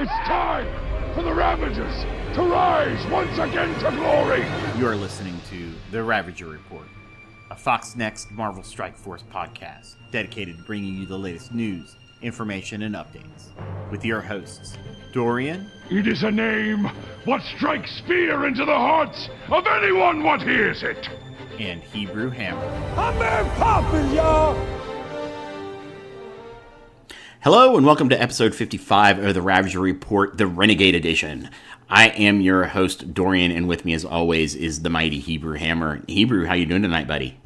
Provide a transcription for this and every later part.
It's time for the Ravagers to rise once again to glory! You are listening to The Ravager Report, a Fox Next Marvel Strike Force podcast dedicated to bringing you the latest news, information, and updates. With your hosts, Dorian. It is a name what strikes fear into the hearts of anyone what hears it! And Hebrew Hammer. I'm Mary Poppins, y'all! Hello and welcome to episode 55 of The Ravager Report, the Renegade Edition. I am your host, Dorian, and with me as always is the mighty Hebrew Hammer. Hebrew, how you doing tonight, buddy?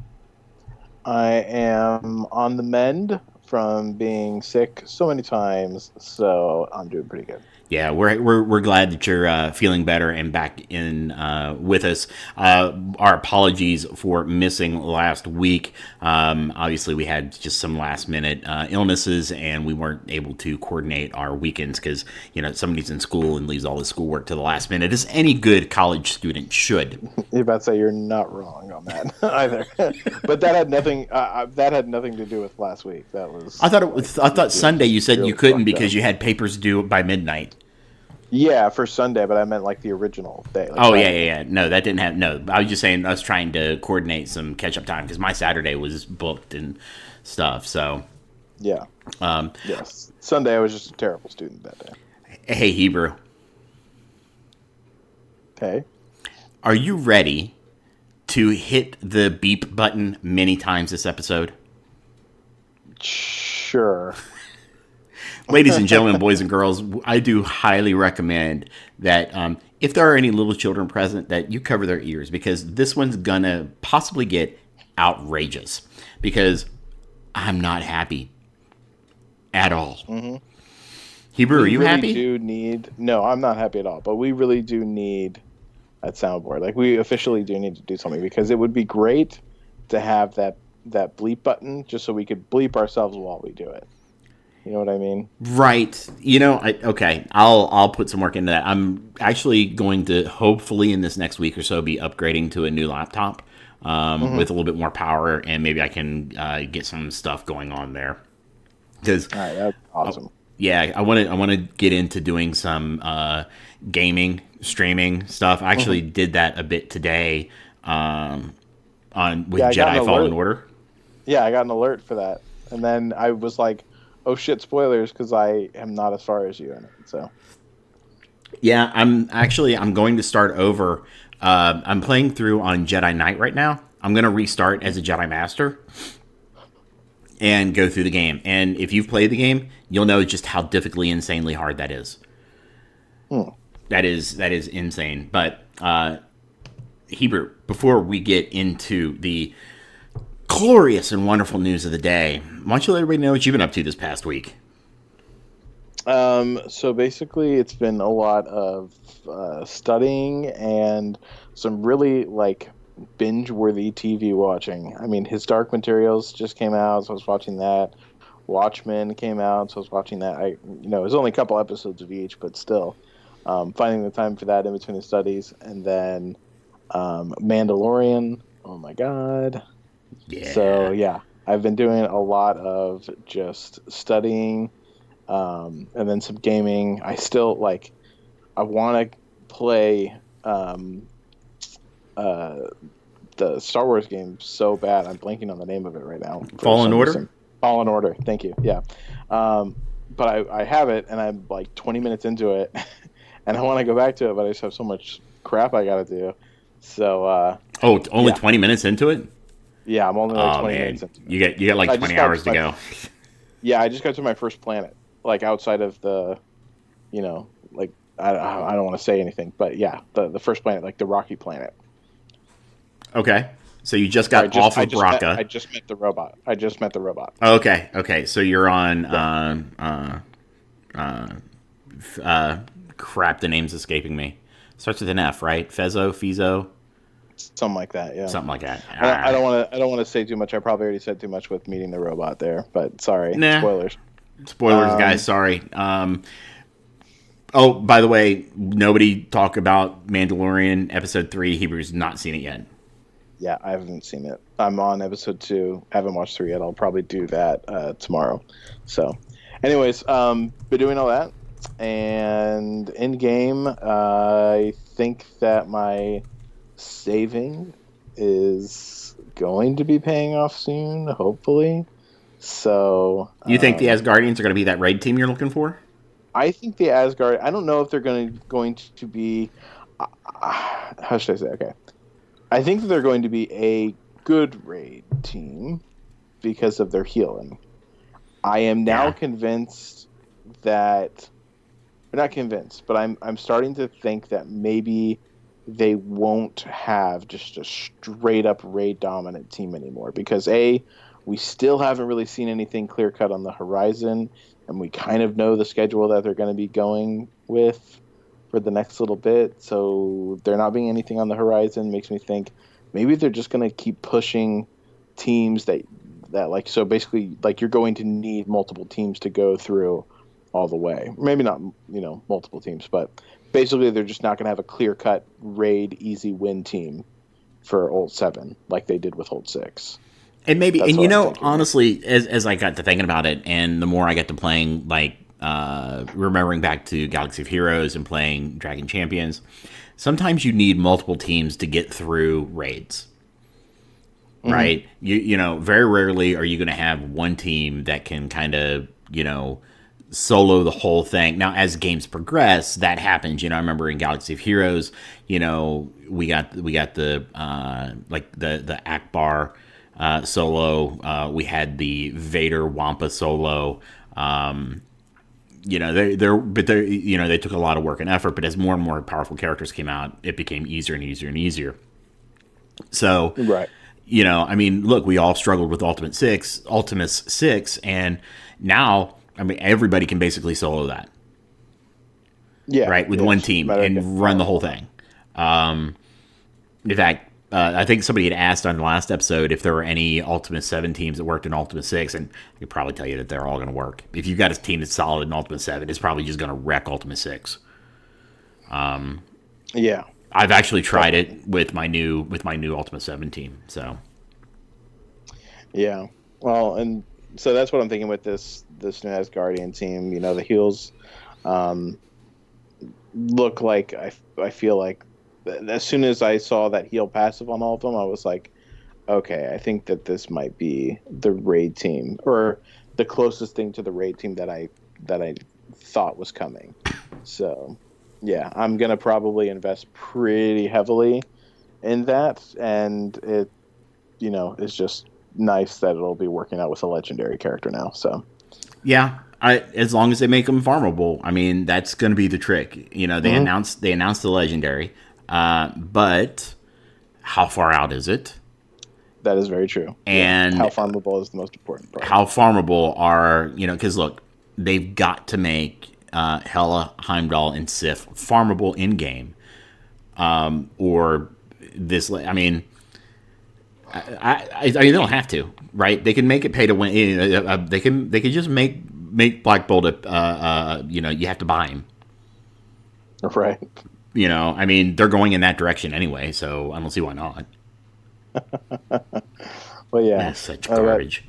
I am on the mend from being sick so many times, so I'm doing pretty good. Yeah, we're glad that you're feeling better and back in with us. Our apologies for missing last week. Obviously, we had just some last minute illnesses, and we weren't able to coordinate our weekends because somebody's in school and leaves all the schoolwork to the last minute, as any good college student should. You're about to say you're not wrong on that either, but that had nothing. That had nothing to do with last week. That was. I thought Sunday you said really you couldn't because up. you had papers due by midnight. Yeah, for Sunday, but I meant like the original day. Like Oh, Friday. yeah. No, that didn't happen. No, I was just saying I was trying to coordinate some catch-up time because my Saturday was booked and stuff, so. Yeah. Yes. Sunday, I was just a terrible student that day. Hey, Hebrew. Okay. Are you ready to hit the beep button many times this episode? Sure. Ladies and gentlemen, boys and girls, I do highly recommend that if there are any little children present, that you cover their ears because this one's gonna possibly get outrageous because I'm not happy at all. Mm-hmm. Hebrew, are you happy? No, I'm not happy at all, but we really do need that soundboard. Like, we officially do need to do something because it would be great to have that bleep button just so we could bleep ourselves while we do it. You know what I mean? Right. Okay. I'll put some work into that. I'm actually going to hopefully in this next week or so be upgrading to a new laptop with a little bit more power, and maybe I can get some stuff going on there. Because all right, that's awesome. I want to get into doing some gaming, streaming stuff. I actually did that a bit today with Jedi Fallen Order. Yeah, I got an alert for that, and then I was like, oh shit, spoilers, because I am not as far as you in it. So, yeah, I'm going to start over. I'm playing through on Jedi Knight right now. I'm going to restart as a Jedi Master and go through the game. And if you've played the game, you'll know just how difficultly, insanely hard that is. That is insane. But Hebrew, before we get into the glorious and wonderful news of the day, why don't you let everybody know what you've been up to this past week? So basically, it's been a lot of studying and some really binge-worthy TV watching. I mean, His Dark Materials just came out, so I was watching that. Watchmen came out, so I was watching that. It was only a couple episodes of each, but still, finding the time for that in between the studies, and then Mandalorian. Oh my god. Yeah. So, yeah, I've been doing a lot of just studying and then some gaming. I still, I want to play the Star Wars game so bad. I'm blanking on the name of it right now. Fallen Order? Fallen Order, thank you, yeah. But I have it, and I'm 20 minutes into it, and I want to go back to it, but I just have so much crap I got to do. So, only 20 minutes into it? Yeah, I'm only 20 minutes into it. You got 20 hours to go. Yeah, I just got to my first planet, outside of the, I don't want to say anything, but yeah, the first planet, the rocky planet. Okay, so you just got off of Bracca. I just met the robot. Okay, so you're on, crap, the name's escaping me. Starts with an F, right? Fizo? Something like that, yeah. Something like that. I don't want to say too much. I probably already said too much with meeting the robot there, but sorry. Nah. Spoilers, guys. Sorry. By the way, nobody talk about Mandalorian episode 3. Hebrew's not seen it yet. Yeah, I haven't seen it. I'm on episode 2. I haven't watched 3 yet. I'll probably do that tomorrow. So, anyways, been doing all that, And in game, I think that my saving is going to be paying off soon, hopefully. So You think the Asgardians are going to be that raid team you're looking for? I think the Asgard. I don't know if they're going to be. How should I say? Okay, I think that they're going to be a good raid team because of their healing. I am now convinced that. I'm not convinced, but I'm starting to think that maybe they won't have just a straight up raid dominant team anymore because we still haven't really seen anything clear cut on the horizon, and we kind of know the schedule that they're going to be going with for the next little bit. So there not being anything on the horizon makes me think maybe they're just going to keep pushing teams that like, so basically like you're going to need multiple teams to go through all the way. Maybe not, multiple teams, but basically they're just not going to have a clear-cut raid easy win team for Old 7 like they did with Old 6. And maybe, That's and what I'm honestly, as I got to thinking about it, and the more I get to playing, like, remembering back to Galaxy of Heroes and playing Dragon Champions, sometimes you need multiple teams to get through raids. Right? Very rarely are you going to have one team that can kind of, solo the whole thing. Now, as games progress, that happens. I remember in Galaxy of Heroes, we got the the Akbar solo. We had the Vader Wampa solo. They took a lot of work and effort. But as more and more powerful characters came out, it became easier and easier and easier. So, Right. Look, we all struggled with Ultimus 6, and now, everybody can basically solo that. Yeah. Right, with one team and run the whole thing. In fact, I think somebody had asked on the last episode if there were any Ultimus 7 teams that worked in Ultimus 6, and I could probably tell you that they're all going to work. If you've got a team that's solid in Ultimus 7, it's probably just going to wreck Ultimus 6. Yeah. I've actually tried it with my new Ultimus 7 team. So. Yeah. Well, and so that's what I'm thinking with this new Asgardian team. The heals look like I feel like as soon as I saw that heal passive on all of them, I was like, okay, I think that this might be the raid team or the closest thing to the raid team that I thought was coming. So, yeah, I'm gonna probably invest pretty heavily in that, and it, is just nice that it'll be working out with a legendary character now. So, yeah, as long as they make them farmable, that's going to be the trick. They announced the legendary, but how far out is it? That is very true. And how farmable is the most important part. How farmable are because look, they've got to make Hela, Heimdall, and Sif farmable in game, or this. They don't have to, right? They can make it pay to win. They can just make Black Bolt. You have to buy him, right? They're going in that direction anyway, so I don't see why not. Well, yeah, that's such garbage.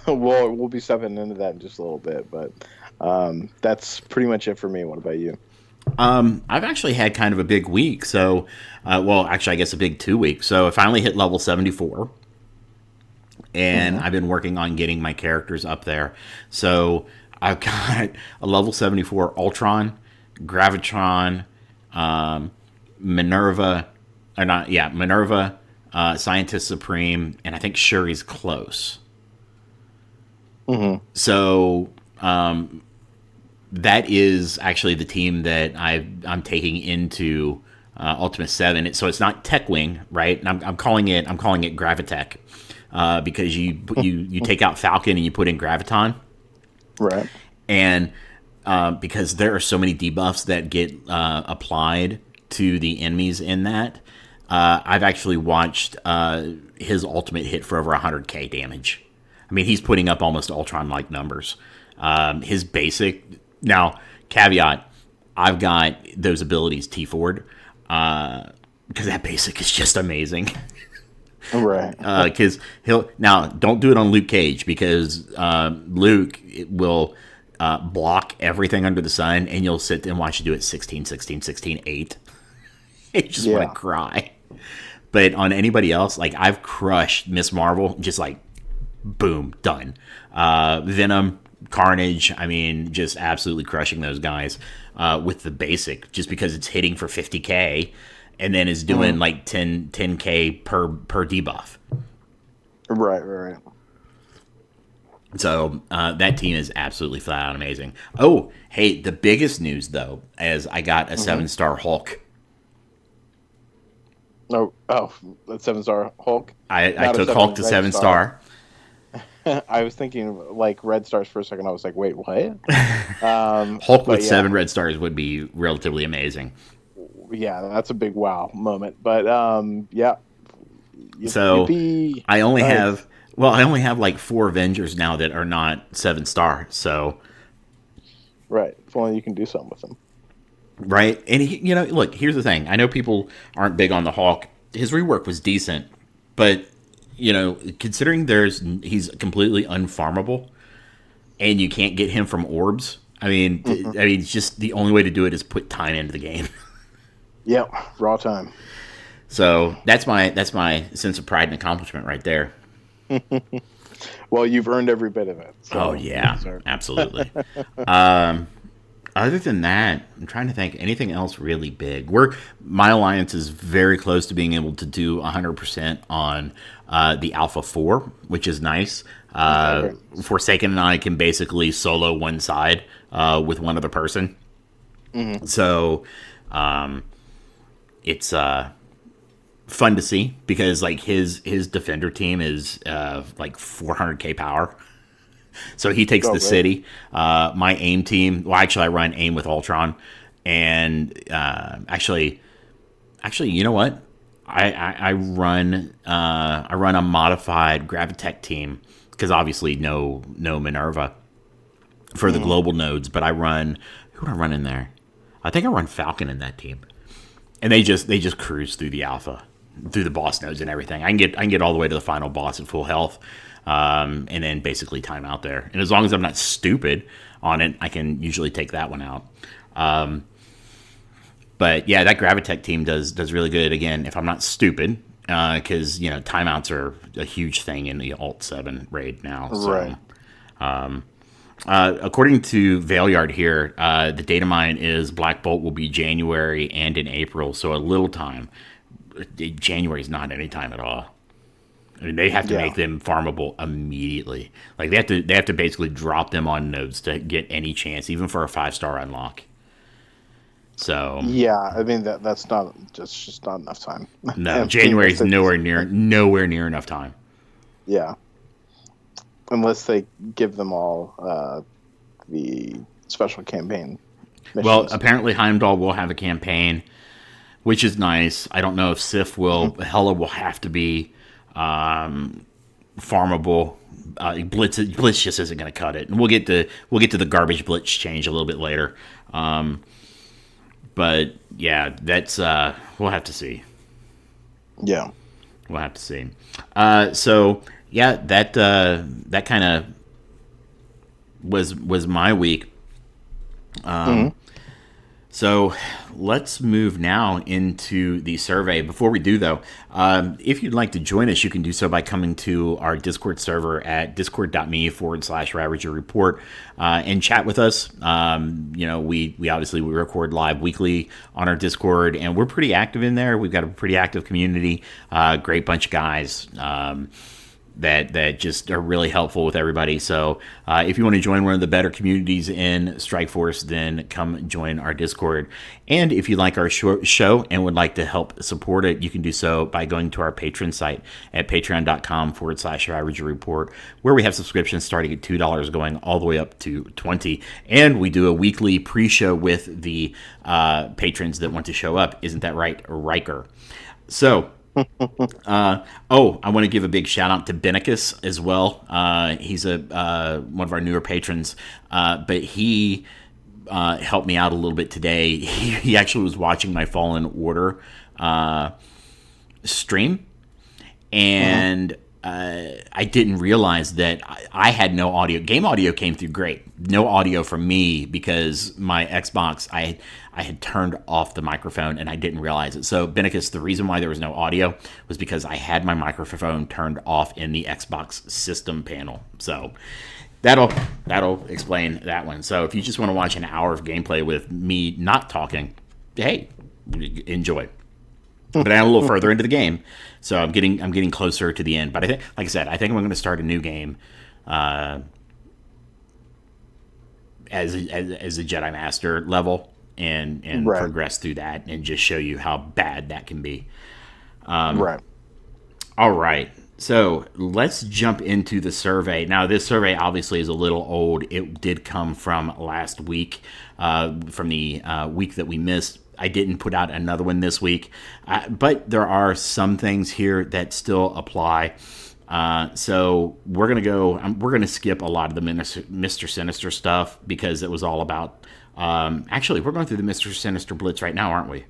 We'll be stepping into that in just a little bit, but that's pretty much it for me. What about you? I've actually had kind of a big week. So, I guess a big 2 weeks. So I finally hit level 74. And I've been working on getting my characters up there. So I've got a level 74 Ultron, Gravitron, Minerva, Scientist Supreme, and I think Shuri's close. So, that is actually the team that I'm taking into Ultimus 7. So it's not Tech Wing, right? And I'm calling it Gravitech because you take out Falcon and you put in Graviton, right? And because there are so many debuffs that get applied to the enemies in that, I've actually watched his ultimate hit for over 100k damage. He's putting up almost Ultron-like numbers. His basic. Now, caveat, I've got those abilities T4'd, because that basic is just amazing. Right. Because don't do it on Luke Cage, because Luke will block everything under the sun, and you'll sit and watch you do it 16, 16, 16, 8. You just want to cry. But on anybody else, like I've crushed Miss Marvel, just like boom, done. Venom, Carnage, I mean, just absolutely crushing those guys with the basic, just because it's hitting for 50k, and then is doing like 10k per debuff. Right. So that team is absolutely flat out amazing. Oh, hey, the biggest news though, is I got a 7-star Hulk. Oh, that 7-star Hulk. I took Hulk to 7-star. I was thinking like red stars for a second. I was like, wait, what? Hulk with 7 red stars would be relatively amazing. Yeah, that's a big wow moment. But yeah. So I only have like 4 Avengers now that are not 7-star. So right, if only you can do something with them. Right, and look, here's the thing. I know people aren't big on the Hulk. His rework was decent, but considering he's completely unfarmable, and you can't get him from orbs. I mean, it's just the only way to do it is put time into the game. Yep, raw time. So that's my sense of pride and accomplishment right there. Well, you've earned every bit of it. So. Oh yeah, absolutely. Other than that, I'm trying to think anything else really big. My alliance is very close to being able to do 100% on the Alpha 4, which is nice. Forsaken and I can basically solo one side with one other person. Mm-hmm. So it's fun to see because like his defender team is like 400k power. So he takes the city. My AIM team. Well, actually, I run AIM with Ultron, and actually, you know what? I run a modified Gravitech team because obviously no Minerva for the global nodes. But I run who do I run in there? I think I run Falcon in that team, and they just cruise through the alpha, through the boss nodes and everything. I can get all the way to the final boss at full health. And then basically time out there. And as long as I'm not stupid on it, I can usually take that one out. But yeah, that Gravitech team does really good. Again, if I'm not stupid, because timeouts are a huge thing in the Alt 7 raid now. So, right. According to Vailyard here, the data mine is Black Bolt will be January and in April, so a little time. January is not any time at all. I mean, they have to make them farmable immediately. Like they have to basically drop them on nodes to get any chance, even for a 5-star unlock. So yeah, I mean that's not just not enough time. No, January is nowhere near enough time. Yeah, unless they give them all the special campaign missions. Well, apparently Heimdall will have a campaign, which is nice. I don't know if Sif will. Hela will have to be farmable. Blitz just isn't going to cut it, and we'll get to the garbage Blitz change a little bit later. But yeah, that's we'll have to see. Yeah, we'll have to see. So yeah, that kind of was my week. So let's move now into the survey. Before we do, though, if you'd like to join us, you can do so by coming to our Discord server at discord.me/Ravager Report and chat with us. We obviously record live weekly on our Discord, and we're pretty active in there. We've got a pretty active community, great bunch of guys. That just are really helpful with everybody. So if you want to join one of the better communities in Strikeforce, then come join our Discord. And if you like our show and would like to help support it, you can do so by going to our Patreon site at patreon.com/Ravager Report, where we have subscriptions starting at $2 going all the way up to $20. And we do a weekly pre-show with the patrons that want to show up. Isn't that right, Riker? So... I want to give a big shout out to Benicus as well. He's one of our newer patrons, but he helped me out a little bit today. He actually was watching my Fallen Order stream, and I didn't realize that I had no audio. Game audio came through great. No audio from me because my Xbox, I had turned off the microphone and I didn't realize it. So, Benicus, the reason why there was no audio was because I had my microphone turned off in the Xbox system panel. So, that'll explain that one. So, if you just want to watch an hour of gameplay with me not talking, hey, enjoy. But I'm a little further into the game, so I'm getting closer to the end. But I think, like I said, I think I'm going to start a new game as a Jedi Master level and Right. progress through that and just show you how bad that can be. Right. All right, so let's jump into the survey. Now, this survey obviously is a little old. It did come from last week, from the week that we missed. I didn't put out another one this week, but there are some things here that still apply. So we're gonna skip a lot of the Mr. Sinister stuff because it was all about. Actually, we're going through the Mr. Sinister Blitz right now, aren't we?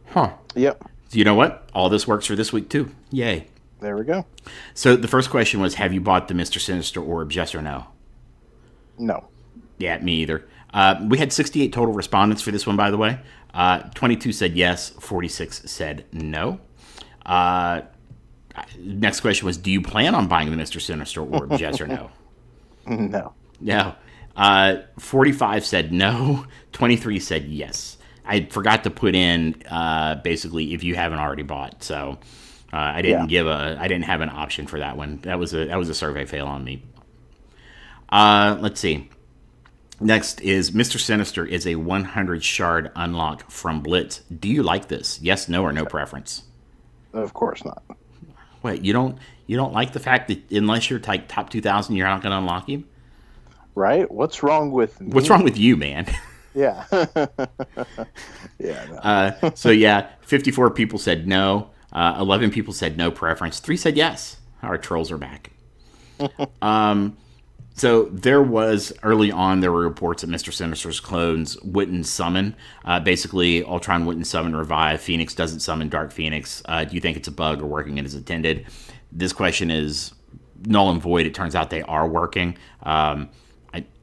Huh. Yep. So you know what? All this works for this week too. Yay. There we go. So the first question was, have you bought the Mr. Sinister orbs? Yes or no? No. Yeah, me either. We had 68 total respondents for this one, by the way. 22 said yes, 46 said no. Next question was, do you plan on buying the Mr. Sinister orbs? Yes or no? No. No. 45 said no, 23 said yes. I forgot to put in basically if you haven't already bought, so I didn't have an option for that one. That was a survey fail on me. Let's see. Next is Mr. Sinister is a 100 shard unlock from Blitz. Do you like this? Yes, no, or no preference? Of course not. Wait, you don't like the fact that unless you're like top 2,000, you're not going to unlock him? Right? What's wrong with me? What's wrong with you, man? Yeah. Yeah. No. So yeah, 54 people said no. 11 people said no preference. 3 said yes. Our trolls are back. So there was, early on, there were reports that Mr. Sinister's clones wouldn't summon. Basically, Ultron wouldn't summon Revive. Phoenix doesn't summon Dark Phoenix. Do you think it's a bug or working as intended? This question is null and void. It turns out they are working.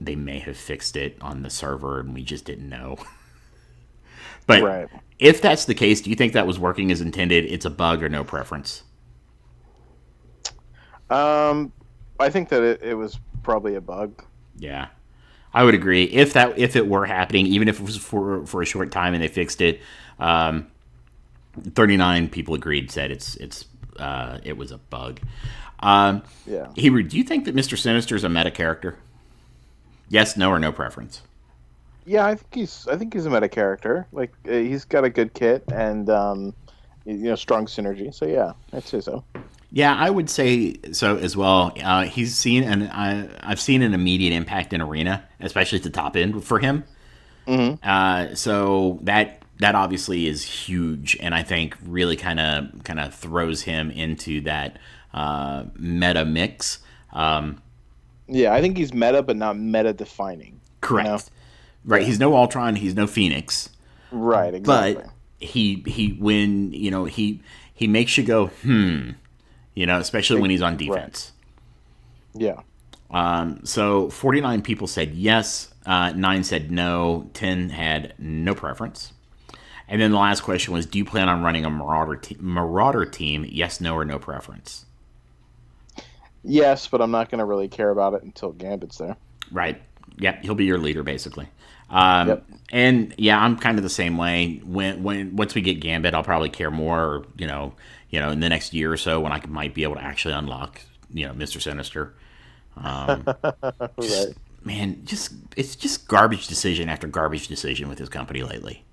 They may have fixed it on the server and we just didn't know. But Right. if that's the case, do you think that was working as intended? It's a bug or no preference? I think that it was probably a bug. Yeah, I would agree. If it were happening, even if it was for a short time and they fixed it, 39 people said it was a bug. Yeah. Hebrew, do you think that Mr. Sinister is a meta character? Yes, no, or no preference? Yeah, I think he's a meta character. Like he's got a good kit and strong synergy. So yeah, I'd say so. Yeah, I would say so as well. I've seen an immediate impact in Arena, especially at the top end for him. Mm-hmm. So that obviously is huge, and I think really kind of throws him into that meta mix. Yeah, I think he's meta, but not meta defining. Correct. You know? Right. He's no Ultron. He's no Phoenix. Right. Exactly. But he when he makes you go especially when he's on defense. Right. Yeah. So 49 people said yes, 9 said no, 10 had no preference. And then the last question was, do you plan on running a Marauder team? Yes, no, or no preference? Yes, but I'm not going to really care about it until Gambit's there. Right. Yep. He'll be your leader, basically. Yep. And yeah, I'm kind of the same way. When once we get Gambit, I'll probably care more. In the next year or so, when I might be able to actually unlock, Mr. Sinister. Right. Man, it's just garbage decision after garbage decision with this company lately.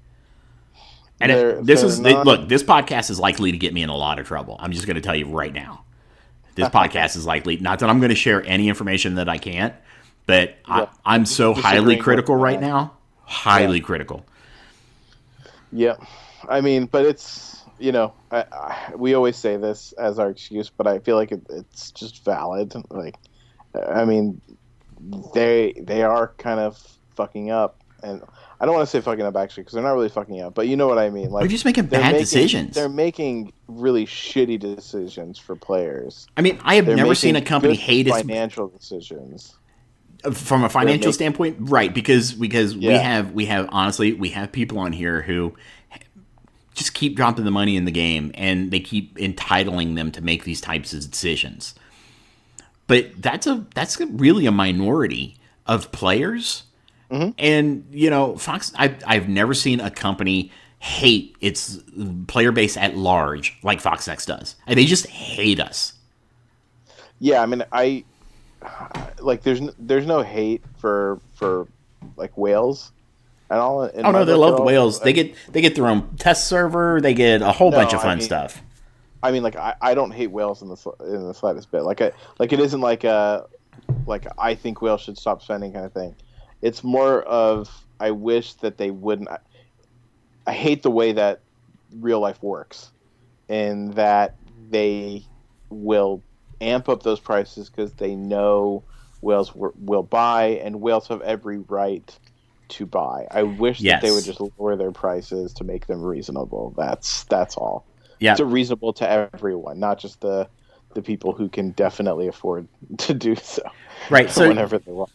And this podcast is likely to get me in a lot of trouble. I'm just going to tell you right now. This podcast is likely, not that I'm going to share any information that I can't, but I'm so highly critical right now. Highly critical. Yeah. I mean, but it's, we always say this as our excuse, but I feel like it's just valid. Like, I mean, they are kind of fucking up. And I don't want to say fucking up actually because they're not really fucking up, but you know what I mean. Like They're just making bad decisions. They're making really shitty decisions for players. I mean, I have They're never seen a making company good hate its financial decisions. from a financial standpoint, right? Because we Yeah. have honestly we have people on here who just keep dropping the money in the game, and they keep entitling them to make these types of decisions. But really a minority of players. And Fox, I've never seen a company hate its player base at large like FoxX does. And they just hate us. Yeah, I mean, I like there's no hate for like whales and all. Oh no, they love the whales. They get their own test server. They get a whole bunch of fun stuff. I mean, like I don't hate whales in the slightest bit. Like it isn't like I think whales should stop spending kind of thing. It's more of I wish that they wouldn't. I hate the way that real life works, and that they will amp up those prices because they know whales will buy, and whales have every right to buy. I wish that they would just lower their prices to make them reasonable. That's all. Yeah, it's reasonable to everyone, not just the people who can definitely afford to do so. Right. So whenever they want.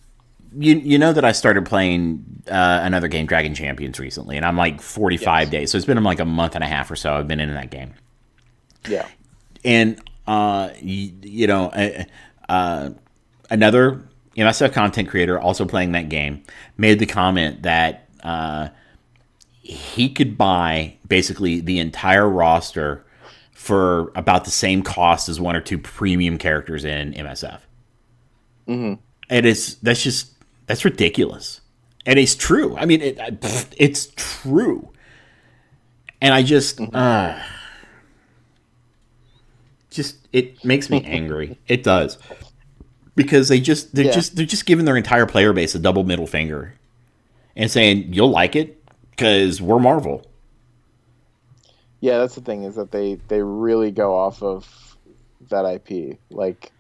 You know that I started playing another game, Dragon Champions, recently, and I'm like 45 days. So it's been like a month and a half or so I've been in that game. Yeah. And, another MSF content creator also playing that game made the comment that he could buy basically the entire roster for about the same cost as one or two premium characters in MSF. Mm-hmm. And that's ridiculous. And it's true. I mean, it's true. And I just it makes me angry. It does. Because they're just giving their entire player base a double middle finger and saying, "You'll like it because we're Marvel." Yeah, that's the thing, is that they really go off of that IP. Like,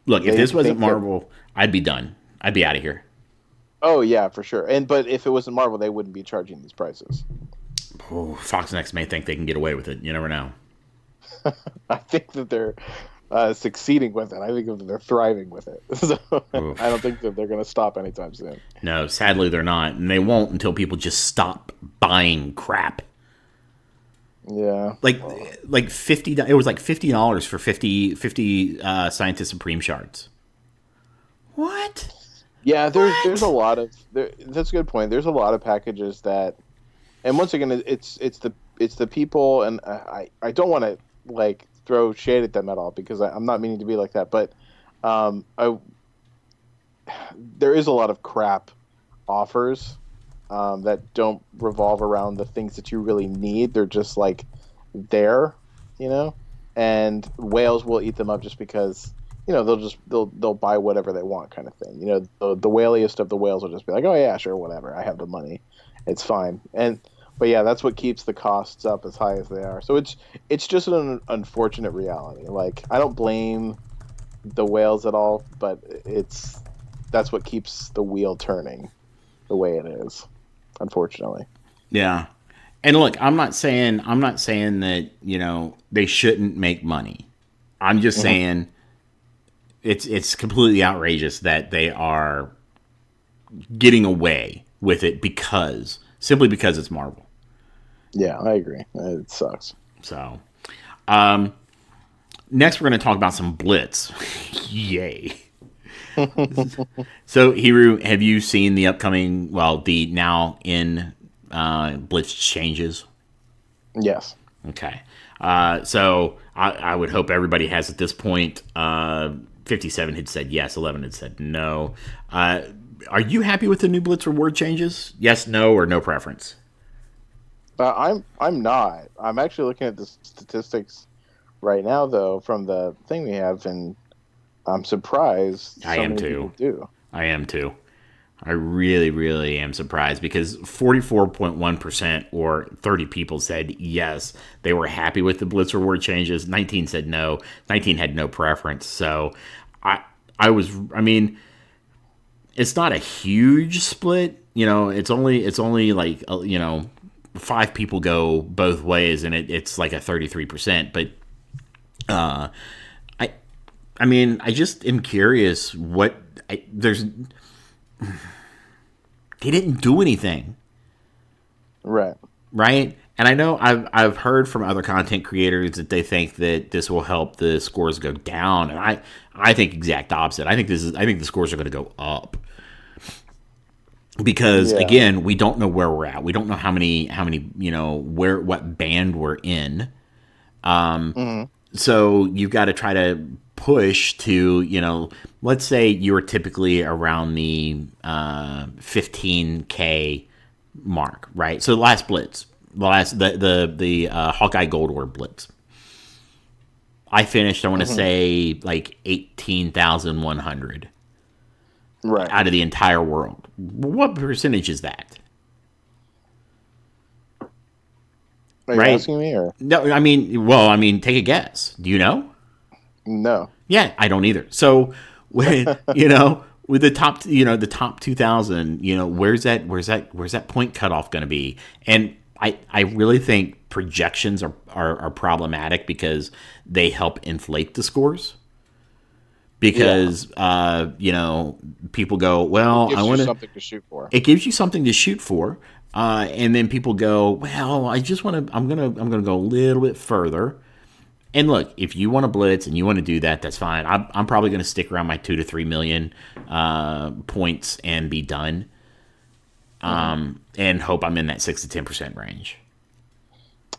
look, if this wasn't Marvel, I'd be done. I'd be out of here. Oh yeah, for sure. But if it wasn't Marvel, they wouldn't be charging these prices. Oh, Fox Next may think they can get away with it. You never know. I think that they're succeeding with it. I think that they're thriving with it. So I don't think that they're going to stop anytime soon. No, sadly they're not, and they won't until people just stop buying crap. Yeah, like $50. It was like $50 for 50 Scientist Supreme shards. What? Yeah, there's a lot of that's a good point. There's a lot of packages that, and once again, it's the people, and I don't want to like throw shade at them at all because I'm not meaning to be like that, but there is a lot of crap offers that don't revolve around the things that you really need. They're just like there, and whales will eat them up just because. They'll buy whatever they want, kind of thing. The whaliest of the whales will just be like, oh yeah, sure, whatever. I have the money, it's fine. But yeah, that's what keeps the costs up as high as they are. So it's just an unfortunate reality. Like, I don't blame the whales at all, but that's what keeps the wheel turning the way it is, unfortunately. Yeah, and look, I'm not saying that they shouldn't make money. I'm just saying. It's completely outrageous that they are getting away with it simply because it's Marvel. Yeah, I agree. It sucks. So, next we're going to talk about some Blitz. Yay. So, Hiru, have you seen the upcoming, the now in Blitz changes? Yes. Okay. So, I would hope everybody has at this point. 57 had said yes, 11 had said no. Are you happy with the new Blitz reward changes? Yes, no, or no preference? I'm not. I'm actually looking at the statistics right now, though, from the thing we have, and I'm surprised. I am too. I am too. I really, really am surprised because 44.1% or 30 people said yes, they were happy with the Blitz reward changes. 19 said no. 19 had no preference. So I mean, it's not a huge split, it's only like, 5 people go both ways, and it's like a 33%. But I mean, I just am curious they didn't do anything, Right. right? And I know I've heard from other content creators that they think that this will help the scores go down, and I think exact opposite. I think the scores are going to go up because again, we don't know where we're at. We don't know how many what band we're in. So you've got to try to push to, let's say you were typically around the 15K mark, right? So the last blitz, the Hawkeye Gold War blitz, I finished, I want to say, like 18,100 Right. out of the entire world. What percentage is that? Are you Right. asking me or No, I mean, take a guess. Do you know? no? Yeah, I don't either. So, with with the top 2,000, where's that point cutoff going to be? And I really think projections are problematic because they help inflate the scores. Because people go, well, Gives I you want to. something to shoot for. It gives you something to shoot for, and then people go, well, I just want to. I'm gonna go a little bit further. And look, if you want to blitz and you want to do that, that's fine. I'm probably going to stick around my 2 to 3 million points and be done, and hope I'm in that 6 to 10% range.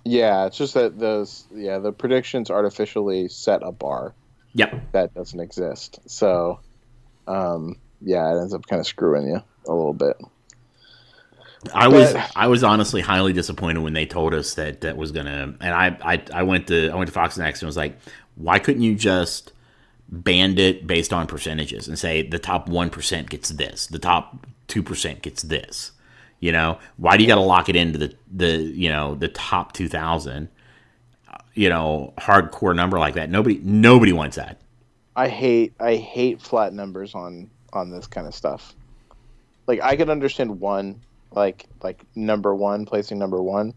Yeah, it's just that the predictions artificially set a bar Yep. that doesn't exist. So, it ends up kind of screwing you a little bit. I was honestly highly disappointed when they told us that was gonna. And I went to Fox Next and was like, why couldn't you just band it based on percentages and say the top 1% gets this, the top 2% gets this? Why do you got to lock it into the top 2,000? Hardcore number like that. Nobody wants that. I hate flat numbers on this kind of stuff. Like I could understand one, like number one, placing number one,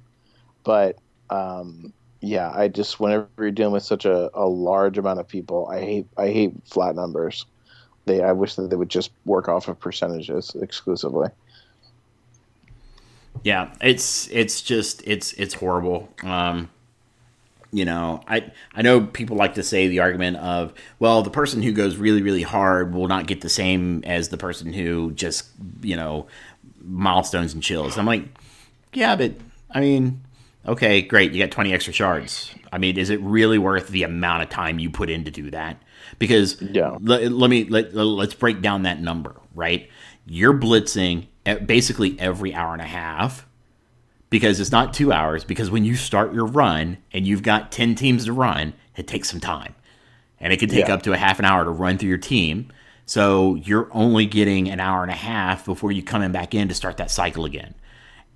but I just whenever you're dealing with such a large amount of people, I hate flat numbers. I wish that they would just work off of percentages exclusively. Yeah, it's horrible. I know people like to say the argument of, well, the person who goes really, really hard will not get the same as the person who just, milestones and chills. I'm like, yeah, but I mean, okay, great. You got 20 extra shards. I mean, is it really worth the amount of time you put in to do that? Because let's break down that number, right? You're blitzing at basically every hour and a half. Because it's not 2 hours, because when you start your run and you've got 10 teams to run, it takes some time. And it can take up to a half an hour to run through your team. So you're only getting an hour and a half before you come back in to start that cycle again.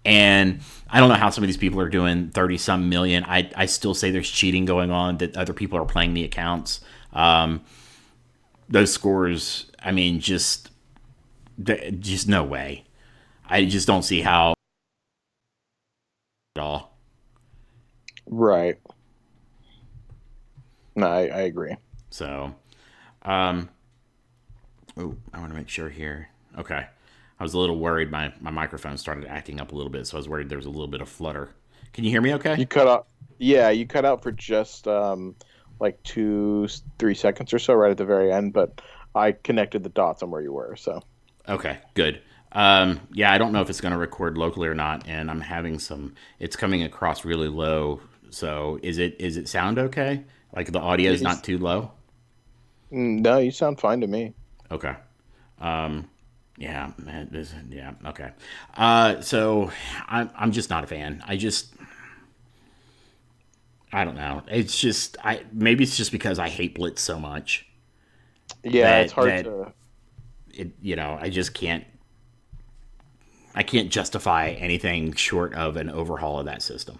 And I don't know how some of these people are doing 30-some million. I still say there's cheating going on, that other people are playing the accounts. Those scores, I mean, just no way. I just don't see how at all. Right. No, I agree. So, I want to make sure here. Okay. I was a little worried. My microphone started acting up a little bit, so I was worried there was a little bit of flutter. Can you hear me okay? You cut out. Yeah, you cut out for just like 2-3 seconds or so right at the very end, but I connected the dots on where you were, so. Okay, good. I don't know if it's going to record locally or not, and I'm having it's coming across really low. So is it sound okay? Like the audio is not too low? No, you sound fine to me. Okay. Okay. So I'm just not a fan. I don't know. It's just maybe it's just because I hate Blitz so much. Yeah, it's hard to. I just can't. I can't justify anything short of an overhaul of that system.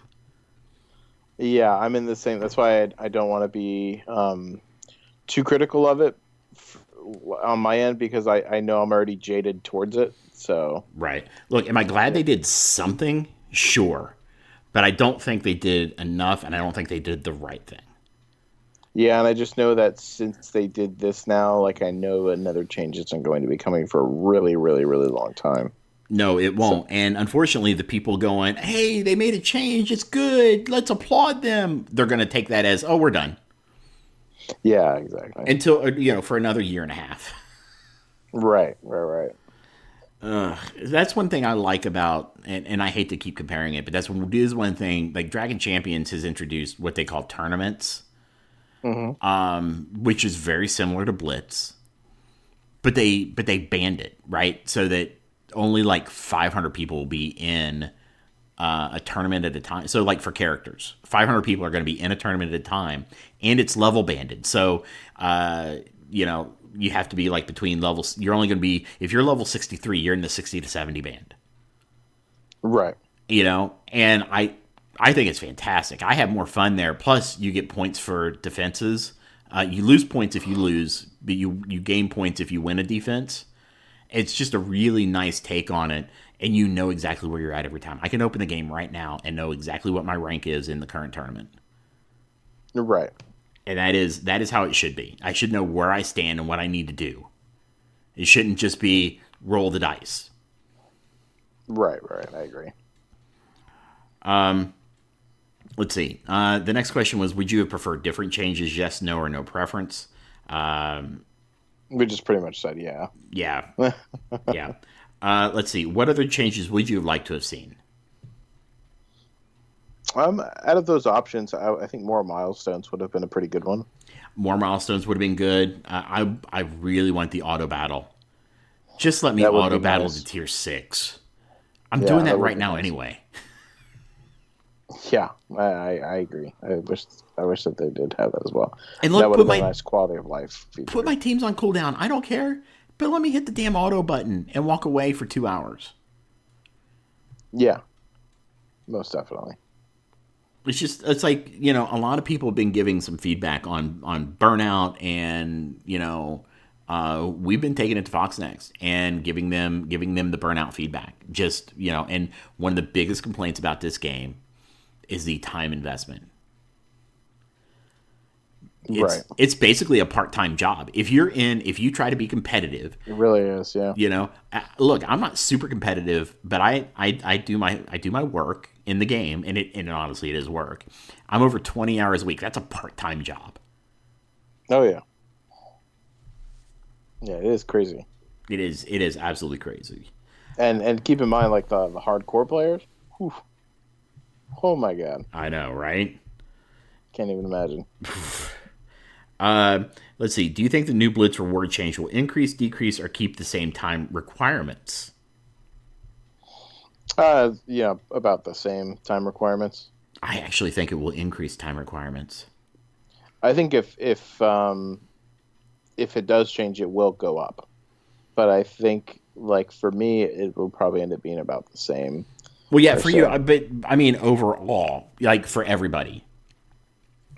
Yeah, I'm in the same. That's why I don't want to be too critical of it, on my end because I know I'm already jaded towards it. So Right. Look, am I glad they did something? Sure. But I don't think they did enough, and I don't think they did the right thing. yeah, and I just know that since they did this now, like I know another change isn't going to be coming for a really, really, really long time. No, it won't. And unfortunately, the people going, hey, they made a change. It's good. Let's applaud them. They're going to take that as, oh, we're done. Yeah, exactly. Until, for another year and a half. Right. That's one thing I like about, and I hate to keep comparing it, but is one thing, like Dragon Champions has introduced what they call tournaments, which is very similar to Blitz, but they banned it, right? So that only like 500 people will be in a tournament at a time. So like for characters, 500 people are going to be in a tournament at a time, and it's level banded. So, you have to be like between levels. You're only going to be, if you're level 63, you're in the 60 to 70 band. Right. And I think it's fantastic. I have more fun there. Plus, you get points for defenses. You lose points if you lose, but you gain points if you win a defense. It's just a really nice take on it, and you know exactly where you're at every time. I can open the game right now and know exactly what my rank is in the current tournament. Right. And that is how it should be. I should know where I stand and what I need to do. It shouldn't just be roll the dice. Right. I agree. Let's see. The next question was, would you have preferred different changes? Yes, no, or no preference? We just pretty much said yeah. Yeah. Yeah. Let's see. What other changes would you have liked to have seen? Out of those options, I think more milestones would have been a pretty good one. More milestones would have been good. I really want the auto battle. Just let me auto battle to tier 6. I'm doing that right now anyway. Yeah, I agree. I wish that they did have that as well. And look, that would have been a nice quality of life feature. Put my teams on cooldown. I don't care. But let me hit the damn auto button and walk away for 2 hours. Yeah, most definitely. It's like, a lot of people have been giving some feedback on Burnout, and, we've been taking it to Fox Next and giving them the Burnout feedback. Just, and one of the biggest complaints about this game is the time investment. It's basically a part-time job. If you try to be competitive, it really is. Yeah. Look, I'm not super competitive, but I do my work in the game, and honestly, it is work. I'm over 20 hours a week. That's a part-time job. Oh yeah. Yeah, it is crazy. It is absolutely crazy. And keep in mind, like the hardcore players. Whew. Oh my god. I know, right? Can't even imagine. Let's see. Do you think the new Blitz reward change will increase, decrease, or keep the same time requirements? Yeah, about the same time requirements. I actually think it will increase time requirements. I think if it does change, it will go up. But I think, like, for me, it will probably end up being about the same. Well, yeah, for you, but I mean, overall, like for everybody,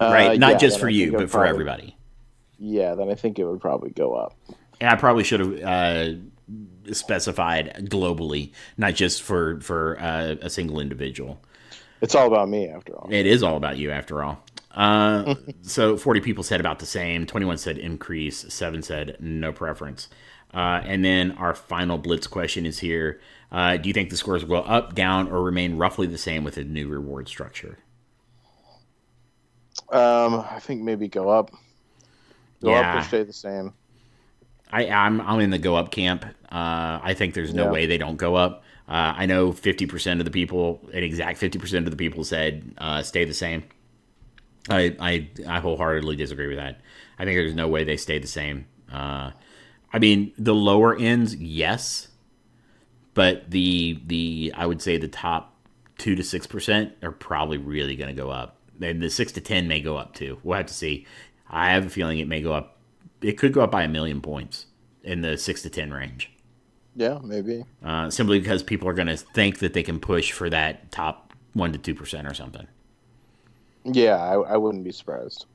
right? Not just for you, but for everybody. Yeah, then I think it would probably go up. And I probably should have specified globally, not just for a single individual. It's all about me, after all. It is all about you, after all. So 40 people said about the same. 21 said increase. 7 said no preference. And then our final Blitz question is here. Do you think the scores will go up, down, or remain roughly the same with a new reward structure? I think maybe go up. Go up or stay the same. I'm in the go up camp. I think there's no way they don't go up. I know 50% of the people, an exact 50% of the people said stay the same. I wholeheartedly disagree with that. I think there's no way they stay the same. I mean, the lower ends, yes, but the I would say the top 2 to 6% are probably really going to go up. And the 6 to 10 may go up too. We'll have to see. I have a feeling it may go up. It could go up by 1 million points in the 6 to 10 range. Yeah, maybe. Simply because people are going to think that they can push for that top 1 to 2% or something. Yeah, I wouldn't be surprised.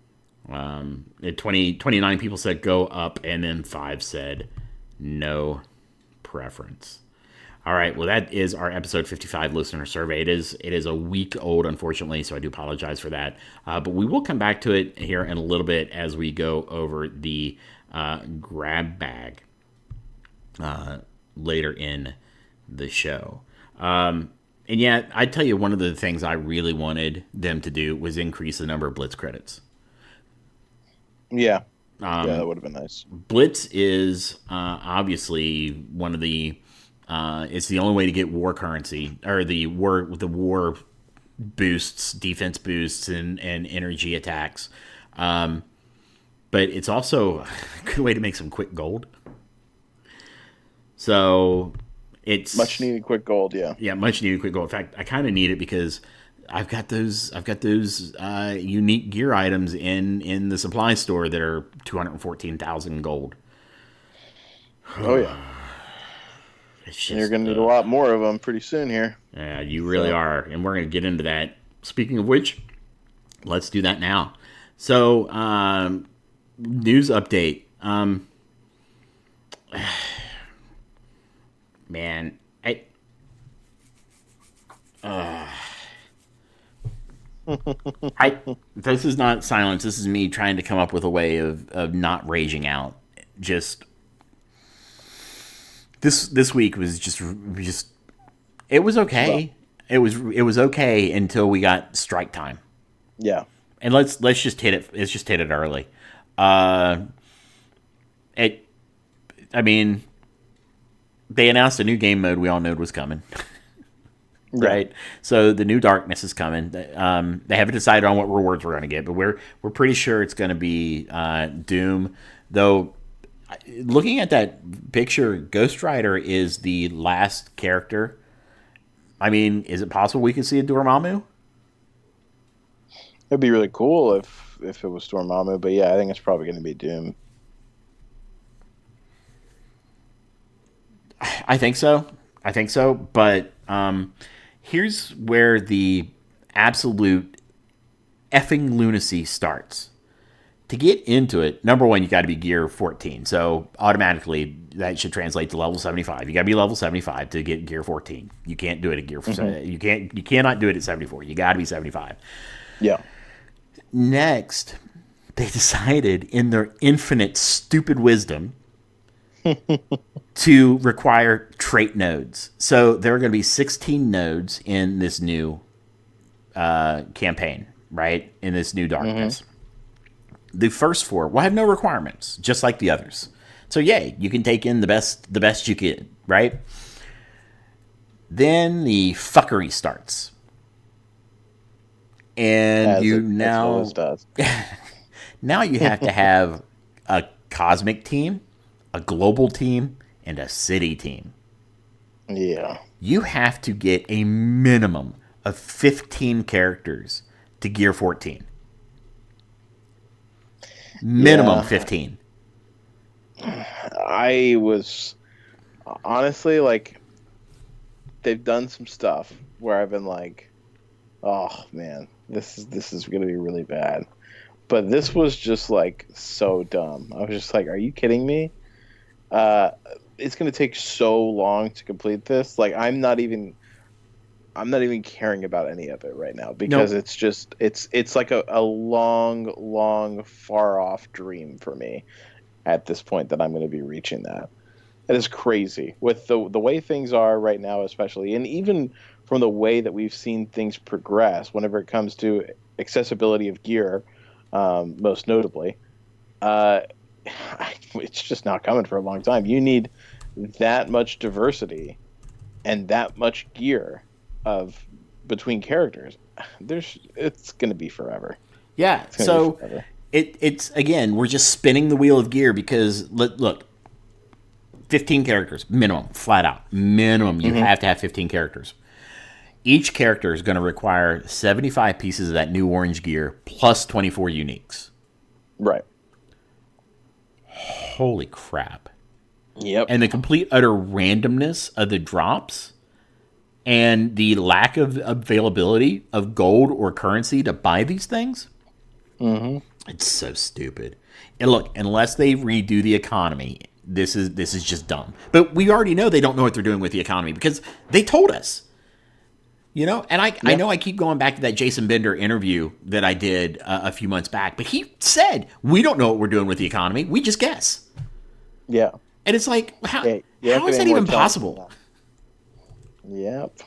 At 29 people said go up, and then 5 said no preference. All right, well, that is our episode 55 listener survey. It is a week old, unfortunately, so I do apologize for that. But we will come back to it here in a little bit as we go over the grab bag later in the show. And yeah, I tell you, one of the things I really wanted them to do was increase the number of Blitz credits. Yeah. Yeah, that would have been nice. Blitz is obviously one of the it's the only way to get war currency, or the war boosts, defense boosts, and energy attacks. But it's also a good way to make some quick gold. So it's Much needed quick gold, yeah. Yeah, much needed quick gold. In fact, I kind of need it because I've got those unique gear items in the supply store that are 214,000 gold. Oh yeah. It's just, And you're going to need a lot more of them pretty soon here. Yeah, you really are. And we're going to get into that. Speaking of which, let's do that now. So, news update. Man, this is not silence. This is me trying to come up with a way of not raging out. Just this week was just it was okay. Well, it was okay until we got strike time. Yeah. And let's just hit it. Let's just hit it early. They announced a new game mode we all knew was coming. Right? Yeah. So the new Darkness is coming. They haven't decided on what rewards we're going to get, but we're pretty sure it's going to be Doom. Though, looking at that picture, Ghost Rider is the last character. I mean, is it possible we could see a Dormammu? It'd be really cool if it was Dormammu, but yeah, I think it's probably going to be Doom. I think so. But here's where the absolute effing lunacy starts. To get into it, number one, you got to be gear 14. So automatically, that should translate to level 75. You got to be level 75 to get gear 14. You can't do it at gear. Mm-hmm. You cannot do it at 74. You got to be 75. Yeah. Next, they decided in their infinite stupid wisdom to require trait nodes. So there are going to be 16 nodes in this new campaign, right? In this new Darkness. Mm-hmm. The first 4 will have no requirements, just like the others. So yay, you can take in the best you can, right? Then the fuckery starts. And now you have to have a cosmic team, a global team, and a city team. Yeah. You have to get a minimum of 15 characters to gear 14. Minimum 15. I was honestly like, they've done some stuff where I've been like, oh man, this is going to be really bad. But this was just like so dumb. I was just like, are you kidding me? It's going to take so long to complete this. Like, I'm not even caring about any of it right now because It's just it's like a long far off dream for me at this point that I'm going to be reaching that. It is crazy with the way things are right now, especially, and even from the way that we've seen things progress whenever it comes to accessibility of gear, most notably. It's just not coming for a long time. You need that much diversity and that much gear of between characters. It's going to be forever. Yeah. So it's again, we're just spinning the wheel of gear because look, 15 characters minimum, flat out minimum. You have to have 15 characters. Each character is going to require 75 pieces of that new orange gear plus 24 uniques. Right. Holy crap. Yep. And the complete utter randomness of the drops and the lack of availability of gold or currency to buy these things. Mm-hmm. It's so stupid. And look, unless they redo the economy, this is just dumb. But we already know they don't know what they're doing with the economy because they told us. You know, and I know I keep going back to that Jason Bender interview that I did a few months back, but he said, we don't know what we're doing with the economy. We just guess. Yeah. And it's like, how is put that any more even time possible? on that. Yep.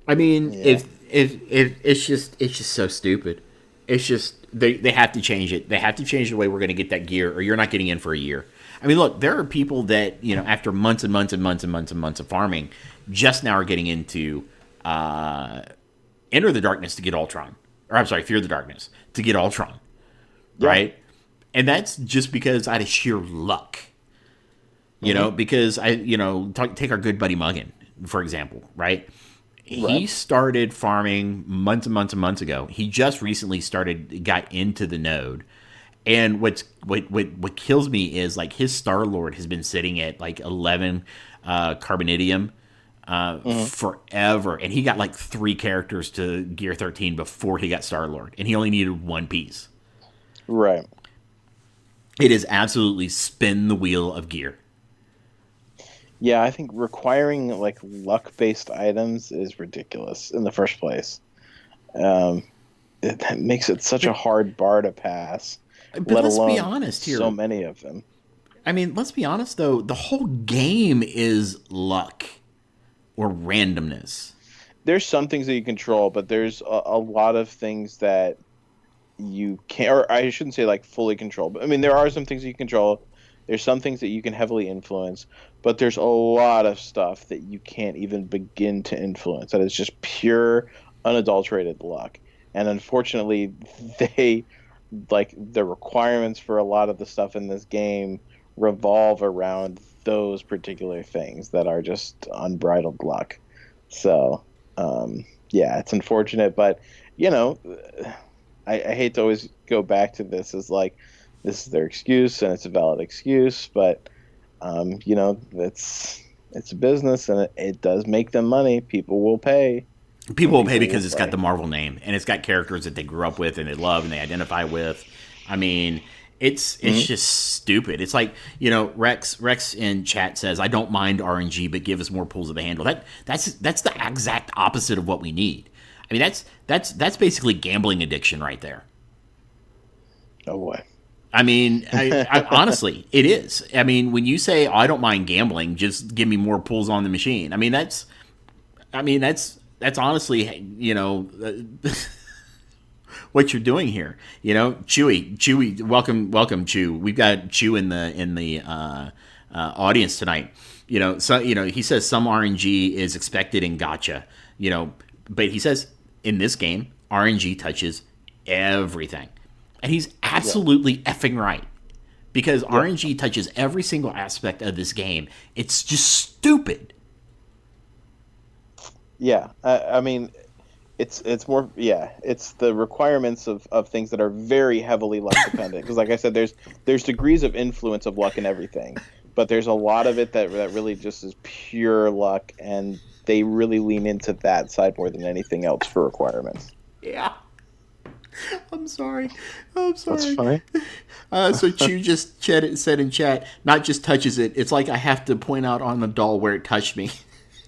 I mean, Yeah. if it's just so stupid. It's just they have to change it. They have to change the way we're going to get that gear, or you're not getting in for a year. I mean, look, there are people that, you know, after months and months and months and months and months of farming, just now are getting into Enter the Darkness to get Ultron, or I'm sorry, Fear the Darkness to get Ultron, right? And that's just because out of sheer luck. You know, because take our good buddy Muggin, for example, right? He started farming months and months and months ago. He just recently got into the node. And what kills me is like his Star-Lord has been sitting at like 11 carbonidium forever. And he got like 3 characters to Gear 13 before he got Star-Lord. And he only needed 1 piece. Right. It is absolutely spin the wheel of gear. Yeah, I think requiring like luck-based items is ridiculous in the first place. It makes it such a hard bar to pass. But let let's alone be honest here. So many of them. I mean, let's be honest though. The whole game is luck or randomness. There's some things that you control, but there's a lot of things that you can't, or I shouldn't say like fully control. But I mean, there are some things you can control. There's some things that you can heavily influence, but there's a lot of stuff that you can't even begin to influence. That is just pure, unadulterated luck. And unfortunately, the requirements for a lot of the stuff in this game revolve around those particular things that are just unbridled luck. So, yeah, it's unfortunate, but you know, I hate to always go back to this as like, this is their excuse, and it's a valid excuse, but you know, it's a business, and it does make them money. People will pay. People will pay because it's got the Marvel name, and it's got characters that they grew up with and they love and they identify with. I mean, it's just stupid. It's like, you know, Rex in chat says, "I don't mind RNG, but give us more pulls of the handle." That's the exact opposite of what we need. I mean, that's basically gambling addiction right there. Oh boy. I mean, I honestly, it is. I mean, when you say, "Oh, I don't mind gambling, just give me more pulls on the machine." I mean, that's honestly, you know, what you're doing here. You know, Chewy, welcome, Chew. We've got Chew in the audience tonight. You know, so you know, he says some RNG is expected in Gacha. You know, but he says in this game, RNG touches everything. And he's absolutely effing right. Because RNG touches every single aspect of this game. It's just stupid. Yeah. I mean, it's more, it's the requirements of things that are very heavily luck dependent. Because like I said, there's degrees of influence of luck in everything. But there's a lot of it that really just is pure luck. And they really lean into that side more than anything else for requirements. Yeah. I'm sorry. That's funny. So Chew just said in chat, not just touches it. It's like I have to point out on the doll where it touched me.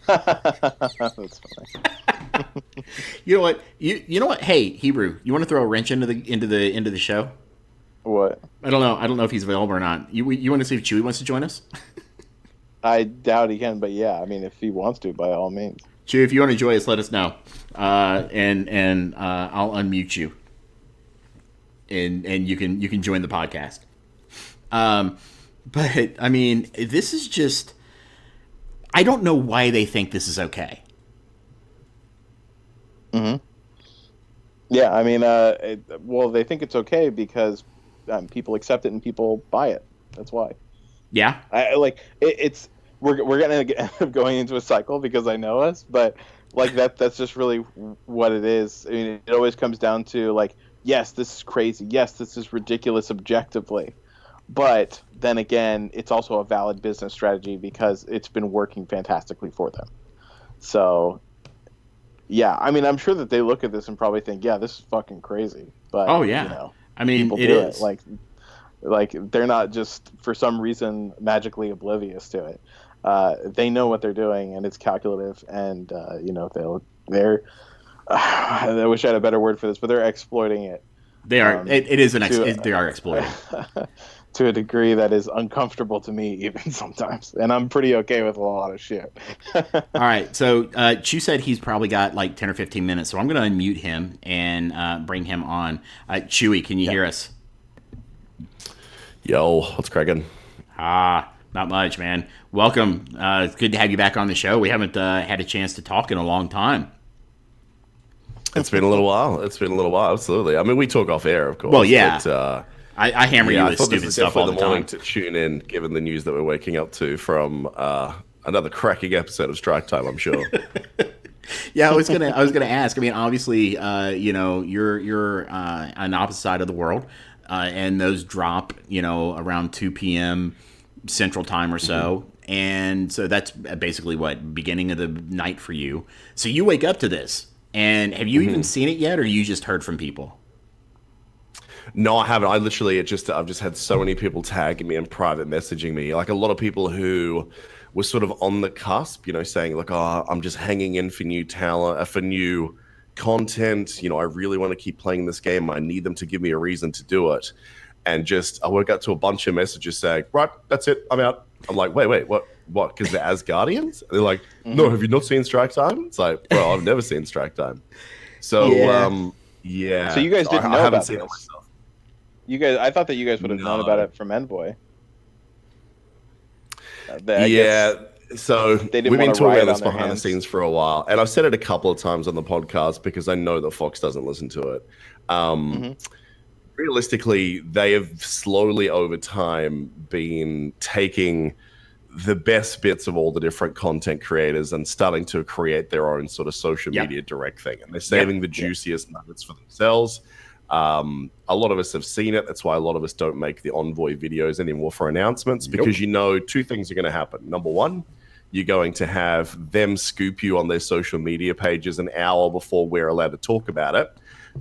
That's funny. You know what? You know what? Hey, Hebrew, you want to throw a wrench into the show? What? I don't know if he's available or not. You want to see if Chewy wants to join us? I doubt he can, but yeah, I mean, if he wants to, by all means. Chew, if you want to join us, let us know, and I'll unmute you. And you can join the podcast. But I mean, this is just, I don't know why they think this is okay. Mm-hmm. Yeah, I mean, well, they think it's okay because people accept it and people buy it. That's why. Yeah. We're gonna end up going into a cycle because I know us, but like that's just really what it is. I mean, it always comes down to like, yes, this is crazy. Yes, this is ridiculous objectively. But then again, it's also a valid business strategy because it's been working fantastically for them. So yeah, I mean, I'm sure that they look at this and probably think, yeah, this is fucking crazy. But Oh yeah, I mean people it do is. it. Like they're not just for some reason magically oblivious to it. They know what they're doing, and it's calculative. And they're. I wish I had a better word for this, but they're exploiting it. They are. It is to they are exploiting. to a degree that is uncomfortable to me even sometimes, and I'm pretty okay with a lot of shit. All right, so Chew said he's probably got like 10 or 15 minutes, so I'm going to unmute him and bring him on. Chewy, can you hear us? Yo, what's cracking? Not much, man. Welcome. It's good to have you back on the show. We haven't had a chance to talk in a long time. It's been a little while. Absolutely. I mean, we talk off air, of course. Well, yeah. But, I hammer you I with thought stupid this is stuff all definitely the morning time. to tune in, given the news that we're waking up to from another cracking episode of Strike Time, I'm sure. Yeah, I was gonna ask. I mean, obviously, you're on the opposite side of the world, and those drop, around 2 p.m. Central Time or so, and so that's basically what beginning of the night for you. So you wake up to this, and have you even seen it yet, or you just heard from people? No, I haven't. I've just had so many people tagging me and private messaging me. Like a lot of people who were sort of on the cusp, saying like, "Oh, I'm just hanging in for new talent, for new content. I really want to keep playing this game. I need them to give me a reason to do it." And I woke up to a bunch of messages saying, "Right, that's it. I'm out." I'm like, wait, what? Because they're Asgardians? They're like, "No, have you not seen Strike Time?" It's like, well, I've never seen Strike Time. So, yeah. So you guys didn't know I haven't about seen it this? myself. I thought that you guys would have known about it from Envoy. So they didn't we've been want to talking riot about this on their behind the hands. scenes for a while, and I've said it a couple of times on the podcast because I know that Fox doesn't listen to it. Realistically, they have slowly over time been taking the best bits of all the different content creators and starting to create their own sort of social media direct thing, and they're saving the juiciest nuggets for themselves. A lot of us have seen it. That's why a lot of us don't make the Envoy videos anymore for announcements, because two things are going to happen. Number one, you're going to have them scoop you on their social media pages an hour before we're allowed to talk about it,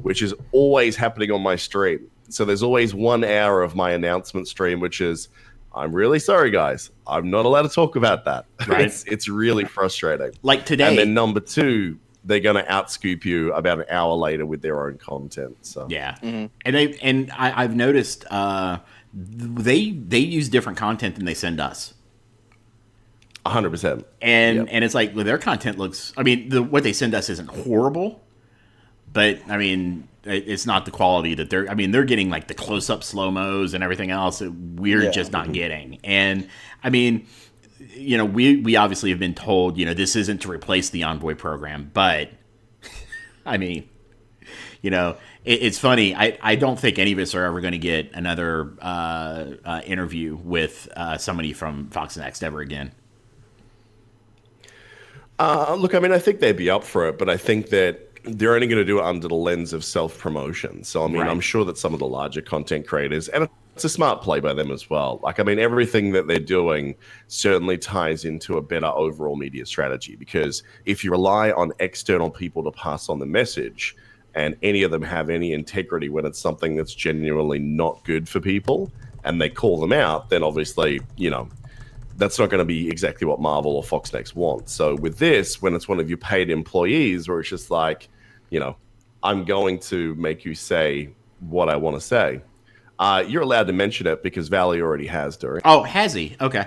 which is always happening on my stream. So there's always 1 hour of my announcement stream, which is, I'm really sorry, guys, I'm not allowed to talk about that. Right. It's really frustrating. Like today. And then number two, they're going to outscoop you about an hour later with their own content. So yeah, and I've noticed they use different content than they send us. 100%. And it's like, well, their content looks. I mean, what they send us isn't horrible, but I mean, it's not the quality that they're. I mean, they're getting like the close-up slow-mos and everything else that we're just not getting. And I mean, we obviously have been told, this isn't to replace the Envoy program, but I mean, it's funny. I don't think any of us are ever going to get another interview with somebody from Fox Next ever again. Look, I mean, I think they'd be up for it, but I think that they're only going to do it under the lens of self-promotion. So, I mean, I'm sure that some of the larger content creators, and it's a smart play by them as well. Like, I mean, everything that they're doing certainly ties into a better overall media strategy, because if you rely on external people to pass on the message, and any of them have any integrity when it's something that's genuinely not good for people, and they call them out, then obviously, that's not going to be exactly what Marvel or Fox Next wants. So with this, when it's one of your paid employees, where it's just like, I'm going to make you say what I want to say. You're allowed to mention it because Valley already has, Dury. Oh, has he? Okay.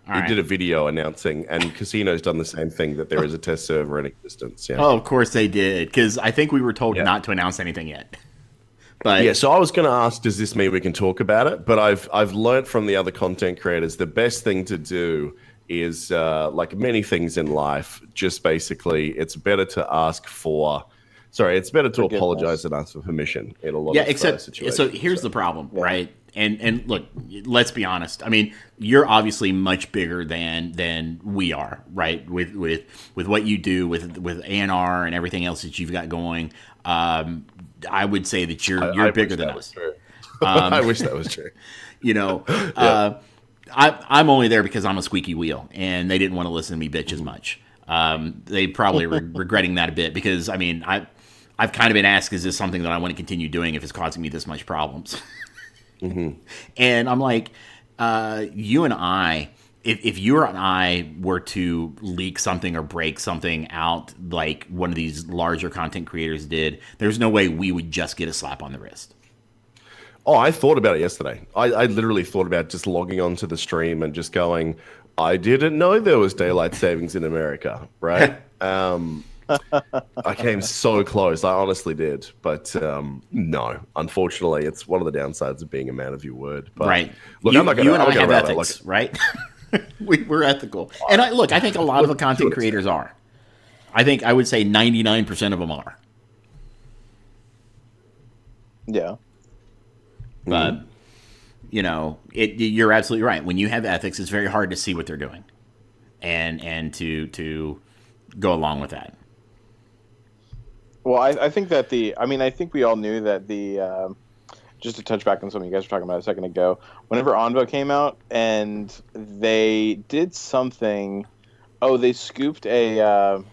He did a video announcing, and Casino's done the same thing, that there is a test server in existence. Yeah. Oh, of course they did, because I think we were told not to announce anything yet. But yeah, so I was going to ask, does this mean we can talk about it? But I've learned from the other content creators, the best thing to do is, like many things in life, just basically, it's better to apologize than ask for permission in a lot of situations. So here's the problem, right? And look, let's be honest. I mean, you're obviously much bigger than we are, right? With what you do with A&R and everything else that you've got going. I would say that you're bigger than us. I wish that was true. I'm only there because I'm a squeaky wheel, and they didn't want to listen to me bitch as much. They probably regretting that a bit because I mean I've kind of been asked, is this something that I want to continue doing if it's causing me this much problems? And I'm like, you and I, if you and I were to leak something or break something out like one of these larger content creators did, there's no way we would just get a slap on the wrist. Oh, I thought about it yesterday. I literally thought about just logging onto the stream and just going, I didn't know there was daylight savings in America, right? I came so close. I honestly did. But no, unfortunately, it's one of the downsides of being a man of your word. But Right. Look, You I'm not gonna, and I I'm have gonna ethics, right? We're ethical. And I think a lot of the content creators are. I would say 99% of them are. Yeah. But, you're absolutely right. When you have ethics, it's very hard to see what they're doing and to go along with that. Well, I think that I think we all knew that just to touch back on something you guys were talking about a second ago, whenever Envo came out and they did something, they scooped a,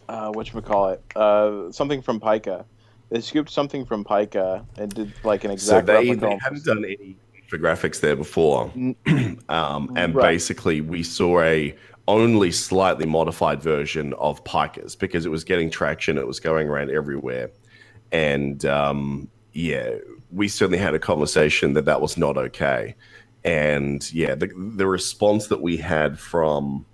whatchamacallit, something from Pika. They scooped something from Pika and did like an exact replica. They hadn't done any infographics there before. And Right. basically we saw a only slightly modified version of Pika's because it was getting traction. It was going around everywhere. And we certainly had a conversation that was not okay. And the response that we had from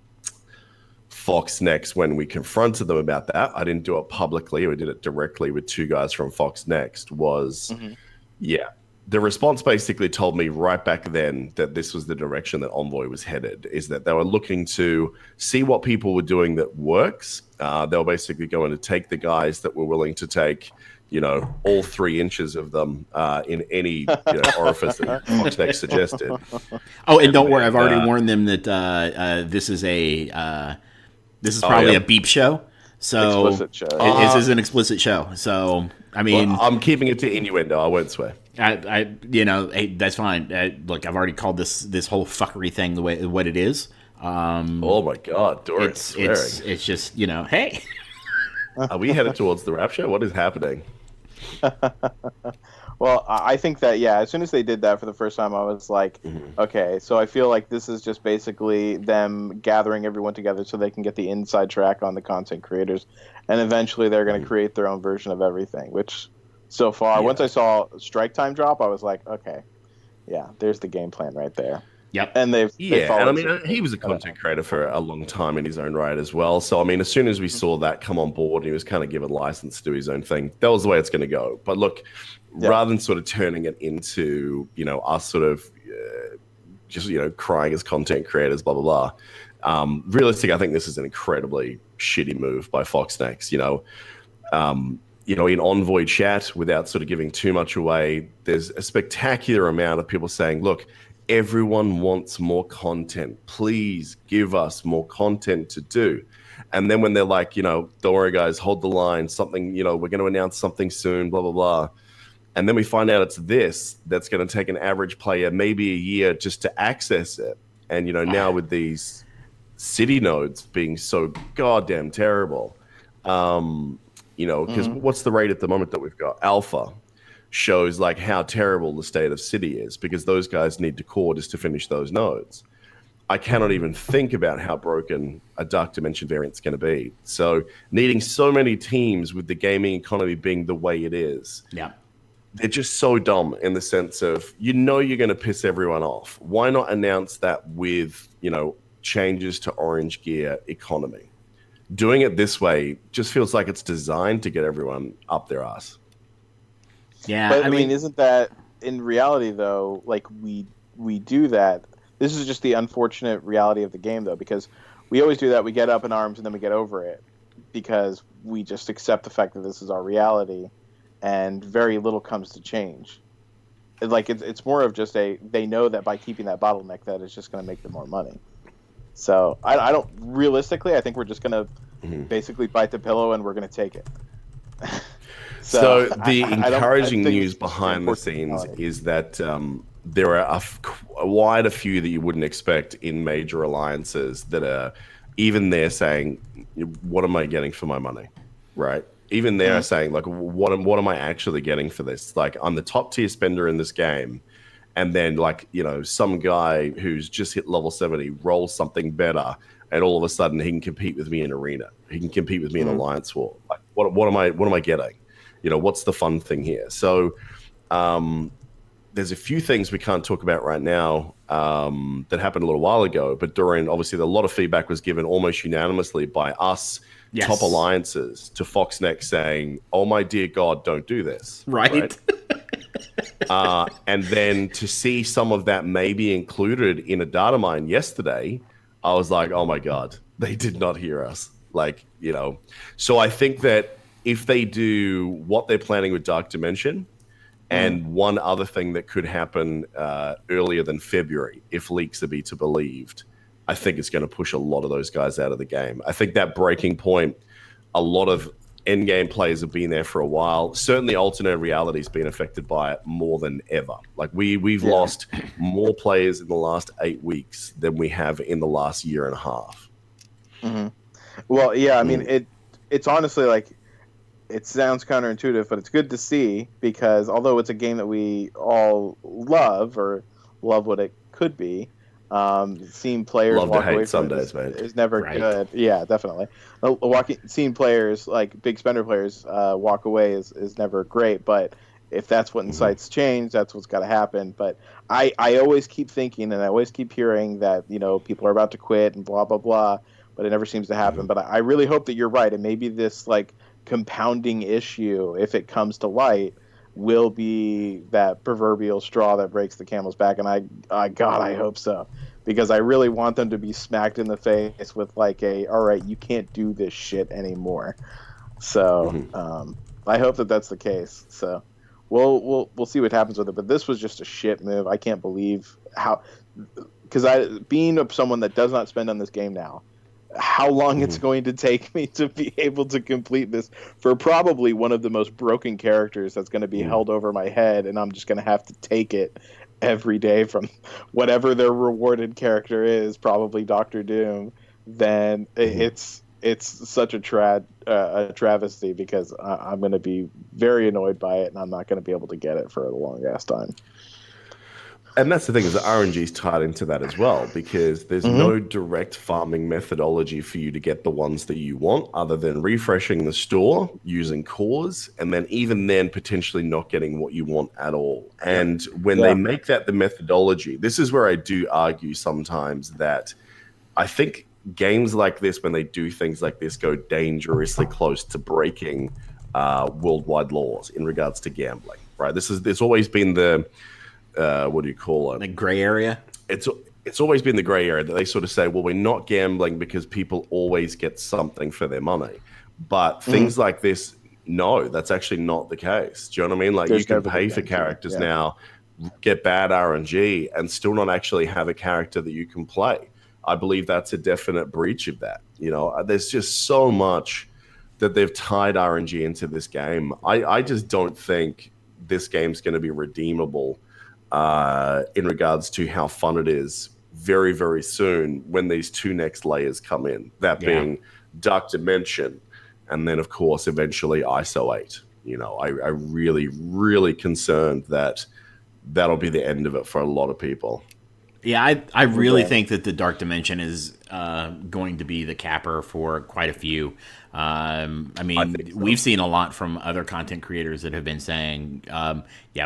Fox Next when we confronted them about that, I didn't do it publicly. We did it directly with two guys from Fox Next, was, the response basically told me right back then that this was the direction that Envoy was headed, is that they were looking to see what people were doing that works. They were basically going to take the guys that were willing to take, all 3 inches of them in any orifice that Fox Next suggested. Oh, and don't worry, I've already warned them that this is probably a beep show. So Explicit show. This is an explicit show. So I mean, Well, I'm keeping it to innuendo. I won't swear. hey, that's fine. Look, I've already called this whole fuckery thing what it is. Oh my God, Doran swearing. It's just hey. Are we headed towards the rapture? What is happening? Well, I think that, as soon as they did that for the first time, I was like, okay, so I feel like this is just basically them gathering everyone together so they can get the inside track on the content creators. And eventually they're going to create their own version of everything, which so far, once I saw Strike Time drop, I was like, okay, there's the game plan right there. Yep. And they've And I followed mean, he was a content creator for a long time in his own right as well. So, I mean, as soon as we saw that come on board, he was kind of given license to do his own thing. That was the way it's going to go. But look, rather than sort of turning it into, us sort of just, crying as content creators, blah, blah, blah. Realistically, I think this is an incredibly shitty move by Fox Next. In Envoy chat, without sort of giving too much away, there's a spectacular amount of people saying, look, everyone wants more content. Please give us more content to do. And then when they're like, don't worry, guys, hold the line. Something, we're going to announce something soon, blah, blah, blah. And then we find out it's this that's going to take an average player maybe a year just to access it. And, now with these city nodes being so goddamn terrible, because what's the rate at the moment that we've got? Alpha shows like how terrible the state of city is because those guys need to core just to finish those nodes. I cannot even think about how broken a dark dimension variant is going to be. So needing so many teams with the gaming economy being the way it is, they're just so dumb in the sense of, you're going to piss everyone off. Why not announce that with, changes to Orange Gear economy? Doing it this way just feels like it's designed to get everyone up their ass. Yeah, but I mean, isn't that in reality though? Like we do that. This is just the unfortunate reality of the game, though, because we always do that. We get up in arms and then we get over it because we just accept the fact that this is our reality, and very little comes to change. It's more of just they know that by keeping that bottleneck, that it's just going to make them more money. So I don't realistically. I think we're just going to basically bite the pillow and we're going to take it. So the encouraging news behind the scenes is that there are quite a few that you wouldn't expect in major alliances that are even they're saying, what am I getting for my money? Right? Even they're saying, like, what am I actually getting for this? Like, I'm the top tier spender in this game. And then, like, some guy who's just hit level 70 rolls something better, and all of a sudden he can compete with me in Arena. He can compete with me in Alliance War. Like, what am I getting? What's the fun thing here? So there's a few things we can't talk about right now that happened a little while ago, but during, obviously, a lot of feedback was given almost unanimously by us top alliances to Foxnex saying, oh my dear God, don't do this. Right? And then to see some of that maybe included in a data mine yesterday, I was like, oh my God, they did not hear us. So I think that if they do what they're planning with Dark Dimension, and one other thing that could happen earlier than February, if leaks are to be believed, I think it's going to push a lot of those guys out of the game. I think that breaking point, a lot of endgame players have been there for a while. Certainly alternate reality's been affected by it more than ever. Like we've lost more players in the last 8 weeks than we have in the last year and a half. Mm-hmm. Well, yeah, I mean, it's honestly like, it sounds counterintuitive, but it's good to see, because although it's a game that we all love, or love what it could be, seeing players love walk to hate away some from days, mate. is never good. Yeah, definitely. Seeing players, like big spender players, walk away is never great. But if that's what incites change, that's what's got to happen. But I always keep thinking, and I always keep hearing that people are about to quit and blah blah blah, but it never seems to happen. But I really hope that you're right, and maybe this like compounding issue, if it comes to light, will be that proverbial straw that breaks the camel's back. And I hope so, because I really want them to be smacked in the face with like all right, you can't do this shit anymore. So I hope that that's the case. So we'll see what happens with it. But this was just a shit move. I can't believe how, because being someone that does not spend on this game now, how long it's going to take me to be able to complete this for probably one of the most broken characters that's going to be held over my head, and I'm just going to have to take it every day from whatever their rewarded character is, probably Doctor Doom. Then it's such a travesty, because I'm going to be very annoyed by it, and I'm not going to be able to get it for a long ass time. And that's the thing, is that RNG is tied into that as well, because there's no direct farming methodology for you to get the ones that you want, other than refreshing the store using cores, and then even then potentially not getting what you want at all. And when they make that the methodology, this is where I do argue sometimes that I think games like this, when they do things like this, go dangerously close to breaking worldwide laws in regards to gambling, right? There's always been the what do you call it? The gray area? It's always been the gray area that they sort of say, well, we're not gambling because people always get something for their money. But things like this, no, that's actually not the case. Do you know what I mean? Like, you can pay for characters now, get bad RNG, and still not actually have a character that you can play. I believe that's a definite breach of that. There's just so much that they've tied RNG into this game. I just don't think this game's going to be redeemable in regards to how fun it is very, very soon when these two next layers come in, that being Dark Dimension, and then of course eventually ISO 8. I really, really concerned that that'll be the end of it for a lot of people. Yeah, I really think that the Dark Dimension is going to be the capper for quite a few. I mean, we've seen a lot from other content creators that have been saying,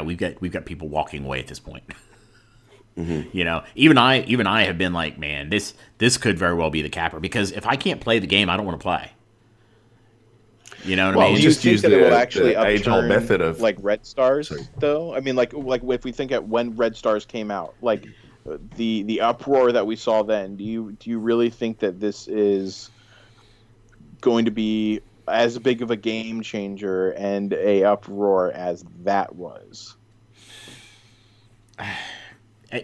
we've got people walking away at this point. Even I have been like, man, this could very well be the capper, because if I can't play the game, I don't want to play. You know what I mean? Do you think that it will actually age-old method of like Red Stars, though? I mean, like if we think at when Red Stars came out, like the uproar that we saw then, do you really think that this is going to be as big of a game changer and a uproar as that was?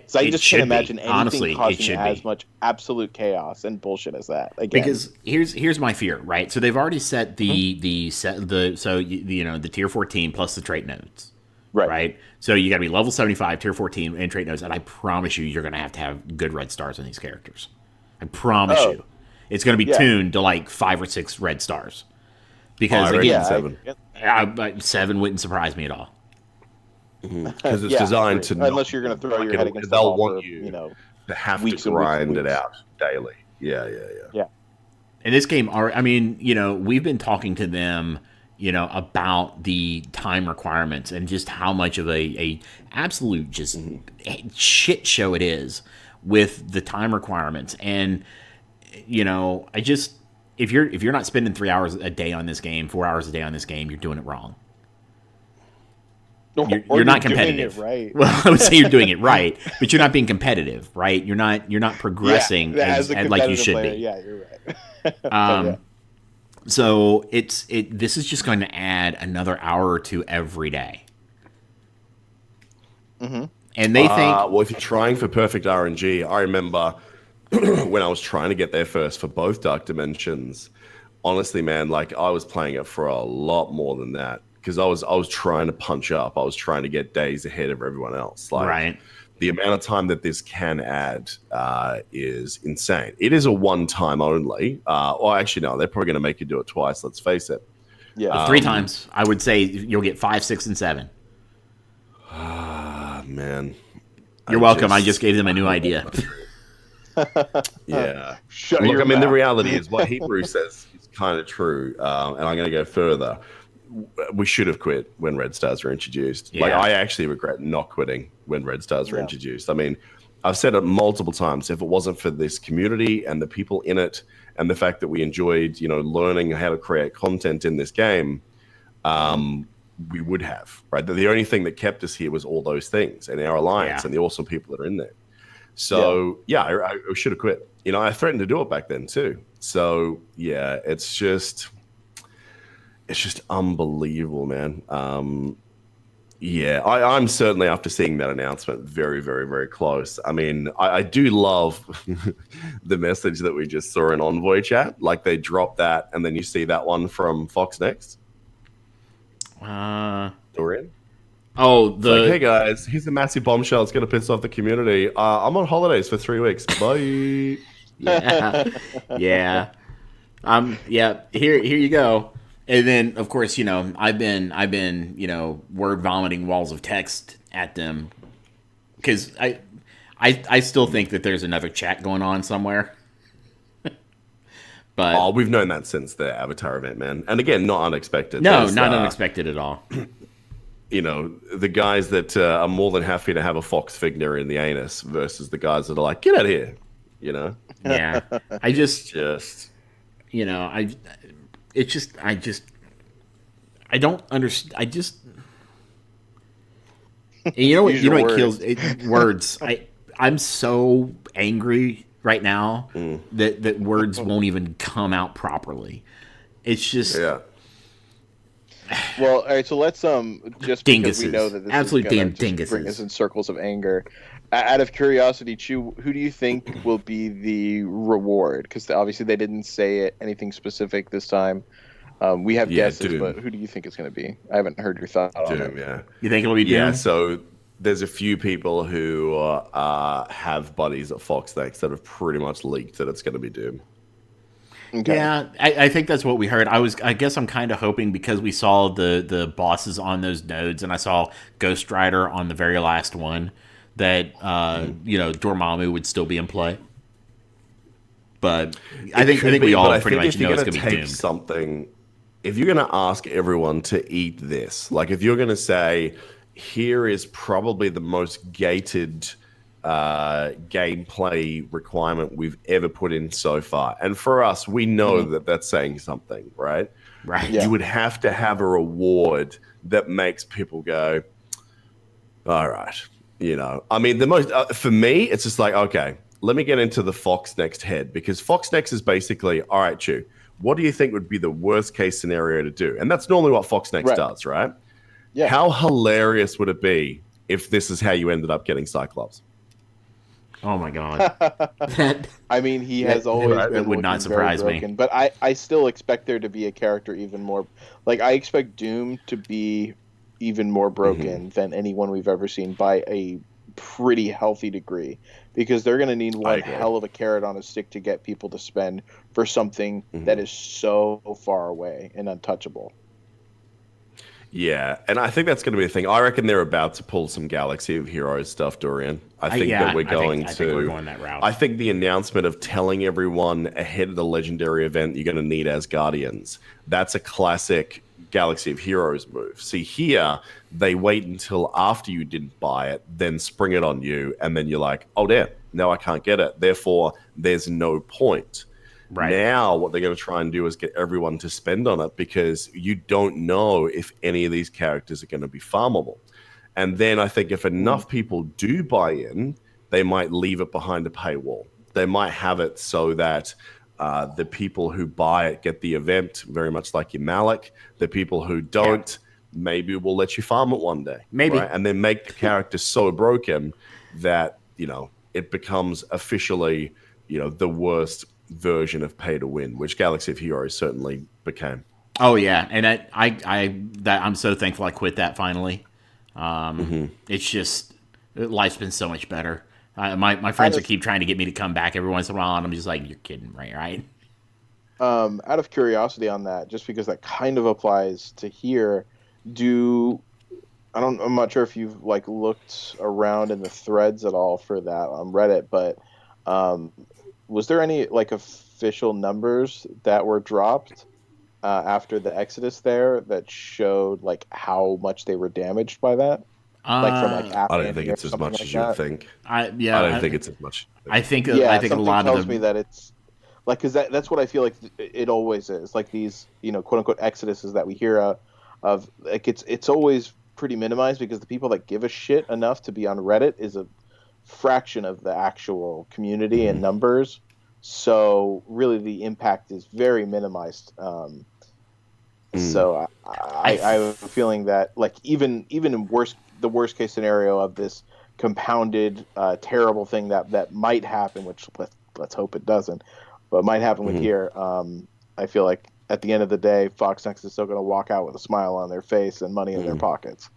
So I just can't imagine anything causing as much absolute chaos and bullshit as that. Again. Because here's my fear, right? So they've already set the tier 14 plus the trait nodes. Right. So you got to be level 75, tier 14, and trait nodes, and I promise you're going to have good red stars on these characters. I promise you. It's going to be Yeah. tuned to like 5 or 6 red stars. Because I reckon again, 7. but 7 wouldn't surprise me at all. Because it's Yeah, I designed agree. to not, unless you're going to throw like, your head against the they'll wall want for, you know, to have weeks to and weeks and grind it weeks. out daily. Yeah. And this game, I mean, we've been talking to them, about the time requirements and just how much of a absolute just shit show it is with the time requirements. And I just if you're not spending 3 hours a day on this game, 4 hours a day on this game, you're doing it wrong. You're not competitive. Doing it right. Well, I would say you're doing it right, but you're not being competitive, right? You're not progressing Yeah, as a like you competitive should player, be. Yeah, you're right. So this is just going to add another hour or two every day. Mm-hmm. And they think, well, if you're trying for perfect RNG, I remember when I was trying to get there first for both Dark Dimensions. Honestly, man, like I was playing it for a lot more than that because I was trying to punch up. I was trying to get days ahead of everyone else. Like, right? The amount of time that this can add is insane. It is a one-time only. Well, actually, no, they're probably going to make you do it twice. Let's face it. Yeah. 3 times. I would say you'll get 5, 6, and 7. Man, You're welcome. I just gave them a new idea. Yeah. Shut Look, your I mean, the mouth. reality is what Hebrew says is kind of true. And I'm going to go further. We should have quit when Red Stars were introduced. Like, Yeah. I actually regret not quitting when Red Stars were Yeah. introduced. I mean, I've said it multiple times. If it wasn't for this community and the people in it, and the fact that we enjoyed, learning how to create content in this game, we would have, right? The only thing that kept us here was all those things and our alliance Yeah. and the awesome people that are in there. So yeah, I should have quit. I threatened to do it back then too. So yeah, it's just unbelievable, man. Yeah, I'm certainly, after seeing that announcement, very, very, very close. I mean, I do love the message that we just saw in Envoy chat. Like, they dropped that, and then you see that one from Fox Next. Dorian? Oh, It's like, hey guys, here's a massive bombshell. It's going to piss off the community. I'm on holidays for 3 weeks. Bye. yeah, yeah, yeah. Here you go. And then, of course, I've been, word vomiting walls of text at them because I still think that there's another chat going on somewhere. But Oh, we've known that since the Avatar event, man. And again, not unexpected. no, There's, not unexpected at all. The guys that are more than happy to have a fox figure in the anus versus the guys that are like, get out of here. Yeah, I just, Just I don't understand. And you know what? Use You know your what kills words. I'm so angry right now that words won't even come out properly. It's just yeah. Well, all right. So let's just because we Dinguses. know that this Absolute is gonna damn just bring dinguses. us in circles of anger. Out of curiosity, Chu, who do you think will be the reward? Because obviously they didn't say anything specific this time. We have Yeah, guesses, Doom. but who do you think it's going to be? I haven't heard your thought on it. Doom, yeah. you think it'll be Doom? Yeah, so there's a few people who have buddies at Fox Next that have pretty much leaked that it's going to be Doom. Okay. Yeah, I think that's what we heard. I guess I'm kind of hoping because we saw the bosses on those nodes, and I saw Ghost Rider on the very last one, that Dormammu would still be in play. But I think we all pretty much know it's going to be Doom. Something. If you're going to ask everyone to eat this, like if you're going to say, here is probably the most gated gameplay requirement we've ever put in so far. And for us, we know that that's saying something, right? Right. Yeah. You would have to have a reward that makes people go, all right. I mean, the most, for me, it's just like, okay, let me get into the Fox Next head, because Fox Next is basically, all right, Chu, what do you think would be the worst case scenario to do? And that's normally what Fox Next does, right? Yeah. How hilarious would it be if this is how you ended up getting Cyclops? Oh my god. I mean, he has That- always that been would not looking very surprise me. broken, but I still expect there to be a character even more. Like, I expect Doom to be even more broken than anyone we've ever seen by a pretty healthy degree, because they're going to need one agree. hell of a carrot on a stick to get people to spend for something that is so far away and untouchable. Yeah, and I think that's going to be a thing. I reckon they're about to pull some Galaxy of Heroes stuff, Dorian. I think that we're going I think we're going that route. I think the announcement of telling everyone ahead of the legendary event you're going to need Asgardians, that's a classic Galaxy of Heroes move. See, here, they wait until after you didn't buy it, then spring it on you, and then you're like, oh, damn, now I can't get it. Therefore, there's no point. Right. Now, what they're going to try and do is get everyone to spend on it, because you don't know if any of these characters are going to be farmable. And then I think if enough people do buy in, they might leave it behind a paywall. They might have it so that the people who buy it get the event, very much like your Malik. The people who don't, maybe will let you farm it one day. Maybe. Right? And then make the character so broken that, it becomes officially, the worst version of pay to win, which Galaxy of Heroes certainly became. Oh yeah, and I'm so thankful I quit that finally. It's just, life's been so much better. My friends keep trying to get me to come back every once in a while, and I'm just like, you're kidding, right? Out of curiosity on that, just because that kind of applies to here, I'm not sure if you've looked around in the threads at all for that on Reddit, but was there any official numbers that were dropped after the Exodus there that showed how much they were damaged by that? I don't think it's as much as you would think. I don't think it's as much. I think a lot tells of me that it's because that's what I feel like it always is. These quote unquote exoduses that we hear of it's always pretty minimized, because the people that give a shit enough to be on Reddit is a fraction of the actual community and numbers. So really the impact is very minimized. So I have a feeling that even in the worst case scenario of this compounded terrible thing that might happen, which let's hope it doesn't, but might happen with here. I feel like at the end of the day, Fox Next is still going to walk out with a smile on their face and money in their pockets.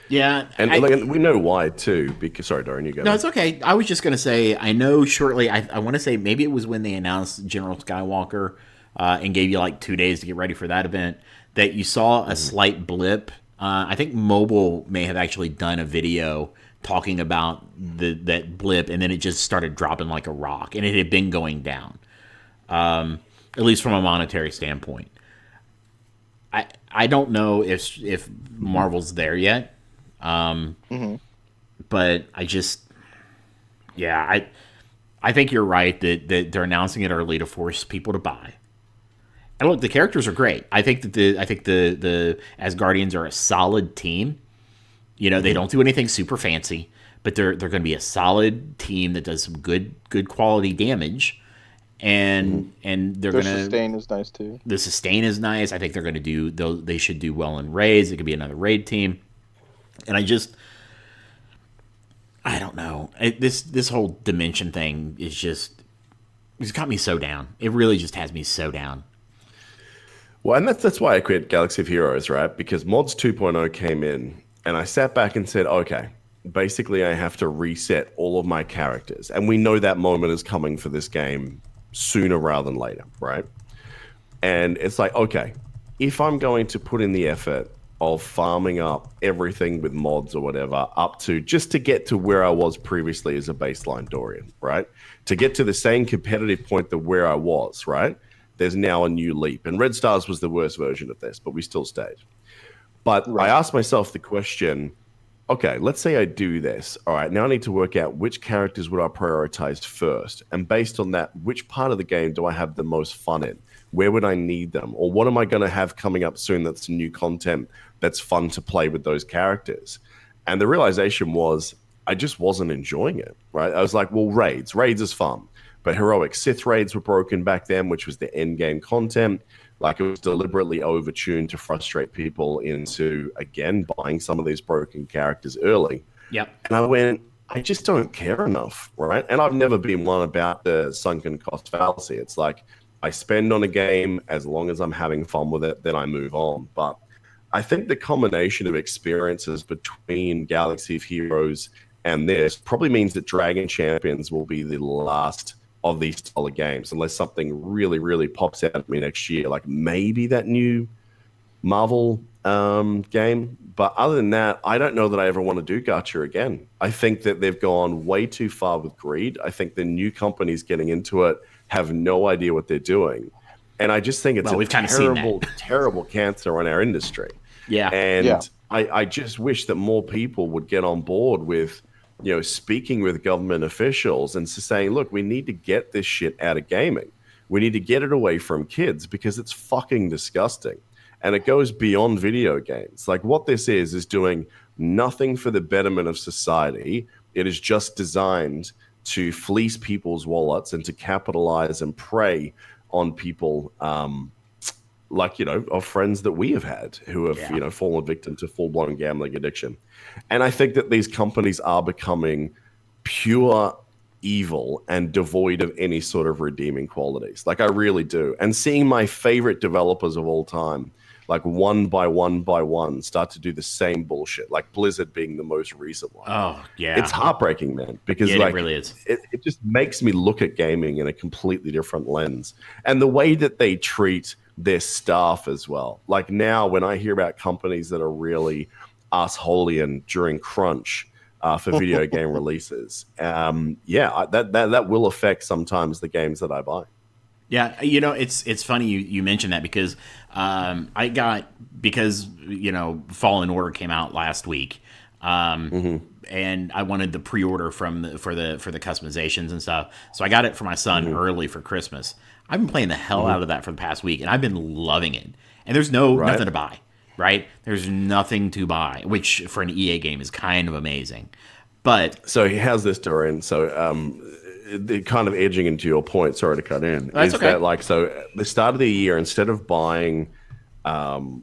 Yeah, and we know why too. Because sorry, Dorian, you go. No, it's okay. I was just going to say, I know shortly. I want to say maybe it was when they announced General Skywalker and gave you 2 days to get ready for that event, that you saw a slight blip. I think Mobile may have actually done a video talking about that blip, and then it just started dropping like a rock, and it had been going down, at least from a monetary standpoint. I don't know if Marvel's there yet. But I think you're right that they're announcing it early to force people to buy. And look, the characters are great. I think the Asgardians are a solid team. They don't do anything super fancy, but they're going to be a solid team that does some good quality damage. And they're going to sustain is nice too. The sustain is nice. I think they're going to they should do well in raids. It could be another raid team. And I don't know. This whole dimension thing it's got me so down. It really just has me so down. Well, and that's why I quit Galaxy of Heroes, right? Because Mods 2.0 came in, and I sat back and said, okay, basically I have to reset all of my characters. And we know that moment is coming for this game sooner rather than later, right? And it's like, okay, if I'm going to put in the effort of farming up everything with mods or whatever up to just to get to where I was previously as a baseline Dorian, right? To get to the same competitive point that where I was, right? There's now a new leap. And Red Stars was the worst version of this, but we still stayed. But I asked myself the question, okay, let's say I do this. All right, now I need to work out which characters would I prioritize first. And based on that, which part of the game do I have the most fun in? Where would I need them? Or what am I going to have coming up soon that's new content that's fun to play with those characters? And the realization was I just wasn't enjoying it, right? I was like, well, raids is fun. But heroic Sith raids were broken back then, which was the end game content. It was deliberately overtuned to frustrate people into, again, buying some of these broken characters early. Yep. And I went, I just don't care enough, right? And I've never been one about the sunken cost fallacy. It's like, I spend on a game, as long as I'm having fun with it, then I move on. But I think the combination of experiences between Galaxy of Heroes and this probably means that Dragon Champions will be the last of these style of games, unless something really, really pops out at me next year, like maybe that new Marvel game. But other than that, I don't know that I ever want to do gacha again. I think that they've gone way too far with greed. I think the new companies getting into it have no idea what they're doing. And I just think it's we've kind of terrible, terrible cancer on our industry. Yeah. And I just wish that more people would get on board with, speaking with government officials and saying, look, we need to get this shit out of gaming. We need to get it away from kids because it's fucking disgusting. And it goes beyond video games. Like, what this is doing nothing for the betterment of society. It is just designed to fleece people's wallets and to capitalize and prey on people, of friends that we have had who have, fallen victim to full-blown gambling addiction. And I think that these companies are becoming pure evil and devoid of any sort of redeeming qualities. Like, I really do. And seeing my favorite developers of all time, like one by one, start to do the same bullshit, like Blizzard being the most recent one. Oh, yeah. It's heartbreaking, man, because it really is. It just makes me look at gaming in a completely different lens. And the way that they treat their staff as well. Like, now when I hear about companies that are really assholian during crunch for video game releases, that will affect sometimes the games that I buy. Yeah, it's funny you mentioned that because Fallen Order came out last week, and I wanted the pre-order for the customizations and stuff, so I got it for my son early for Christmas. I've been playing the hell out of that for the past week, and I've been loving it. And there's nothing to buy, right? There's nothing to buy, which for an EA game is kind of amazing. But so how's this, Dorian? So the kind of edging into your point, sorry to cut in, That's okay. That so at the start of the year, instead of buying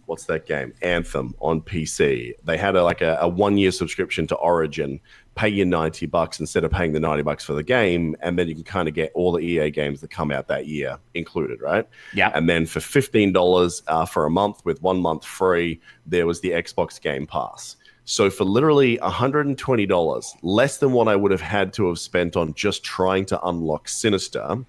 what's that game, Anthem on PC, they had a 1-year subscription to Origin, pay you $90 instead of paying the $90 for the game, and then you can kind of get all the EA games that come out that year included, right? Yeah. And then for $15 for a month with 1 month free, there was the Xbox Game Pass. So for literally $120, less than what I would have had to have spent on just trying to unlock Sinister,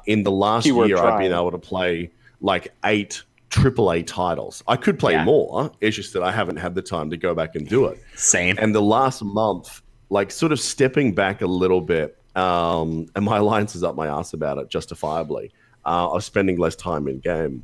in the last year I've been able to play like 8 AAA titles. I could play more. It's just that I haven't had the time to go back and do it. Same. And the last month, like sort of stepping back a little bit, and my alliance is up my ass about it, justifiably, of spending less time in game.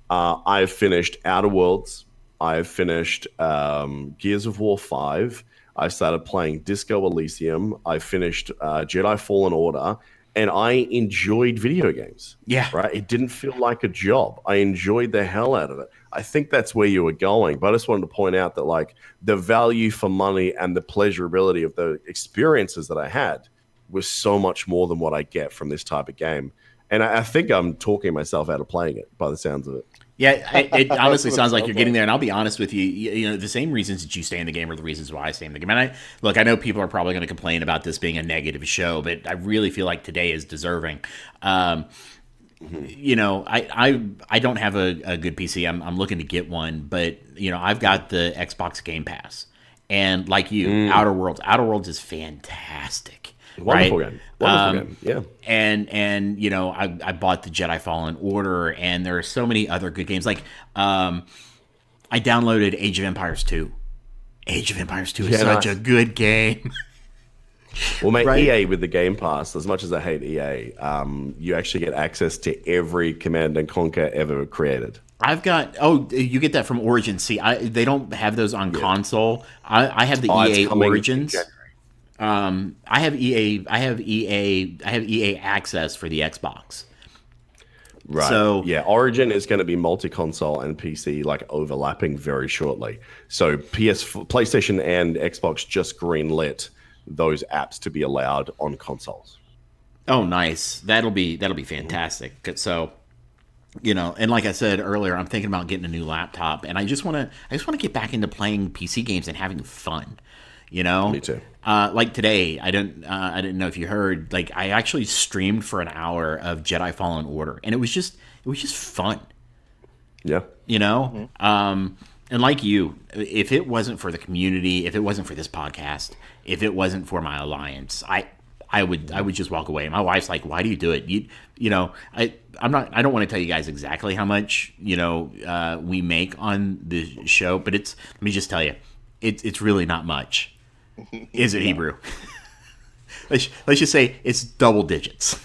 I've finished Outer Worlds. I've finished Gears of War 5. I started playing Disco Elysium. I finished Jedi Fallen Order. And I enjoyed video games. Yeah. Right? It didn't feel like a job. I enjoyed the hell out of it. I think that's where you were going. But I just wanted to point out that, like, the value for money and the pleasurability of the experiences that I had was so much more than what I get from this type of game. And I think I'm talking myself out of playing it by the sounds of it. Yeah, it honestly sounds like you're getting there, and I'll be honest with you. You know, the same reasons that you stay in the game are the reasons why I stay in the game. And I know people are probably going to complain about this being a negative show, but I really feel like today is deserving. You know, I don't have a good PC. I'm looking to get one, but you know, I've got the Xbox Game Pass, and like you, Outer Worlds is fantastic. Wonderful right? game. Wonderful game. Yeah. And you know, I bought the Jedi Fallen Order, and there are so many other good games. Like I downloaded Age of Empires 2. Age of Empires 2 is such a good game. Well, mate, right? EA with the Game Pass, as much as I hate EA, you actually get access to every Command and Conquer ever created. I've got you get that from Origins. See, they don't have those on console. I have the EA Origins. I have EA access for the Xbox. Right. So yeah, Origin is going to be multi-console and PC like overlapping very shortly. So PlayStation and Xbox just greenlit those apps to be allowed on consoles. Oh, nice. That'll be fantastic. So, you know, and like I said earlier, I'm thinking about getting a new laptop, and I just want to get back into playing PC games and having fun. You know, me too. Like today, I didn't know if you heard. Like, I actually streamed for an hour of Jedi Fallen Order, and it was just fun. Yeah. You know, And like you, if it wasn't for the community, if it wasn't for this podcast, if it wasn't for my alliance, I would just walk away. My wife's like, "Why do you do it?" You know, I don't want to tell you guys exactly how much we make on the show, but let me just tell you, it's really not much. Is it, Hebrew? let's just say it's double digits.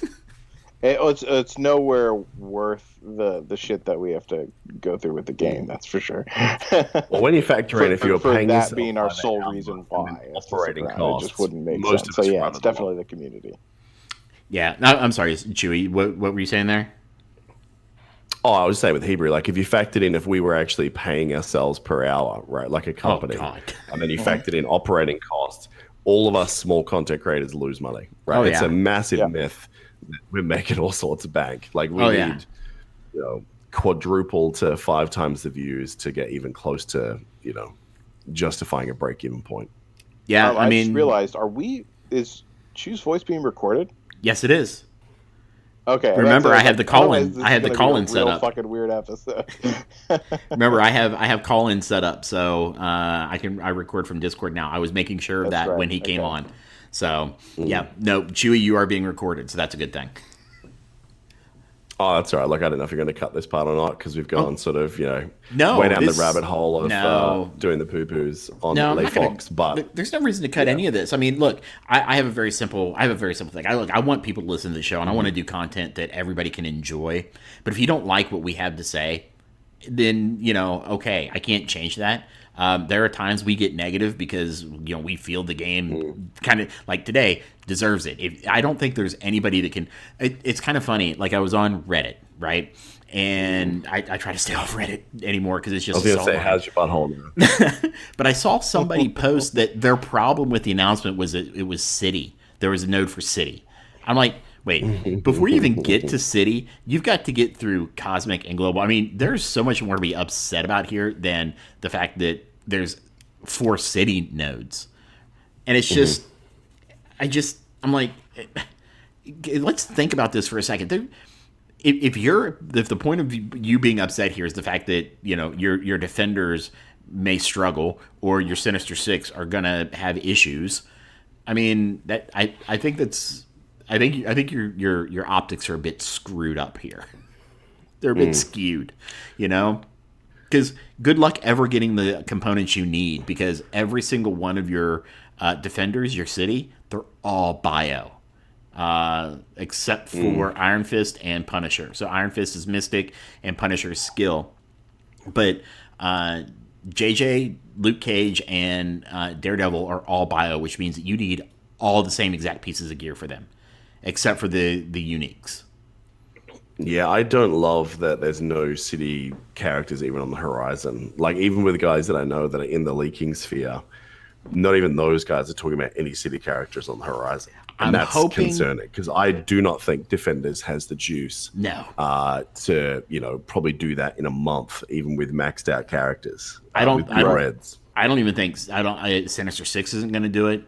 It's nowhere worth the shit that we have to go through with the game. That's for sure. Well, when you factor in if you're paying that yourself being our by the sole hour reason and then why operating it costs, just wouldn't make most sense. of So us yeah, run it's it along. definitely the community. Yeah, I'm sorry, Chewy. What were you saying there? Oh, I was saying with Hebrew, like if you factored in if we were actually paying ourselves per hour, right, like a company, God. and then you factored in operating costs, all of us small content creators lose money, right? Oh, It's yeah. a massive myth that we're making all sorts of bank. Like we need, quadruple to 5 times the views to get even close to, justifying a break-even point. Yeah, I mean, just realized, is Chew's voice being recorded? yes, it is. Okay. Remember, I had the call-in. This I had is the gonna be a call-in set real up. Fucking weird episode. Remember, I have call-in set up, so I record from Discord now. I was making sure of That's that right. when he came Okay. on. So yeah, no, Chewy, you are being recorded, so that's a good thing. Oh, that's all right. Like, I don't know if you're going to cut this part or not because we've gone sort of, No, way down this- the rabbit hole of no. doing the poo-poos on No, I'm Lay not gonna, Fox. But there's no reason to cut any of this. I mean, look, I have a very simple thing. I want people to listen to the show, and I want to do content that everybody can enjoy. But if you don't like what we have to say, then okay, I can't change that. There are times we get negative because we feel the game kind of like today deserves it. I don't think there's anybody that can. It's kind of funny. Like I was on Reddit, right? And I try to stay off Reddit anymore because it's I just. was going to say, how's your butthole now? But I saw somebody post that their problem with the announcement was that it was City. There was a node for City. I'm like, wait, before you even get to City, you've got to get through Cosmic and Global. I mean, there's so much more to be upset about here than the fact that there's 4 City nodes. And it's just, I'm like, let's think about this for a second. If the point of you being upset here is the fact that your defenders may struggle or your Sinister Six are gonna have issues, I mean that I think your optics are a bit screwed up here. They're a bit skewed, because good luck ever getting the components you need because every single one of your defenders, your city, they're all bio. Except for Iron Fist and Punisher. So Iron Fist is Mystic and Punisher is Skill. But JJ, Luke Cage, and Daredevil are all bio, which means that you need all the same exact pieces of gear for them, except for the uniques. Yeah, I don't love that there's no city characters even on the horizon. Like, even with guys that I know that are in the leaking sphere, not even those guys are talking about any city characters on the horizon. And that's concerning because I do not think Defenders has the juice to probably do that in a month, even with maxed out characters. I don't even think Sinister Six isn't going to do it.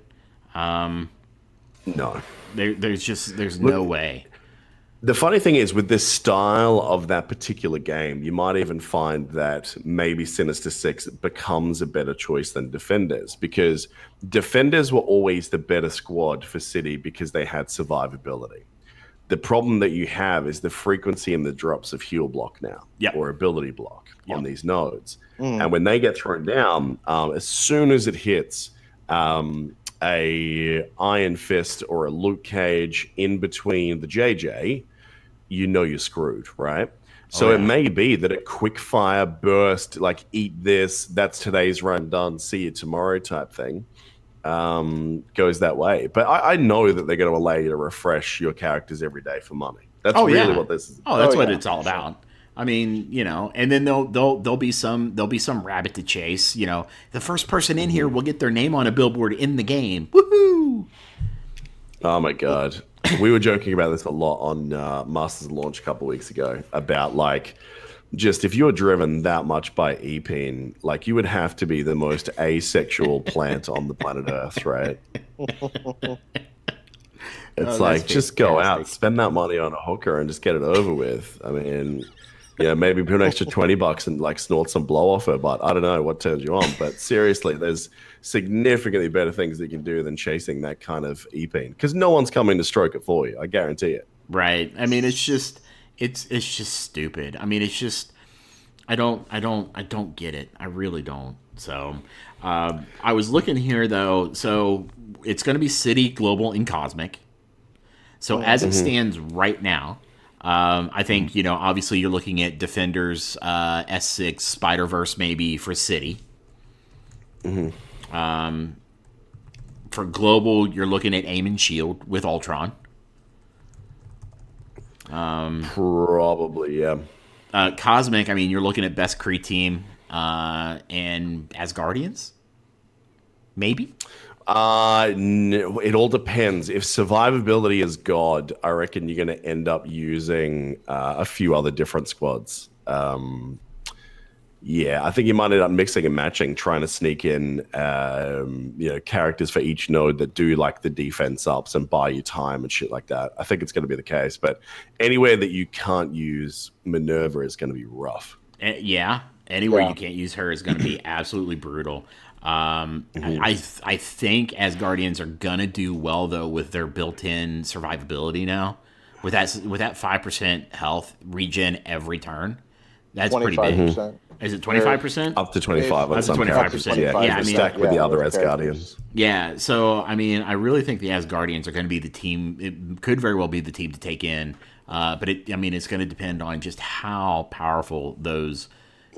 No, there's no way. The funny thing is, with this style of that particular game, you might even find that maybe Sinister Six becomes a better choice than Defenders, because Defenders were always the better squad for City because they had survivability. The problem that you have is the frequency and the drops of heal block now, or ability block on these nodes. And when they get thrown down, as soon as it hits a Iron Fist or a Luke Cage in between the JJ, you're screwed, right? So it may be that a quick fire burst, like eat this, that's today's run done, see you tomorrow type thing, goes that way. But I know that they're going to allow you to refresh your characters every day for money. That's really what this is. Oh, that's what it's all about. I mean, and then there'll be some rabbit to chase. The first person in here will get their name on a billboard in the game. Woohoo! Oh my god, we were joking about this a lot on Masters of Launch a couple of weeks ago about just if you're driven that much by Epine, you would have to be the most asexual plant on the planet Earth, right? It's just go out, spend that money on a hooker, and just get it over with. I mean, Yeah, maybe put an extra $20 and like snort some blow off her butt. I don't know what turns you on, but seriously, there's significantly better things that you can do than chasing that kind of e-peen because no one's coming to stroke it for you. I guarantee it. Right. I mean, it's just stupid. I mean, it's just I don't get it. I really don't. So I was looking here though. So it's going to be City, Global, and Cosmic. So as it stands right now, I think obviously you're looking at Defenders, S6, Spider-Verse maybe for City. For Global, you're looking at Aim and Shield with Ultron. Probably, yeah. Cosmic, I mean, you're looking at Best Kree Team and Asgardians, maybe. No, it all depends. If survivability is God, I reckon you're going to end up using a few other different squads. Yeah, I think you might end up mixing and matching, trying to sneak in, characters for each node that do like the defense ups and buy you time and shit like that. I think it's going to be the case. But anywhere that you can't use Minerva is going to be rough. Yeah, anywhere you can't use her is going to be absolutely brutal. I think Asgardians are going to do well though with their built-in survivability now. With that 5% health regen every turn. That's 25%. Pretty big. Is it 25%? Up to 25 on up to some 25%. Yeah, I mean, stacked with the other Asgardians. Yeah, so I mean, I really think the Asgardians are going to be the team. It could very well be the team to take in, but it's going to depend on just how powerful those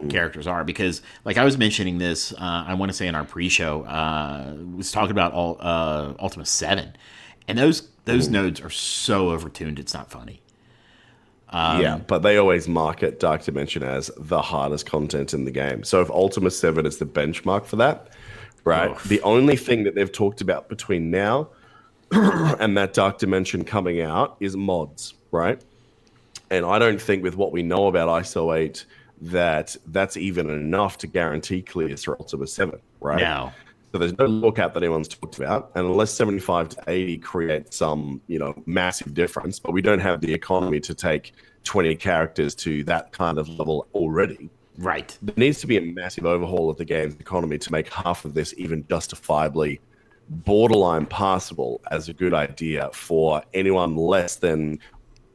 characters are. Because, like I was mentioning this, I want to say in our pre-show, was talking about Ultima 7, and those nodes are so overtuned, it's not funny. Yeah, but they always market Dark Dimension as the hardest content in the game. So if Ultima 7 is the benchmark for that, right? Oof. The only thing that they've talked about between now and that Dark Dimension coming out is mods, right? And I don't think with what we know about ISO 8 that that's even enough to guarantee clears for Ultima 7, right? No. So there's no lookout that anyone's talked about, and unless 75 to 80 creates some, massive difference, but we don't have the economy to take 20 characters to that kind of level already. Right. There needs to be a massive overhaul of the game's economy to make half of this even justifiably borderline passable as a good idea for anyone less than,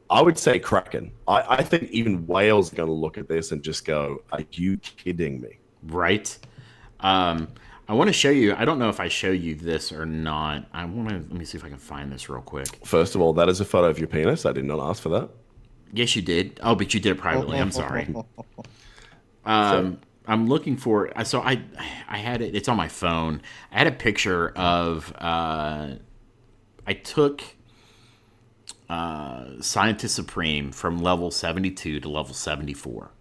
I would say, Kraken. I think even Wales are going to look at this and just go, are you kidding me? Right. I want to show you. I don't know if I show you this or not. Let me see if I can find this real quick. First of all, that is a photo of your penis. I did not ask for that. Yes, you did. Oh, but you did it privately. I'm sorry. I'm looking for. So I had it. It's on my phone. I had a picture of. I took Scientist Supreme from level 72 to level 74,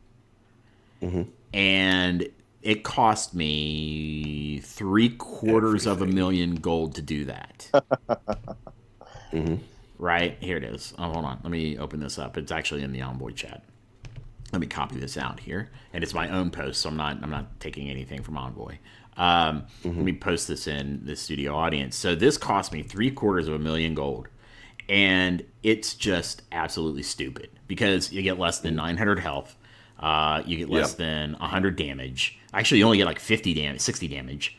and it cost me $750,000 gold to do that. Right, here it is. Oh, hold on. Let me open this up. It's actually in the Envoy chat. Let me copy this out here, and it's my own post, so I'm not taking anything from Envoy. Let me post this in the studio audience. So this cost me $750,000 gold, and it's just absolutely stupid because you get less than 900 health. You get less than 100 damage. Actually, you only get like 50 damage, 60 damage.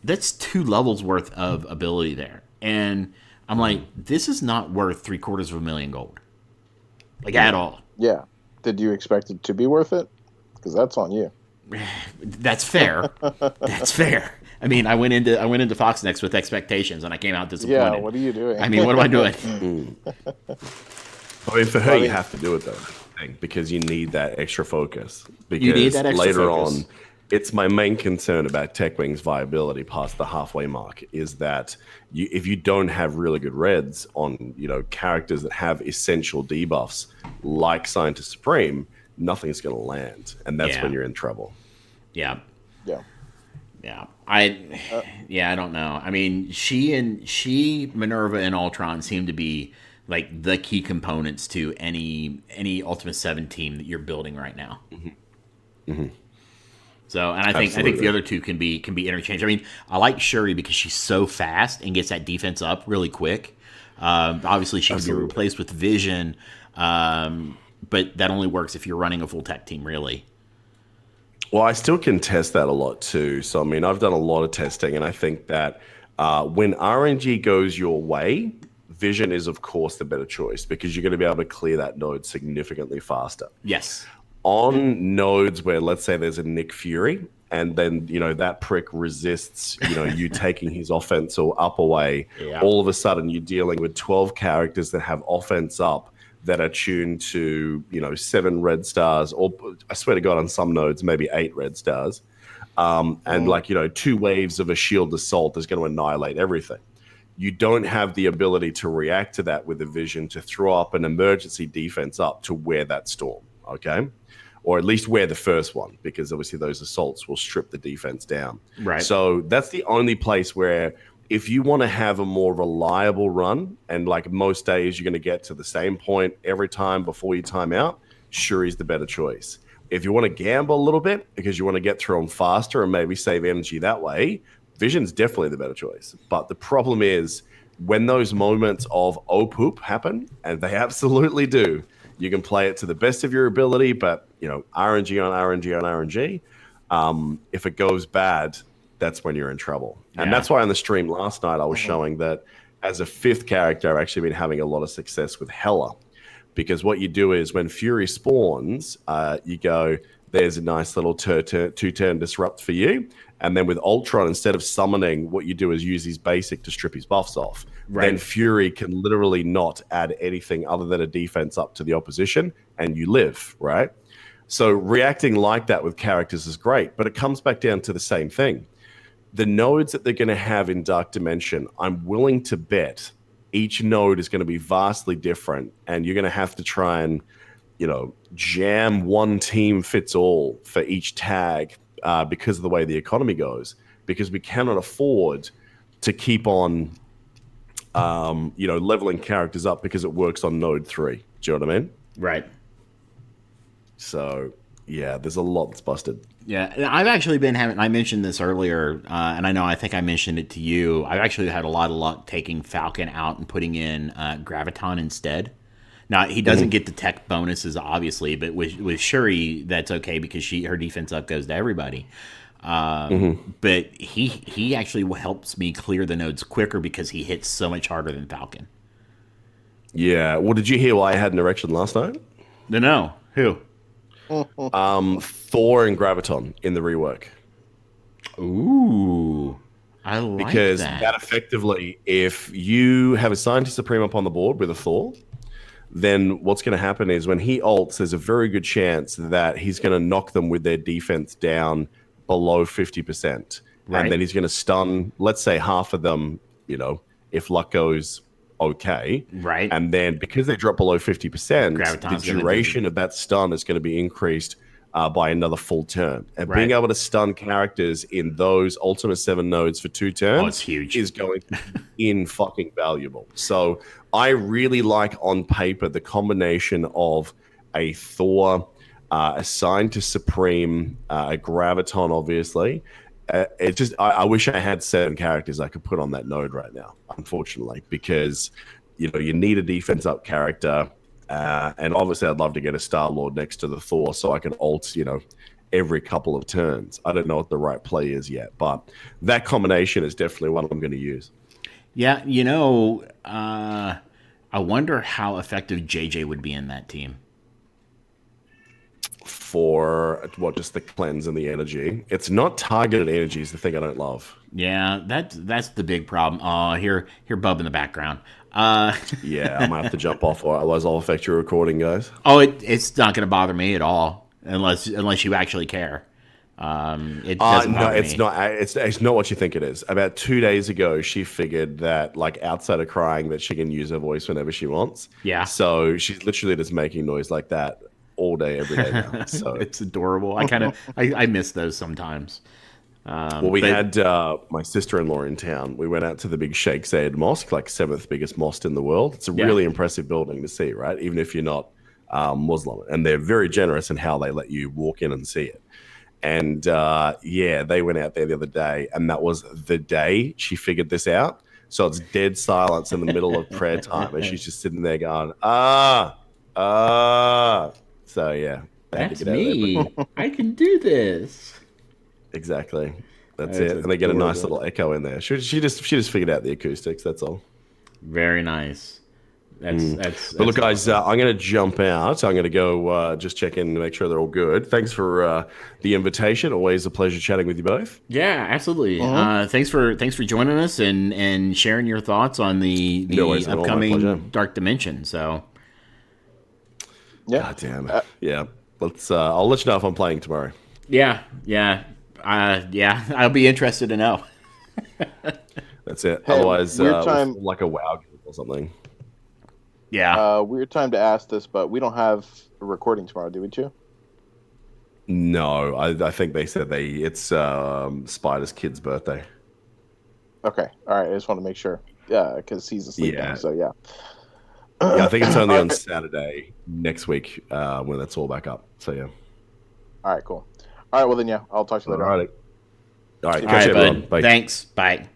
That's 2 levels worth of ability there. And I'm like, this is not worth $750,000 gold. Like, at all. Yeah. Did you expect it to be worth it? Because that's on you. That's fair. That's fair. I mean, I went into Foxnext with expectations, and I came out disappointed. Yeah, what are you doing? I mean, what am I doing? I mean, for her, you have to do it though, because you need that extra focus. Because you need that extra later focus. on, it's my main concern about Techwing's viability past the halfway mark is that if you don't have really good reds on characters that have essential debuffs like Scientist Supreme, nothing's going to land, and that's when you're in trouble. Yeah. Yeah. Yeah. I don't know. I mean, she, Minerva, and Ultron seem to be like the key components to any Ultima 7 team that you're building right now. So, and I think the other two can be interchanged. I mean, I like Shuri because she's so fast and gets that defense up really quick. Obviously, she can be replaced with Vision, But that only works if you're running a full tech team, really. Well, I still can test that a lot too. So, I mean, I've done a lot of testing, and I think that when RNG goes your way, Vision is, of course, the better choice because you're going to be able to clear that node significantly faster. Yes. On nodes where, let's say, there's a Nick Fury, and then, that prick resists, you taking his offense or up away, all of a sudden you're dealing with 12 characters that have offense up that are tuned to, 7 red stars, or I swear to God, on some nodes, maybe 8 red stars. And 2 waves of a shield assault is going to annihilate everything. You don't have the ability to react to that with a Vision to throw up an emergency defense up to wear that storm, okay? Or at least wear the first one, because obviously those assaults will strip the defense down. Right. So that's the only place where if you want to have a more reliable run, and like most days you're going to get to the same point every time before you time out, Shuri's the better choice. If you want to gamble a little bit because you want to get through them faster and maybe save energy that way, Vision's definitely the better choice. But the problem is when those moments of oh poop happen, and they absolutely do, you can play it to the best of your ability, but RNG on RNG on RNG. If it goes bad, that's when you're in trouble. And that's why on the stream last night I was showing that as a 5th character, I've actually been having a lot of success with Hela. Because what you do is when Fury spawns, you go, there's a nice little 2-turn disrupt for you. And then with Ultron, instead of summoning, what you do is use his basic to strip his buffs off. Right. Then Fury can literally not add anything other than a defense up to the opposition, and you live, right? So reacting like that with characters is great, but it comes back down to the same thing. The nodes that they're going to have in Dark Dimension, I'm willing to bet each node is going to be vastly different, and you're going to have to try and, jam one team fits all for each tag because of the way the economy goes, because we cannot afford to keep on, leveling characters up because it works on node 3. Do you know what I mean? Right. So, yeah, there's a lot that's busted. Yeah, I've actually been having, I mentioned this earlier, and I think I mentioned it to you. I've actually had a lot of luck taking Falcon out and putting in Graviton instead. Now, he doesn't get the tech bonuses, obviously, but with Shuri, that's okay because her defense up goes to everybody. But he actually helps me clear the nodes quicker because he hits so much harder than Falcon. Yeah. Well, did you hear why I had an erection last night? No. Who? Thor and Graviton in the rework. Ooh, I like because that effectively, if you have a Scientist Supreme up on the board with a Thor, then what's going to happen is when he ults, there's a very good chance that he's going to knock them with their defense down below 50%. Right. And then he's going to stun, let's say, half of them, if luck goes okay. Right. And then because they drop below 50%, the duration of that stun is going to be increased by another full turn. And being able to stun characters in those Ultimate 7 nodes for 2 turns it's huge. Is going to be fucking valuable. So I really like on paper the combination of a Thor assigned to Supreme, a Graviton, obviously. I wish I had 7 characters I could put on that node right now, unfortunately, because you need a defense up character, and obviously I'd love to get a Star-Lord next to the Thor so I can ult, every couple of turns. I don't know what the right play is yet, but that combination is definitely one I'm going to use. Yeah, I wonder how effective JJ would be in that team. For just the cleanse and the energy. It's not targeted energy is the thing I don't love. Yeah, that's the big problem. Oh, hear Bub in the background. Yeah, I might have to jump off, or otherwise I'll affect your recording, guys. Oh, it's not going to bother me at all, unless you actually care. It doesn't bother me. It's not what you think it is. About 2 days ago, she figured that, outside of crying, that she can use her voice whenever she wants. Yeah. So she's literally just making noise like that all day, every day now. So it's adorable. I miss those sometimes. We had my sister-in-law in town. We went out to the big Sheikh Zayed Mosque, 7th biggest mosque in the world. It's a really impressive building to see, right? Even if you're not Muslim. And they're very generous in how they let you walk in and see it. And they went out there the other day, and that was the day she figured this out. So it's dead silence in the middle of prayer time, and she's just sitting there going, So yeah, they had to That's get out of there me. I can do this. Exactly. That's That's it. And they get a nice adorable. little echo in there. She just figured out the acoustics. That's all. Very nice. That's But look, guys, awesome. I'm going to jump out. I'm going to go just check in to make sure they're all good. Thanks for the invitation. Always a pleasure chatting with you both. Yeah, absolutely. Thanks for joining us and sharing your thoughts on the No worries at all, my pleasure. upcoming Dark Dimension. So Yeah. God damn. Yeah. Let's. I'll let you know if I'm playing tomorrow. yeah. I'll be interested to know. That's it. Hey, Otherwise, weird time- like a WoW game or something. Yeah. Weird time to ask this, but we don't have a recording tomorrow, do we, Chew? No, I think they said it's Spider's kid's birthday. Okay. All right. I just want to make sure. Yeah, because he's asleep Yeah. now. So yeah. Yeah, I think it's only on Alright. Saturday next week when that's all back up. So yeah. All right. Cool. All right. Well then, yeah. I'll talk to you later. All right. All right. All Catch right, you, everyone. bud. Bye. Thanks. Bye.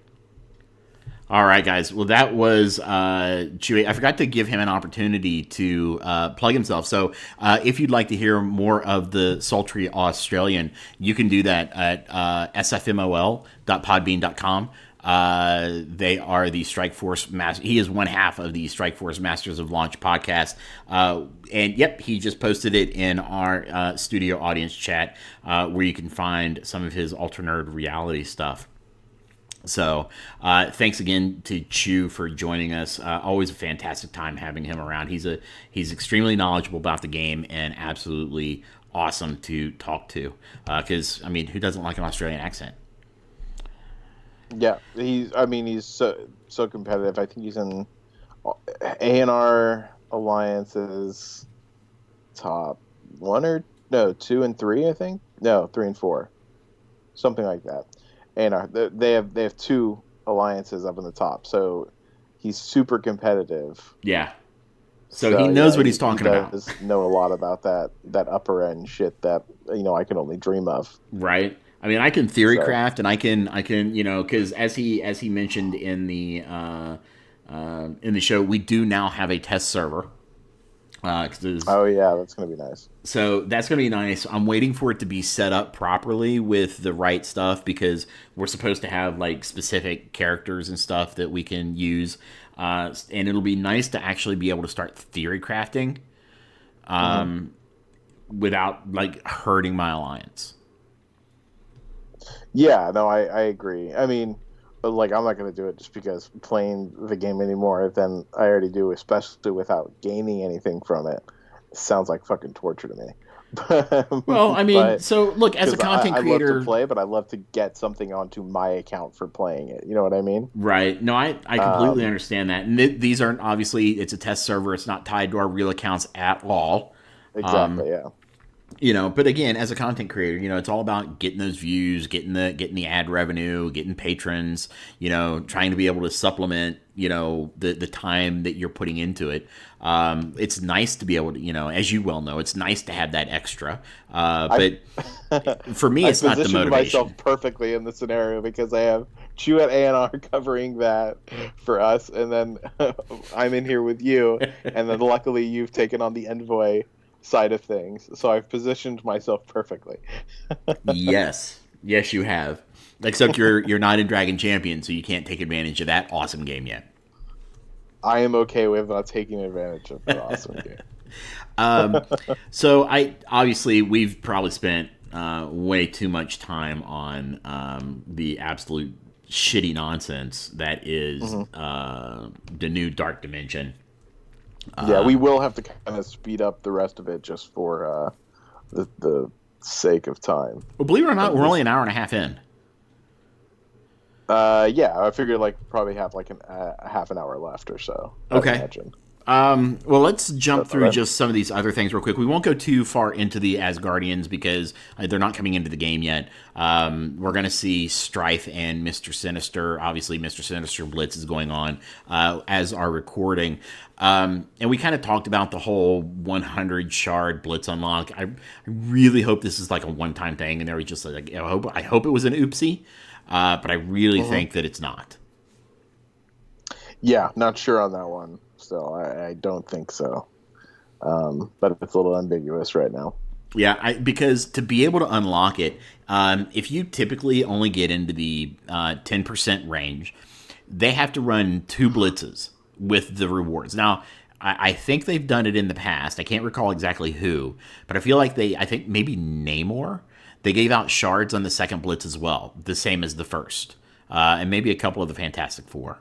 All right, guys. Well, that was Chewy. I forgot to give him an opportunity to plug himself. So, if you'd like to hear more of the sultry Australian, you can do that at sfmol.podbean.com. They are the Strike Force Master. He is one half of the Strike Force Masters of Launch podcast. And yep, he just posted it in our studio audience chat, where you can find some of his alternate reality stuff. So, thanks again to Chew for joining us. Always a fantastic time having him around. He's extremely knowledgeable about the game and absolutely awesome to talk to. Because I mean, who doesn't like an Australian accent? Yeah. He's so competitive. I think he's in A&R Alliance's top two and three. I think 3 and 4, something like that. And they have two alliances up in the top, so he's super competitive. Yeah. So he knows what he's talking about. He does know a lot about that upper end shit that I can only dream of. Right. I mean, I can theory craft, and I can because as he mentioned in the show, we do now have a test server. Oh yeah, that's gonna be nice. So that's going to be nice. I'm waiting for it to be set up properly with the right stuff because we're supposed to have like specific characters and stuff that we can use. And it'll be nice to actually be able to start theory crafting without like hurting my alliance. Yeah, no, I agree. I mean, but like I'm not gonna do it just because playing the game anymore than I already do, especially without gaining anything from it. Sounds like fucking torture to me. Well, I mean, so look, as a 'cause content I creator, love to play, but I love to get something onto my account for playing it. You know what I mean? right? No, I completely understand that. And these aren't obviously it's a test server. It's not tied to our real accounts at all. Exactly. Yeah. But again, as a content creator, it's all about getting those views, getting the ad revenue, getting patrons, trying to be able to supplement, the time that you're putting into it. It's nice to be able to, as you well know, it's nice to have that extra. But for me, it's not the positioned motivation. myself perfectly in the scenario because I have Chew at A&R covering that for us, and then I'm in here with you, and then luckily you've taken on the Envoy side of things, so I've positioned myself perfectly. Yes, you have. Except you're not in Dragon Champion, so you can't take advantage of that awesome game yet. I am okay with not taking advantage of the awesome game. So we've probably spent way too much time on the absolute shitty nonsense that is the new Dark Dimension. Yeah, we will have to kind of speed up the rest of it just for the sake of time. Well, believe it or not, we're only an hour and a half in. Yeah, I figured probably have a half an hour left or so. Okay. I imagine. Well, let's jump through right. just some of these other things real quick. We won't go too far into the Asgardians because they're not coming into the game yet. We're going to see Strife and Mr. Sinister. Obviously, Mr. Sinister Blitz is going on as our recording. And we kind of talked about the whole 100 shard Blitz unlock. I really hope this is like a one-time thing, and they were just like, I hope it was an oopsie, but I really think that it's not. Yeah, not sure on that one. Still, I don't think so. but it's a little ambiguous right now. Yeah, because to be able to unlock it, if you typically only get into the 10% range, they have to run 2 blitzes with the rewards. Now, I think they've done it in the past. I can't recall exactly who, but I feel like I think maybe Namor, they gave out shards on the second blitz as well, the same as the first, and maybe a couple of the Fantastic Four.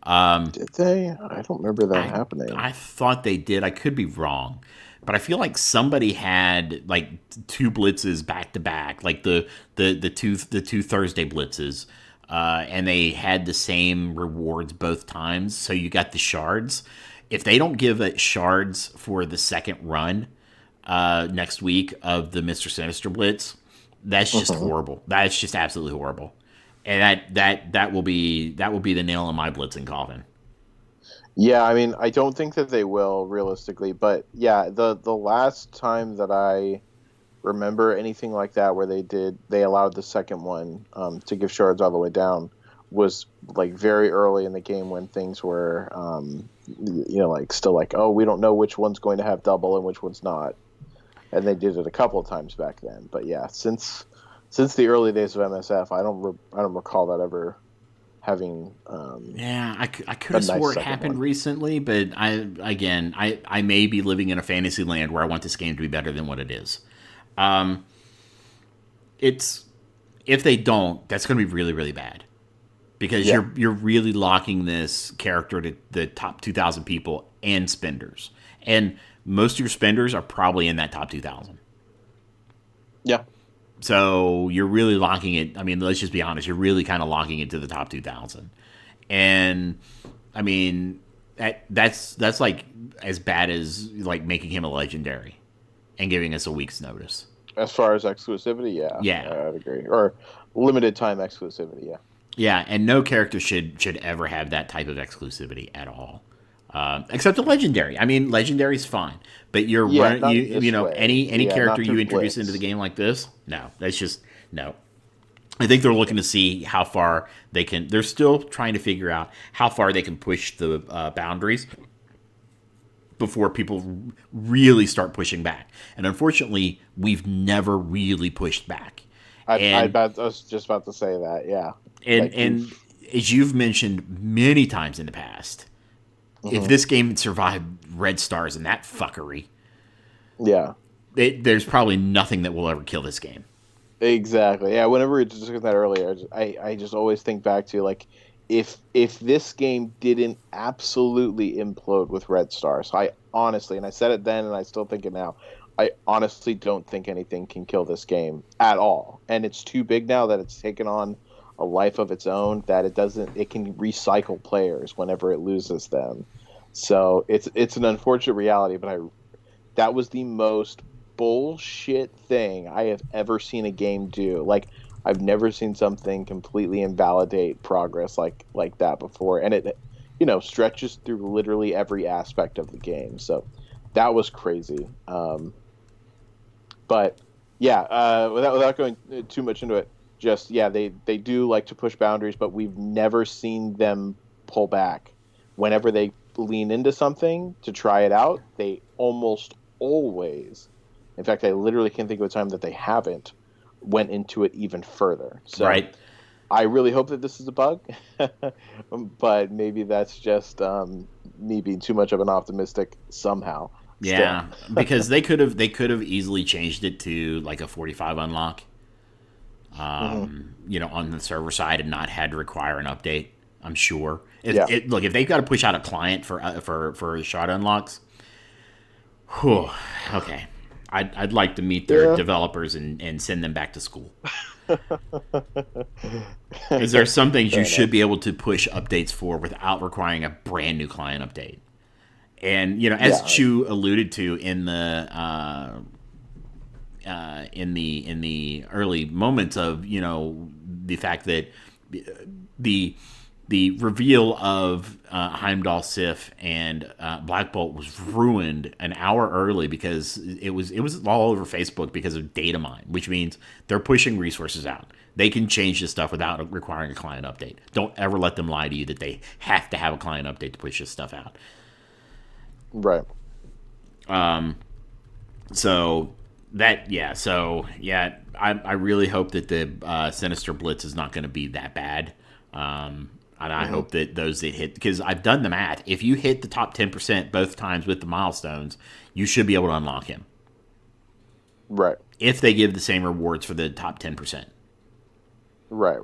Did they? I don't remember that happening. I thought they did. I could be wrong, but I feel like somebody had like 2 blitzes back to back, like the two Thursday blitzes, and they had the same rewards both times. So you got the shards. If they don't give it shards for the second run next week of the Mr. Sinister Blitz, that's just horrible. That's just absolutely horrible. And that will be the nail in my blitzing coffin. Yeah, I mean, I don't think that they will realistically, but yeah, the last time that I remember anything like that where they allowed the second one to give shards all the way down was like very early in the game when things were like still like, oh, we don't know which one's going to have double and which one's not, and they did it a couple of times back then. But yeah, since the early days of MSF, I don't recall that ever having. I could have swore it happened recently, but I may be living in a fantasy land where I want this game to be better than what it is. If they don't, that's going to be really, really bad, because you're really locking this character to the top 2,000 people and spenders, and most of your spenders are probably in that top 2,000. Yeah. So you're really locking it. I mean, let's just be honest. You're really kind of locking it to the top 2,000, and I mean that's like as bad as like making him a legendary and giving us a week's notice. As far as exclusivity, yeah, I'd agree. Or limited time exclusivity, yeah. Yeah, and no character should ever have that type of exclusivity at all, except a legendary. I mean, legendary's fine, but you're any character you introduce into the game like this, no, that's just no. I think they're looking to see how far they can. They're still trying to figure out how far they can push the boundaries before people really start pushing back. And unfortunately, we've never really pushed back. I was just about to say that, yeah. And as you've mentioned many times in the past, if this game had survived Red Stars and that fuckery, there's probably nothing that will ever kill this game. Exactly. Yeah, whenever we discussed that earlier, I just always think back to, like, if this game didn't absolutely implode with Red Stars, I honestly, and I said it then and I still think it now, I honestly don't think anything can kill this game at all. And it's too big now that it's taken on a life of its own, that it can recycle players whenever it loses them. So it's an unfortunate reality, but that was the most bullshit thing I have ever seen a game do. Like, I've never seen something completely invalidate progress like that before, and it stretches through literally every aspect of the game. So that was crazy. But yeah, without going too much into it, just they do like to push boundaries, but we've never seen them pull back. Whenever they lean into something to try it out, they almost always, in fact, I literally can't think of a time that they haven't went into it even further. So right. I really hope that this is a bug, but maybe that's just me being too much of an optimistic somehow. Yeah, because they could have easily changed it to like a 45 unlock, on the server side, and not had to require an update. I'm sure. If they've got to push out a client for shot unlocks, okay. I'd like to meet their developers and send them back to school. Because there are some things you should be able to push updates for without requiring a brand new client update. And as Chu alluded to in the early moments of the fact that the reveal of Heimdall, Sif, and Black Bolt was ruined an hour early because it was all over Facebook because of data mine, which means they're pushing resources out. They can change this stuff without requiring a client update. Don't ever let them lie to you that they have to have a client update to push this stuff out. Right. So I really hope that the Sinister Blitz is not going to be that bad. And I hope that those that hit, because I've done the math. If you hit the top 10% both times with the milestones, you should be able to unlock him. Right. If they give the same rewards for the top 10%. Right.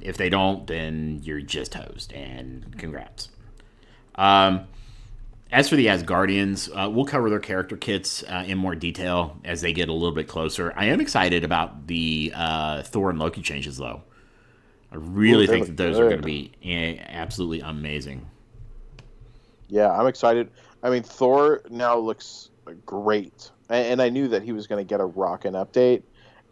If they don't, then you're just hosed, and congrats. As for the Asgardians, we'll cover their character kits in more detail as they get a little bit closer. I am excited about the Thor and Loki changes, though. I really think that those are going to be absolutely amazing. Yeah, I'm excited. I mean, Thor now looks great. And I knew that he was going to get a rockin' update.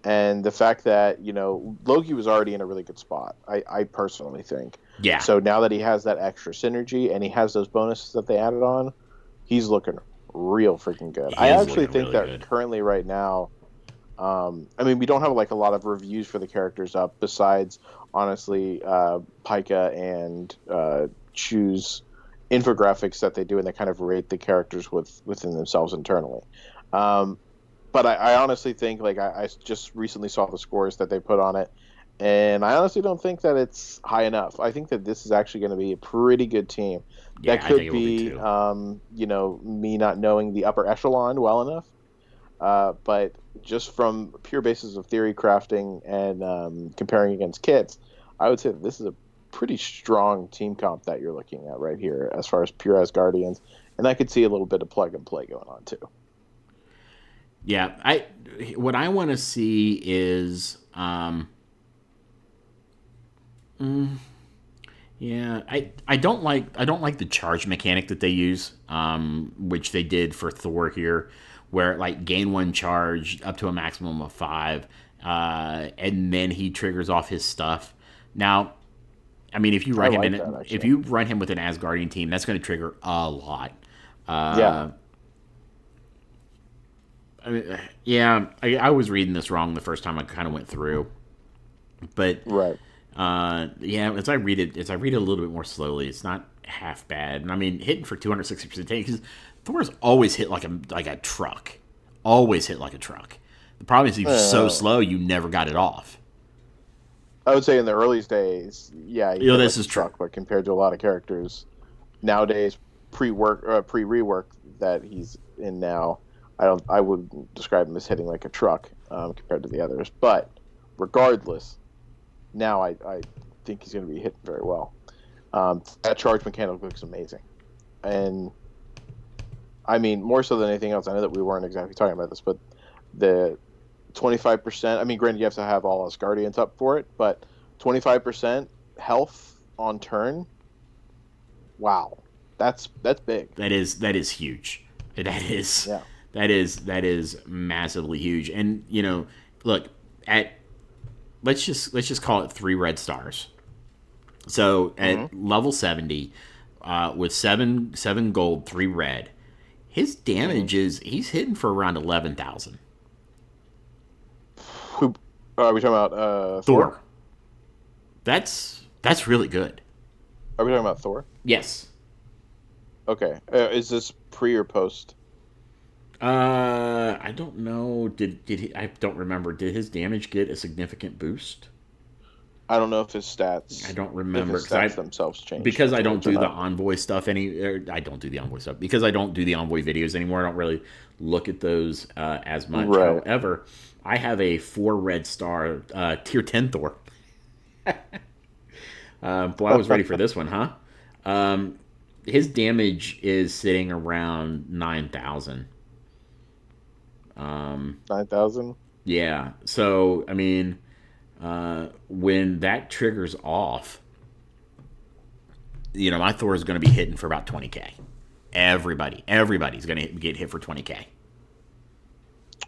And the fact that, Loki was already in a really good spot, I personally think. Yeah. So now that he has that extra synergy and he has those bonuses that they added on, he's looking real freaking good. I actually think that good. Currently right now, we don't have like a lot of reviews for the characters up besides, honestly, Pika and Chu's infographics that they do, and they kind of rate the characters within themselves internally. But I honestly think, like, I just recently saw the scores that they put on it, and I honestly don't think that it's high enough. I think that this is actually going to be a pretty good team. Yeah, that could be me not knowing the upper echelon well enough. But just from pure basis of theory crafting and comparing against kits, I would say that this is a pretty strong team comp that you're looking at right here as far as pure Asgardians. And I could see a little bit of plug and play going on too. Yeah, what I want to see is, I don't like the charge mechanic that they use, which they did for Thor here, where it like gain 1 charge up to a maximum of 5, and then he triggers off his stuff. Now, I mean, if you run if you run him with an Asgardian team, that's going to trigger a lot. I was reading this wrong the first time I kind of went through, but right. As I read it a little bit more slowly, it's not half bad. And I mean, hitting for 260% because Thor's always hit like a truck, always hit like a truck. The problem is he's so slow, you never got it off. I would say in the earliest days, this is truck, but compared to a lot of characters nowadays, pre-rework that he's in now, I would describe him as hitting like a truck compared to the others. But regardless, now I think he's going to be hitting very well. That charge mechanic looks amazing, and I mean more so than anything else. I know that we weren't exactly talking about this, but the 25%. I mean, granted, you have to have all Asgardians up for it, but 25% health on turn. Wow, that's big. That is huge. That is massively huge. And look at let's just call it 3 red stars. So at level 70, with 7 gold, 3 red, his damage is he's hitting for around 11,000. Who are we talking about? Thor. That's really good. Are we talking about Thor? Yes. Okay. Is this pre or post? I don't know. Did he? I don't remember. Did his damage get a significant boost? I don't know if his stats. I don't remember because themselves changed. Because I don't do the Envoy stuff I don't do the Envoy stuff because I don't do the Envoy videos anymore. I don't really look at those as much. Right. However, I have a 4 red star tier 10 Thor. Boy, I was ready for this one, huh? His damage is sitting around 9,000. 9,000? Yeah. So, I mean, when that triggers off, my Thor is going to be hitting for about 20k. Everybody's going to get hit for 20k.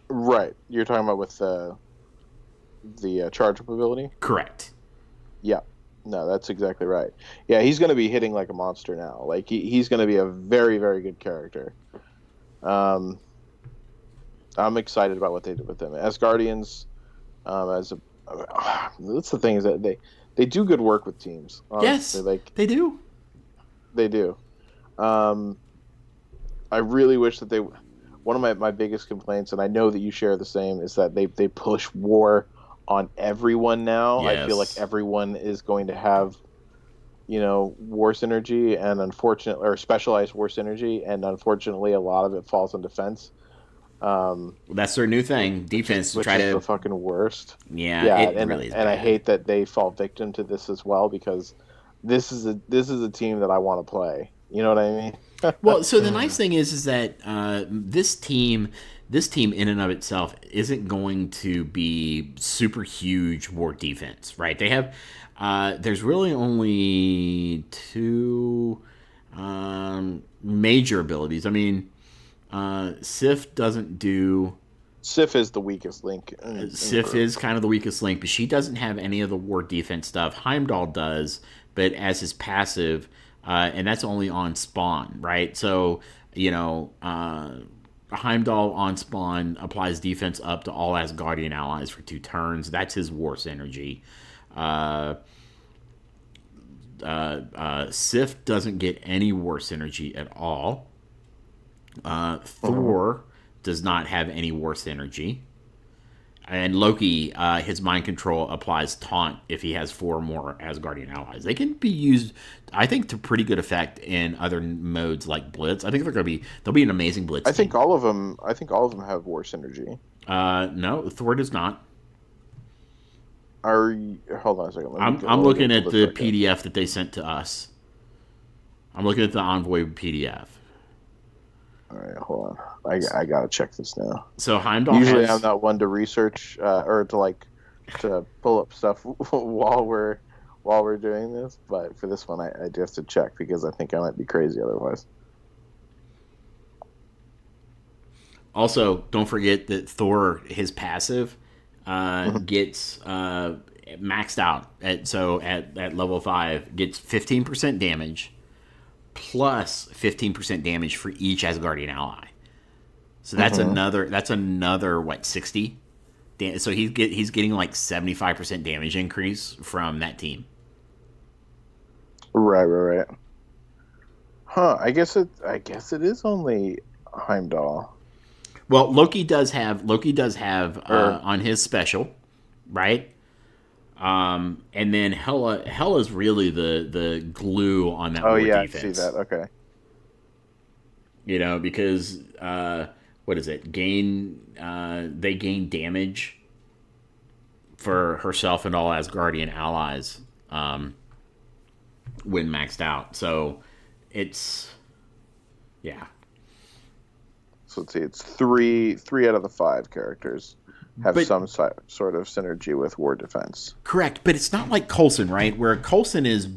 Right. You're talking about with the charge up ability? Correct. Yeah. No, that's exactly right. Yeah, he's going to be hitting like a monster now. Like he's going to be a very, very good character. I'm excited about what they did with them. Asgardians, that's the thing is that they do good work with teams. Honestly. Yes, they do. They do. I really wish that they. One of my biggest complaints, and I know that you share the same, is that they push war on everyone now. I feel like Yes. everyone is going to have, war synergy, and unfortunately, or specialized war synergy, and unfortunately, a lot of it falls on defense. That's their new thing. Defense to Which try is the to. fucking worst. Yeah, Yeah, it and really is I bad. hate that they fall victim to this as well because this is a team that I want to play. You know what I mean? Well, so the nice thing is that this team in and of itself isn't going to be super huge war defense, right? They have, there's really only two major abilities. I mean, Sif doesn't do. Sif is the weakest link in the Sif group. is kind of the weakest link, but she doesn't have any of the war defense stuff. Heimdall does, but as his passive, and that's only on spawn, right? So, Heimdall on spawn applies defense up to all Asgardian allies for 2 turns. That's his war synergy. Uh, Sif doesn't get any war synergy at all. Thor does not have any war synergy. And Loki, his mind control applies taunt if he has 4 more Asgardian allies. They can be used, I think, to pretty good effect in other modes like Blitz. I think they'll be an amazing Blitz. I think all of them. I think all of them have war synergy. No, Thor does not. Hold on a second. I'm looking at the PDF that they sent to us. I'm looking at the Envoy PDF. All right, hold on. I gotta check this now. So Heimdall Usually, has. I'm not one to research or to pull up stuff while we're doing this, but for this one, I do have to check because I think I might be crazy otherwise. Also, don't forget that Thor, his passive, gets maxed out at level 5, gets 15% damage plus 15% damage for each Asgardian ally. So that's another what, 60? So he's getting like 75% damage increase from that team. Right. Huh? I guess it is only Heimdall. Well, Loki does have on his special, right? And then Hela's really the glue on that Oh war yeah, defense. I see that. Okay. Because what is it? They gain damage for herself and all Asgardian allies when maxed out. So it's So let's see. It's three out of the 5 characters have But- some sort of synergy with war defense. correct, but it's not like Coulson, right? Where Coulson is.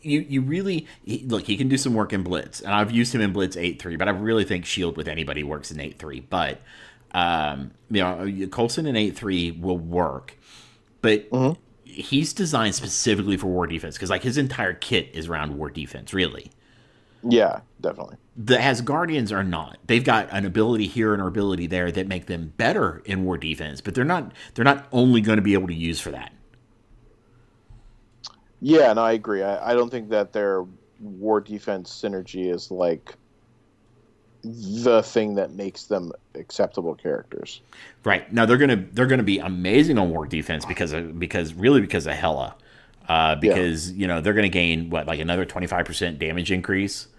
You really look. He can do some work in Blitz, and I've used him in Blitz 8-3. But I really think Shield with anybody works in 8-3. But Coulson in 8-3 will work, but he's designed specifically for war defense because like his entire kit is around war defense. Really, Yeah, definitely. the Asgardians are not. They've got an ability here and an ability there that make them better in war defense, but they're not only going to be able to use for that. Yeah, no, I agree. I don't think that their war defense synergy is like the thing that makes them acceptable characters. Right. Now they're gonna be amazing on war defense because of Hela. Because they're gonna gain like another 25% damage increase.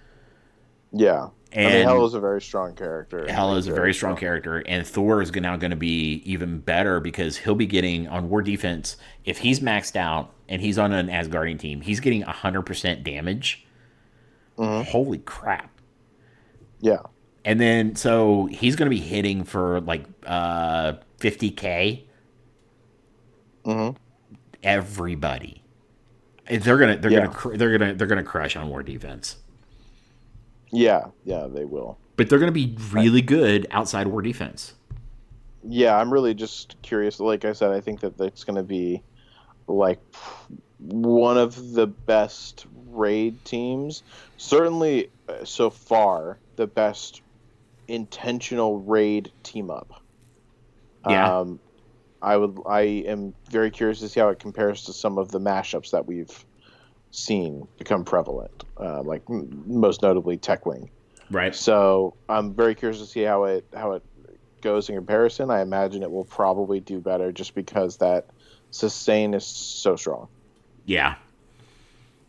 Yeah. And Hela is a very strong character. Hela is a very strong character, and Thor is now going to be even better because he'll be getting on war defense. If he's maxed out and he's on an Asgardian team, he's getting 100% damage. Holy crap! Yeah. And then so he's going to be hitting for like 50K. Everybody, they're gonna crush on war defense. Yeah, they will. But they're going to be really good outside war defense. Yeah, I'm really just curious. Like I said, I think that it's going to be like one of the best raid teams. Certainly, so far, the best intentional raid team up. Yeah. I am very curious to see how it compares to some of the mashups that we've seen become prevalent, like most notably Techwing. Right. So I'm very curious to see how it goes in comparison. I imagine it will probably do better just because that sustain is so strong. Yeah.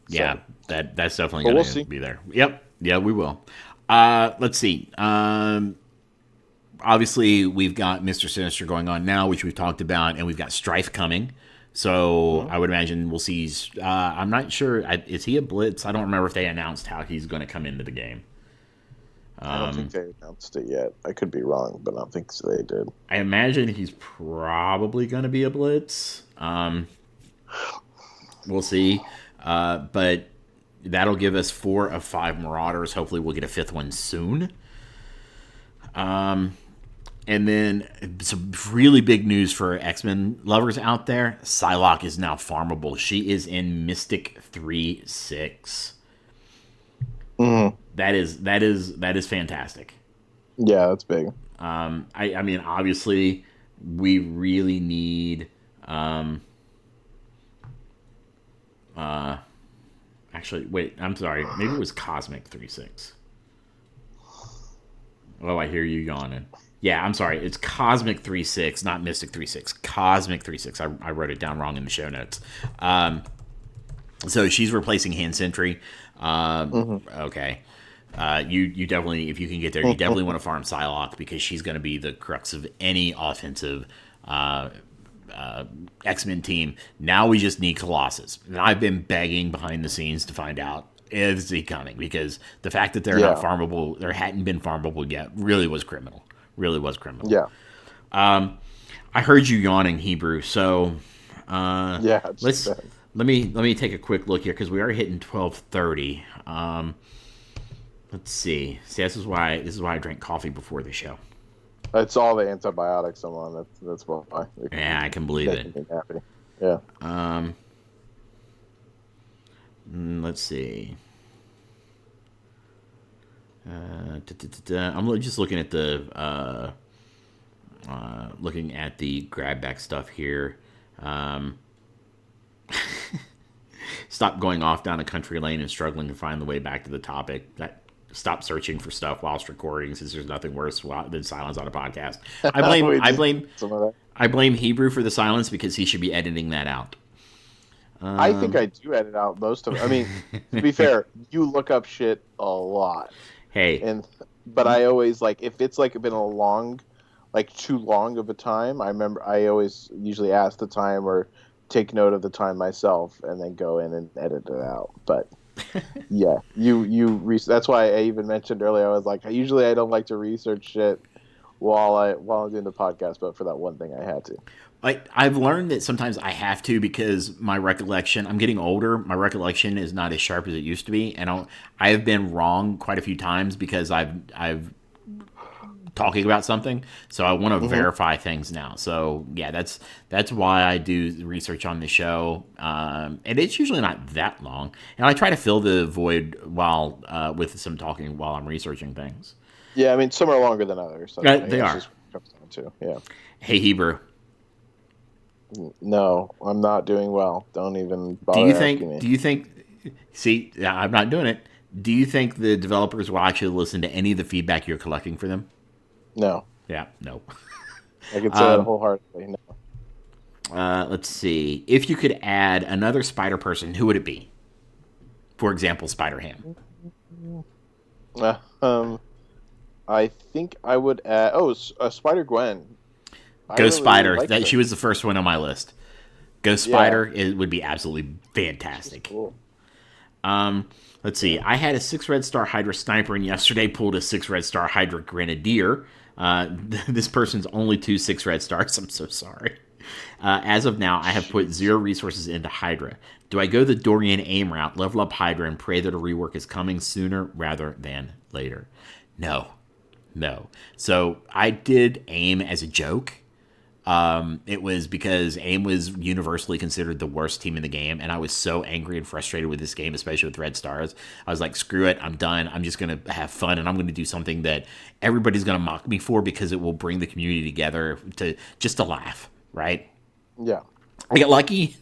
Yeah. So, That's definitely but going we'll to see. be there. Yep. Yeah, we will. Let's see. Obviously, we've got Mr. Sinister going on now, which we've talked about, and we've got Strife coming. So I would imagine we'll see. I'm not sure. Is he a Blitz? I don't remember if they announced how he's going to come into the game. I don't think they announced it yet. I could be wrong, but I don't think they did. I imagine he's probably going to be a Blitz. We'll see. But that'll give us 4 of 5 Marauders. Hopefully, we'll get a 5th one soon. And then some really big news for X-Men lovers out there. Psylocke is now farmable. She is in Mystic 3-6. Mm-hmm. That is fantastic. Yeah, that's big. I mean, obviously, we really need. Actually, wait. I'm sorry. Maybe it was Cosmic 3-6. Oh, I hear you yawning. Yeah, I'm sorry. It's Cosmic 3-6, not Mystic 3-6. Cosmic 3-6. I wrote it down wrong in the show notes. So she's replacing Hand Sentry. Okay. You definitely, if you can get there, you definitely want to farm Psylocke because she's going to be the crux of any offensive X-Men team. Now we just need Colossus. And I've been begging behind the scenes to find out, is he coming? Because the fact that they're not farmable, there hadn't been farmable yet, really was criminal. Really was criminal. Yeah. I heard you yawning, Hebrew. So Yeah. let me take a quick look here because we are hitting 12:30. Let's see. This is why I drank coffee before the show. It's all the antibiotics I'm on. That's why. Yeah, I can believe it. Making me happy. Yeah. Let's see. I'm just looking at the grab back stuff here. Stop going off down a country lane and struggling to find the way back to the topic. Stop searching for stuff whilst recording, since there's nothing worse than silence on a podcast. I blame Hebrew for the silence because he should be editing that out. I think I do edit out most of it. I mean, to be fair, you look up shit a lot. Hey, but I always if it's been a long, too long of a time. I remember I always usually ask the time or take note of the time myself and then go in and edit it out. But yeah, that's why I even mentioned earlier. I was like, usually I don't like to research shit while I'm doing the podcast, but for that one thing I had to. I've learned that sometimes I have to because my recollection, I'm getting older, my recollection is not as sharp as it used to be, and I have been wrong quite a few times because I've talking about something, so I want to verify things now. So yeah, that's why I do research on the show, and it's usually not that long, and I try to fill the void while with some talking while I'm researching things. Yeah, I mean, some are longer than others. So they are. Too. Yeah. Hey, Hebrew. No, I'm not doing well. Don't even bother asking me. Do you think? See, I'm not doing it. Do you think the developers will actually listen to any of the feedback you're collecting for them? No. Yeah, no. I can say that wholeheartedly. No. Let's see. If you could add another Spider person, who would it be? For example, Spider-Ham. I think I would add. Spider-Gwen. Ghost Spider. She was the first one on my list. Ghost Spider would be absolutely fantastic. She's cool. Let's see. I had a 6 Red Star Hydra Sniper, and yesterday pulled a 6 Red Star Hydra Grenadier. This person's only 2 6 Red Stars. I'm so sorry. As of now, I have put 0 resources into Hydra. Do I go the Dorian aim route, level up Hydra, and pray that a rework is coming sooner rather than later? No. So I did aim as a joke. It was because AIM was universally considered the worst team in the game, and I was so angry and frustrated with this game, especially with Red Stars. I was like, screw it, I'm done. I'm just going to have fun, and I'm going to do something that everybody's going to mock me for because it will bring the community together to laugh, right? Yeah. I got lucky.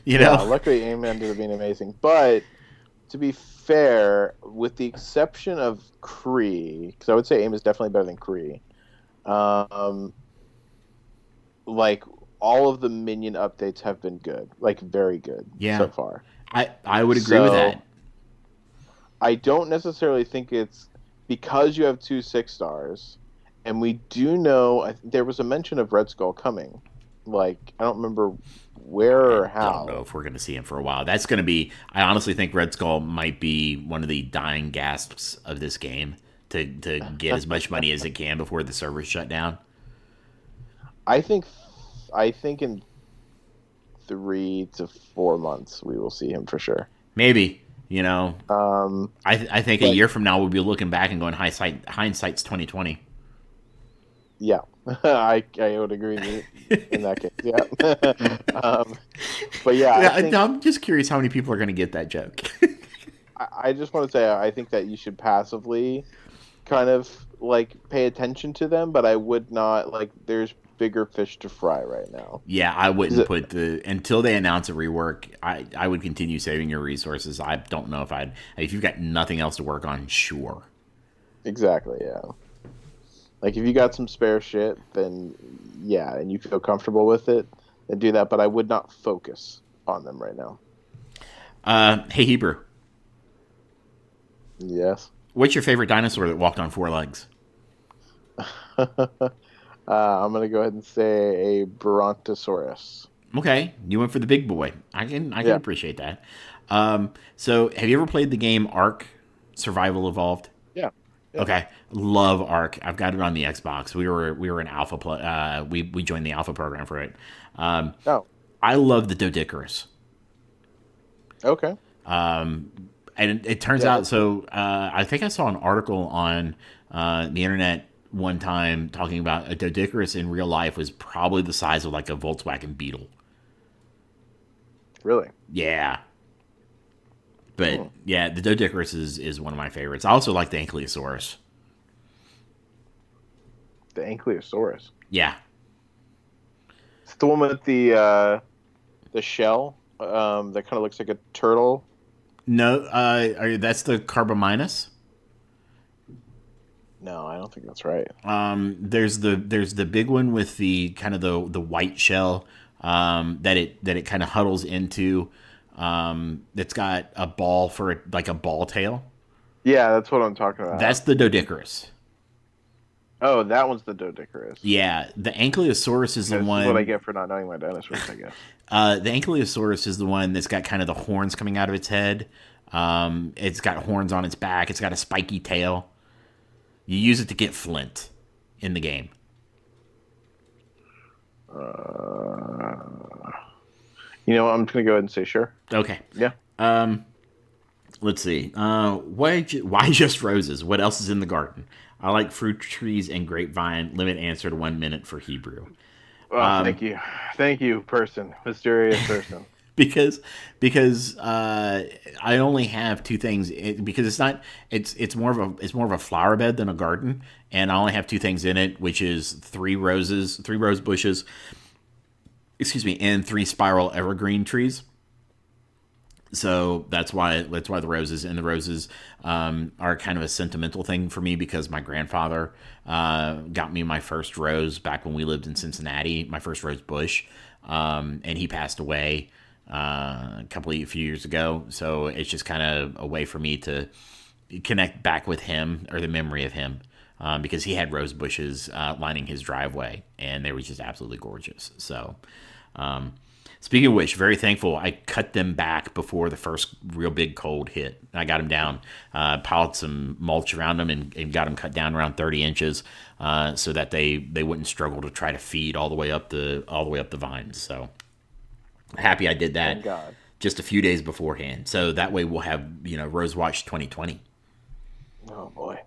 you Yeah, know? luckily AIM ended up being amazing. But to be fair, with the exception of Kree, because I would say AIM is definitely better than Kree. Like all of the minion updates have been good, like very good so far. I would agree with that. I don't necessarily think it's because you have 2 6-stars, and we do know there was a mention of Red Skull coming. Like I don't remember where or how. I don't know if we're going to see him for a while. That's going to be. I honestly think Red Skull might be one of the dying gasps of this game to get as much money as it can before the servers shut down. I think in 3 to 4 months we will see him for sure. Maybe. I think a year from now we'll be looking back and going hindsight's 2020. Yeah, I would agree in that case. Yeah, but yeah, I'm just curious how many people are going to get that joke. I just want to say I think that you should passively kind of like pay attention to them, but I would not like. There's bigger fish to fry right now. Yeah, I wouldn't until they announce a rework. I would continue saving your resources. I don't know if you've got nothing else to work on. Sure. Exactly. Yeah. Like if you got some spare shit, then yeah, and you feel comfortable with it, then do that. But I would not focus on them right now. Hey Hebrew. Yes. What's your favorite dinosaur that walked on 4 legs? I'm gonna go ahead and say a Brontosaurus. Okay, you went for the big boy. I can appreciate that. So have you ever played the game Ark Survival Evolved? Yeah. Okay, love Ark. I've got it on the Xbox. We were in alpha. We joined the alpha program for it. I love the Doedicurus. Okay. And it turns out. So I think I saw an article on the internet one time talking about a Doedicurus in real life was probably the size of like a Volkswagen Beetle. Really? Yeah. But yeah, the Doedicurus is one of my favorites. I also like the Ankylosaurus. The Ankylosaurus? Yeah. It's the one with the shell that kind of looks like a turtle. No, that's the Carbominus. No, I don't think that's right. There's the big one with the kind of the white shell that it kind of huddles into. It's got a ball for like a ball tail. Yeah, that's what I'm talking about. That's the Doedicurus. Oh, that one's the Doedicurus. Yeah, the Ankylosaurus is the one. That's what I get for not knowing my dinosaurs, I guess. The Ankylosaurus is the one that's got kind of the horns coming out of its head. It's got horns on its back. It's got a spiky tail. You use it to get flint in the game. You know what? I'm just going to go ahead and say sure. Okay. Yeah. Let's see. Why just roses? What else is in the garden? I like fruit trees and grapevine. Limit answer to 1 minute for Hebrew. Well, thank you, person, mysterious person. because I only have 2 things. Because it's more of a flower bed than a garden, and I only have 2 things in it, which is 3 rose bushes. Excuse me, and 3 spiral evergreen trees. So that's why the roses are kind of a sentimental thing for me, because my grandfather got me my first rose back when we lived in Cincinnati, my first rose bush, and he passed away a few years ago. So it's just kind of a way for me to connect back with him, or the memory of him, because he had rose bushes lining his driveway, and they were just absolutely gorgeous. So. Speaking of which, very thankful I cut them back before the first real big cold hit. I got them down, piled some mulch around them, and got them cut down around 30 inches, so that they wouldn't struggle to try to feed all the way up the vines. So happy I did that. Thank God. Just a few days beforehand. So that way we'll have Rose Watch 2020. Oh boy,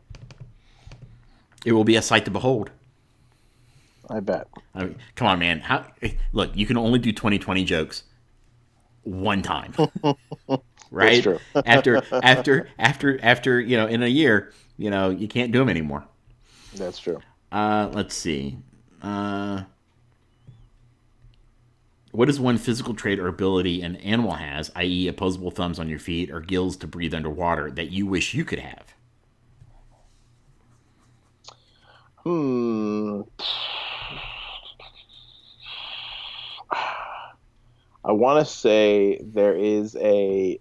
it will be a sight to behold. I bet. I mean, come on, man. Look, you can only do 2020 jokes one time, right? That's true. after in a year, you can't do them anymore. That's true. Let's see. Why What is one physical trait or ability an animal has, i.e., opposable thumbs on your feet or gills to breathe underwater, that you wish you could have? I want to say there's an,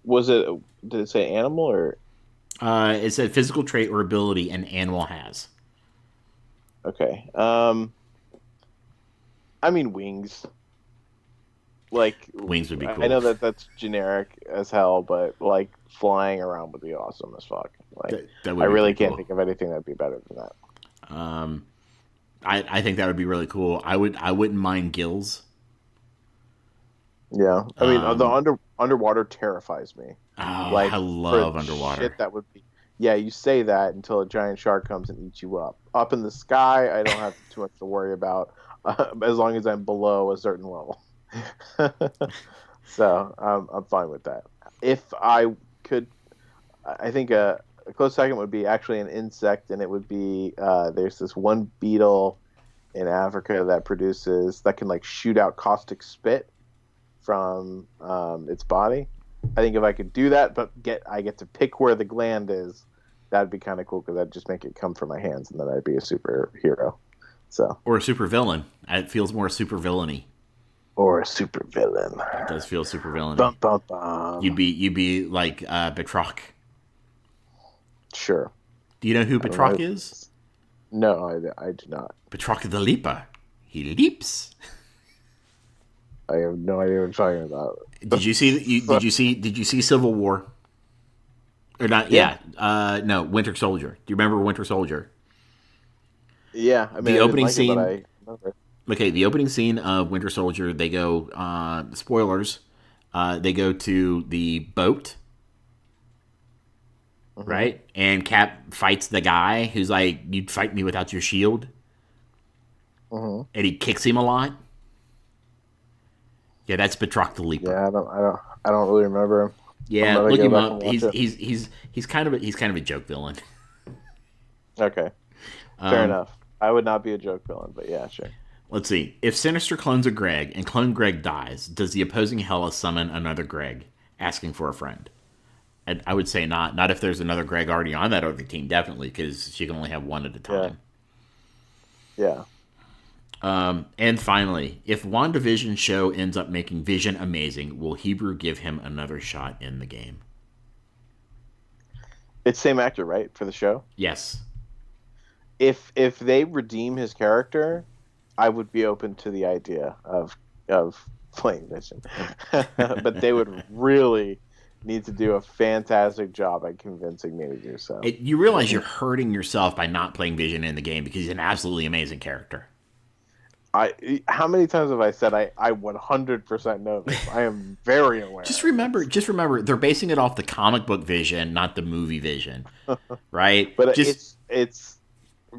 was it, did it say animal or, It's a physical trait or ability an animal has. okay. I mean, wings. Like, Wings would be I cool. know that that's generic as hell, but like flying around would be awesome as fuck. Like, That would I be really pretty can't cool. think of anything that'd be better than that. I think that would be really cool. I wouldn't mind gills. Yeah, I mean, the underwater terrifies me. Oh, Like, I love for underwater. shit that would be. Yeah, you say that until a giant shark comes and eats you up. Up in the sky, I don't have too much to worry about, as long as I'm below a certain level. So I'm fine with that. If I could, I think a close second would be actually an insect, and it would be there's this one beetle in Africa that can like shoot out caustic spit from its body. I think if I could do that, but I get to pick where the gland is, that'd be kind of cool because that'd just make it come from my hands, and then I'd be a superhero. So, Or a super villain. It feels more super villainy. or a super villain. It does feel super villainy. Bum bum bum. You'd be like Batroc. Sure. Do you know who don't Batroc know. is? No, I do not. Batroc the Leaper. He leaps. I have no idea what you're talking about. Did you see Civil War? Or not? Yeah. No, Winter Soldier. Do you remember Winter Soldier? Yeah, I mean, The I didn't opening like it, scene- but I remember. Okay, the opening scene of Winter Soldier, they go, spoilers, they go to the boat, right? And Cap fights the guy who's like, "You'd fight me without your shield," and he kicks him a lot. Yeah, that's Batroc the Leaper. Yeah, I don't really remember him. Yeah, I'm gonna look go him back up. and watch He's kind of a joke villain. Okay, fair enough. I would not be a joke villain, but yeah, sure. Let's see. If Sinister clones a Greg and clone Greg dies, does the opposing Hela summon another Greg, asking for a friend? I would say not. Not if there's another Greg already on that other team, definitely, because she can only have one at a time. Yeah. And finally, if WandaVision show ends up making Vision amazing, will Hebrew give him another shot in the game? It's same actor, right, for the show? Yes. If they redeem his character, I would be open to the idea of playing Vision. But they would really need to do a fantastic job at convincing me to do so. You realize you're hurting yourself by not playing Vision in the game because he's an absolutely amazing character. How many times have I said I 100% know this? I am very aware. Just remember, they're basing it off the comic book Vision, not the movie Vision, right? But it's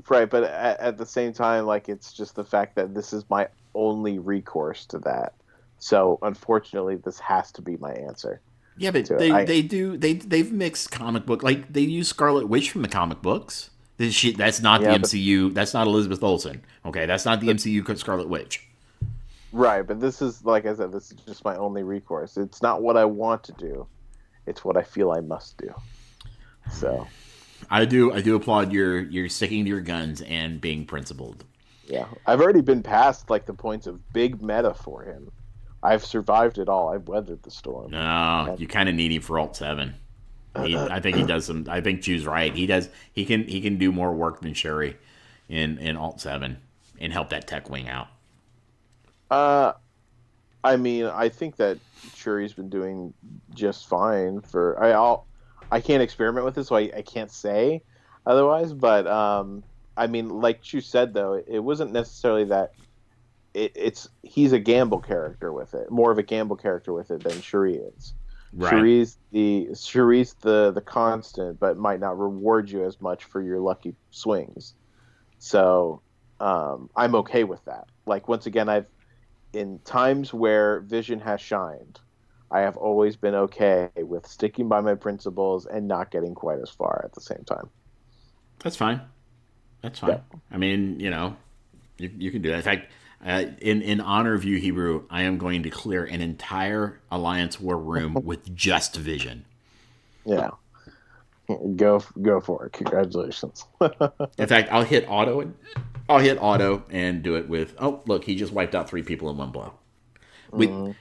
right. But at the same time, like, it's just the fact that this is my only recourse to that. So unfortunately, this has to be my answer. Yeah, but to it. they've mixed comic book, like they use Scarlet Witch from the comic books. That's not the MCU. That's not Elizabeth Olsen. Okay, that's not the MCU Scarlet Witch. Right, but this is, like I said, this is just my only recourse. It's not what I want to do; it's what I feel I must do. So, I do applaud your sticking to your guns and being principled. yeah, I've already been past like the points of big meta for him. I've survived it all. I've weathered the storm. No, you kind of need him for Alt 7. I think he does some. I think Chu's right. He does. He can do more work than Shuri in Alt 7 and help that tech wing out. I mean, I think that Shuri's been doing just fine for. I can't experiment with this, so I can't say otherwise. But I mean, like Chu said, though, it wasn't necessarily that. He's a gamble character with it, more of a gamble character with it than Shuri is. Right. Shuri's the constant, but might not reward you as much for your lucky swings. So I'm okay with that. Like, once again, in times where Vision has shined, I have always been okay with sticking by my principles and not getting quite as far at the same time. That's fine. That's fine. Yeah. I mean, you can do that. In fact, In honor of you, Hebrew, I am going to clear an entire Alliance War room with just Vision. Yeah. Go for it. Congratulations. In fact, I'll hit auto and do it with. Oh, look, he just wiped out 3 people in one blow. We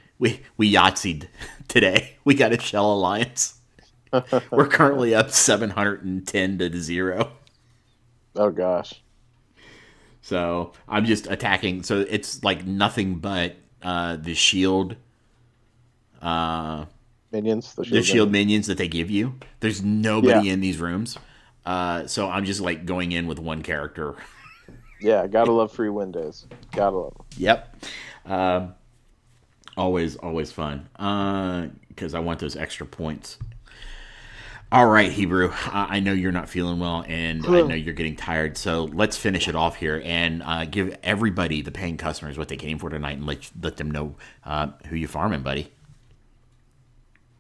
Yahtzeed today. We got a Shell Alliance. We're currently up 710 to 0. Oh gosh. So I'm just attacking. So it's like nothing but the shield. Minions. The shield minions that they give you. There's nobody in these rooms. So I'm just like going in with one character. Yeah, gotta love free windows. Gotta love them. Yep. Always fun. Because I want those extra points. All right, Hebrew. I know you're not feeling well, and I know you're getting tired. So let's finish it off here and give everybody, the paying customers, what they came for tonight, and let them know who you farming, buddy.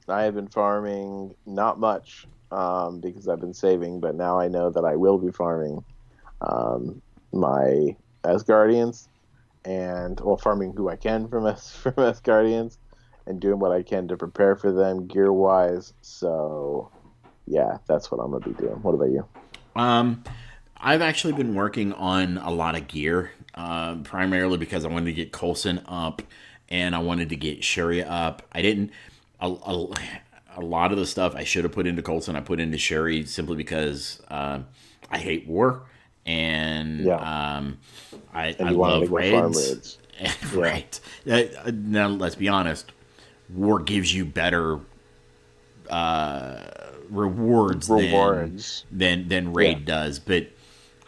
I have been farming not much because I've been saving, but now I know that I will be farming my Asgardians and farming who I can from Asgardians and doing what I can to prepare for them gear wise. So yeah, that's what I'm gonna be doing. What about you? I've actually been working on a lot of gear, primarily because I wanted to get Coulson up and I wanted to get Shuri up. I didn't. A lot of the stuff I should have put into Coulson, I put into Shuri simply because I hate war and I love raids. Right. Now, let's be honest. War gives you better rewards than raid does, but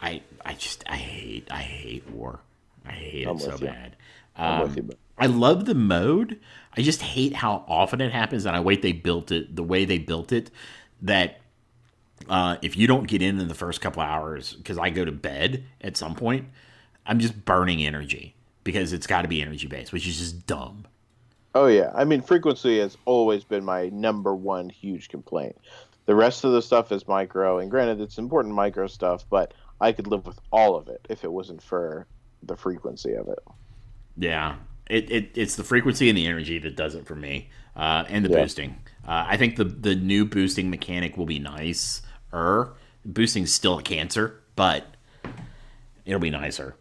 I hate war. I hate it so bad. I love the mode. I just hate how often it happens, and I wait they built it the way they built it, that if you don't get in the first couple hours, because I go to bed at some point, I'm just burning energy because it's got to be energy based, which is just dumb. Oh yeah, I mean frequency has always been my number one huge complaint. The rest of the stuff is micro, and granted it's important micro stuff, but I could live with all of it if it wasn't for the frequency of it. Yeah. It's the frequency and the energy that does it for me, and the boosting. I think the new boosting mechanic will be nice. Boosting's still a cancer, but it'll be nicer.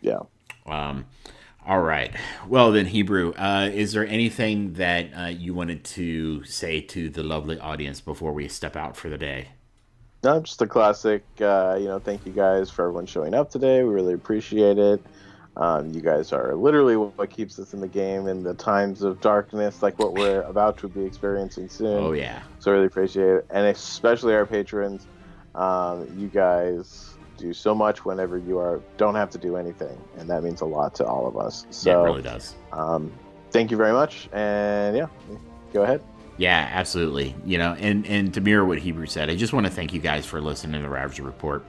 Yeah. All right. Well then, Hebrew, is there anything that you wanted to say to the lovely audience before we step out for the day? No, just the classic. Thank you guys for everyone showing up today. We really appreciate it. You guys are literally what keeps us in the game in the times of darkness, like what we're about to be experiencing soon. Oh, yeah. So I really appreciate it. And especially our patrons. You guys do so much whenever you don't have to do anything. And that means a lot to all of us. So, yeah, it really does. Thank you very much. And yeah, go ahead. Yeah, absolutely. And to mirror what Hebrew said, I just want to thank you guys for listening to the Ravager Report.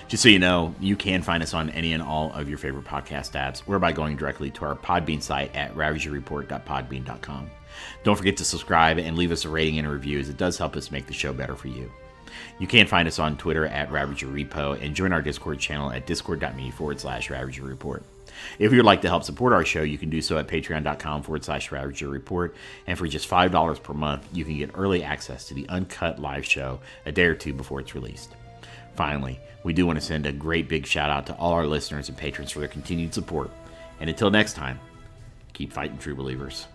Just so you know, you can find us on any and all of your favorite podcast apps or by going directly to our Podbean site at ravagerreport.podbean.com. Don't forget to subscribe and leave us a rating and a review, as it does help us make the show better for you. You can find us on Twitter at RavagerRepo and join our Discord channel at discord.me/RavagerReport. If you'd like to help support our show, you can do so at patreon.com/RavagerReport. And for just $5 per month, you can get early access to the uncut live show a day or two before it's released. Finally, we do want to send a great big shout out to all our listeners and patrons for their continued support. And until next time, keep fighting, true believers.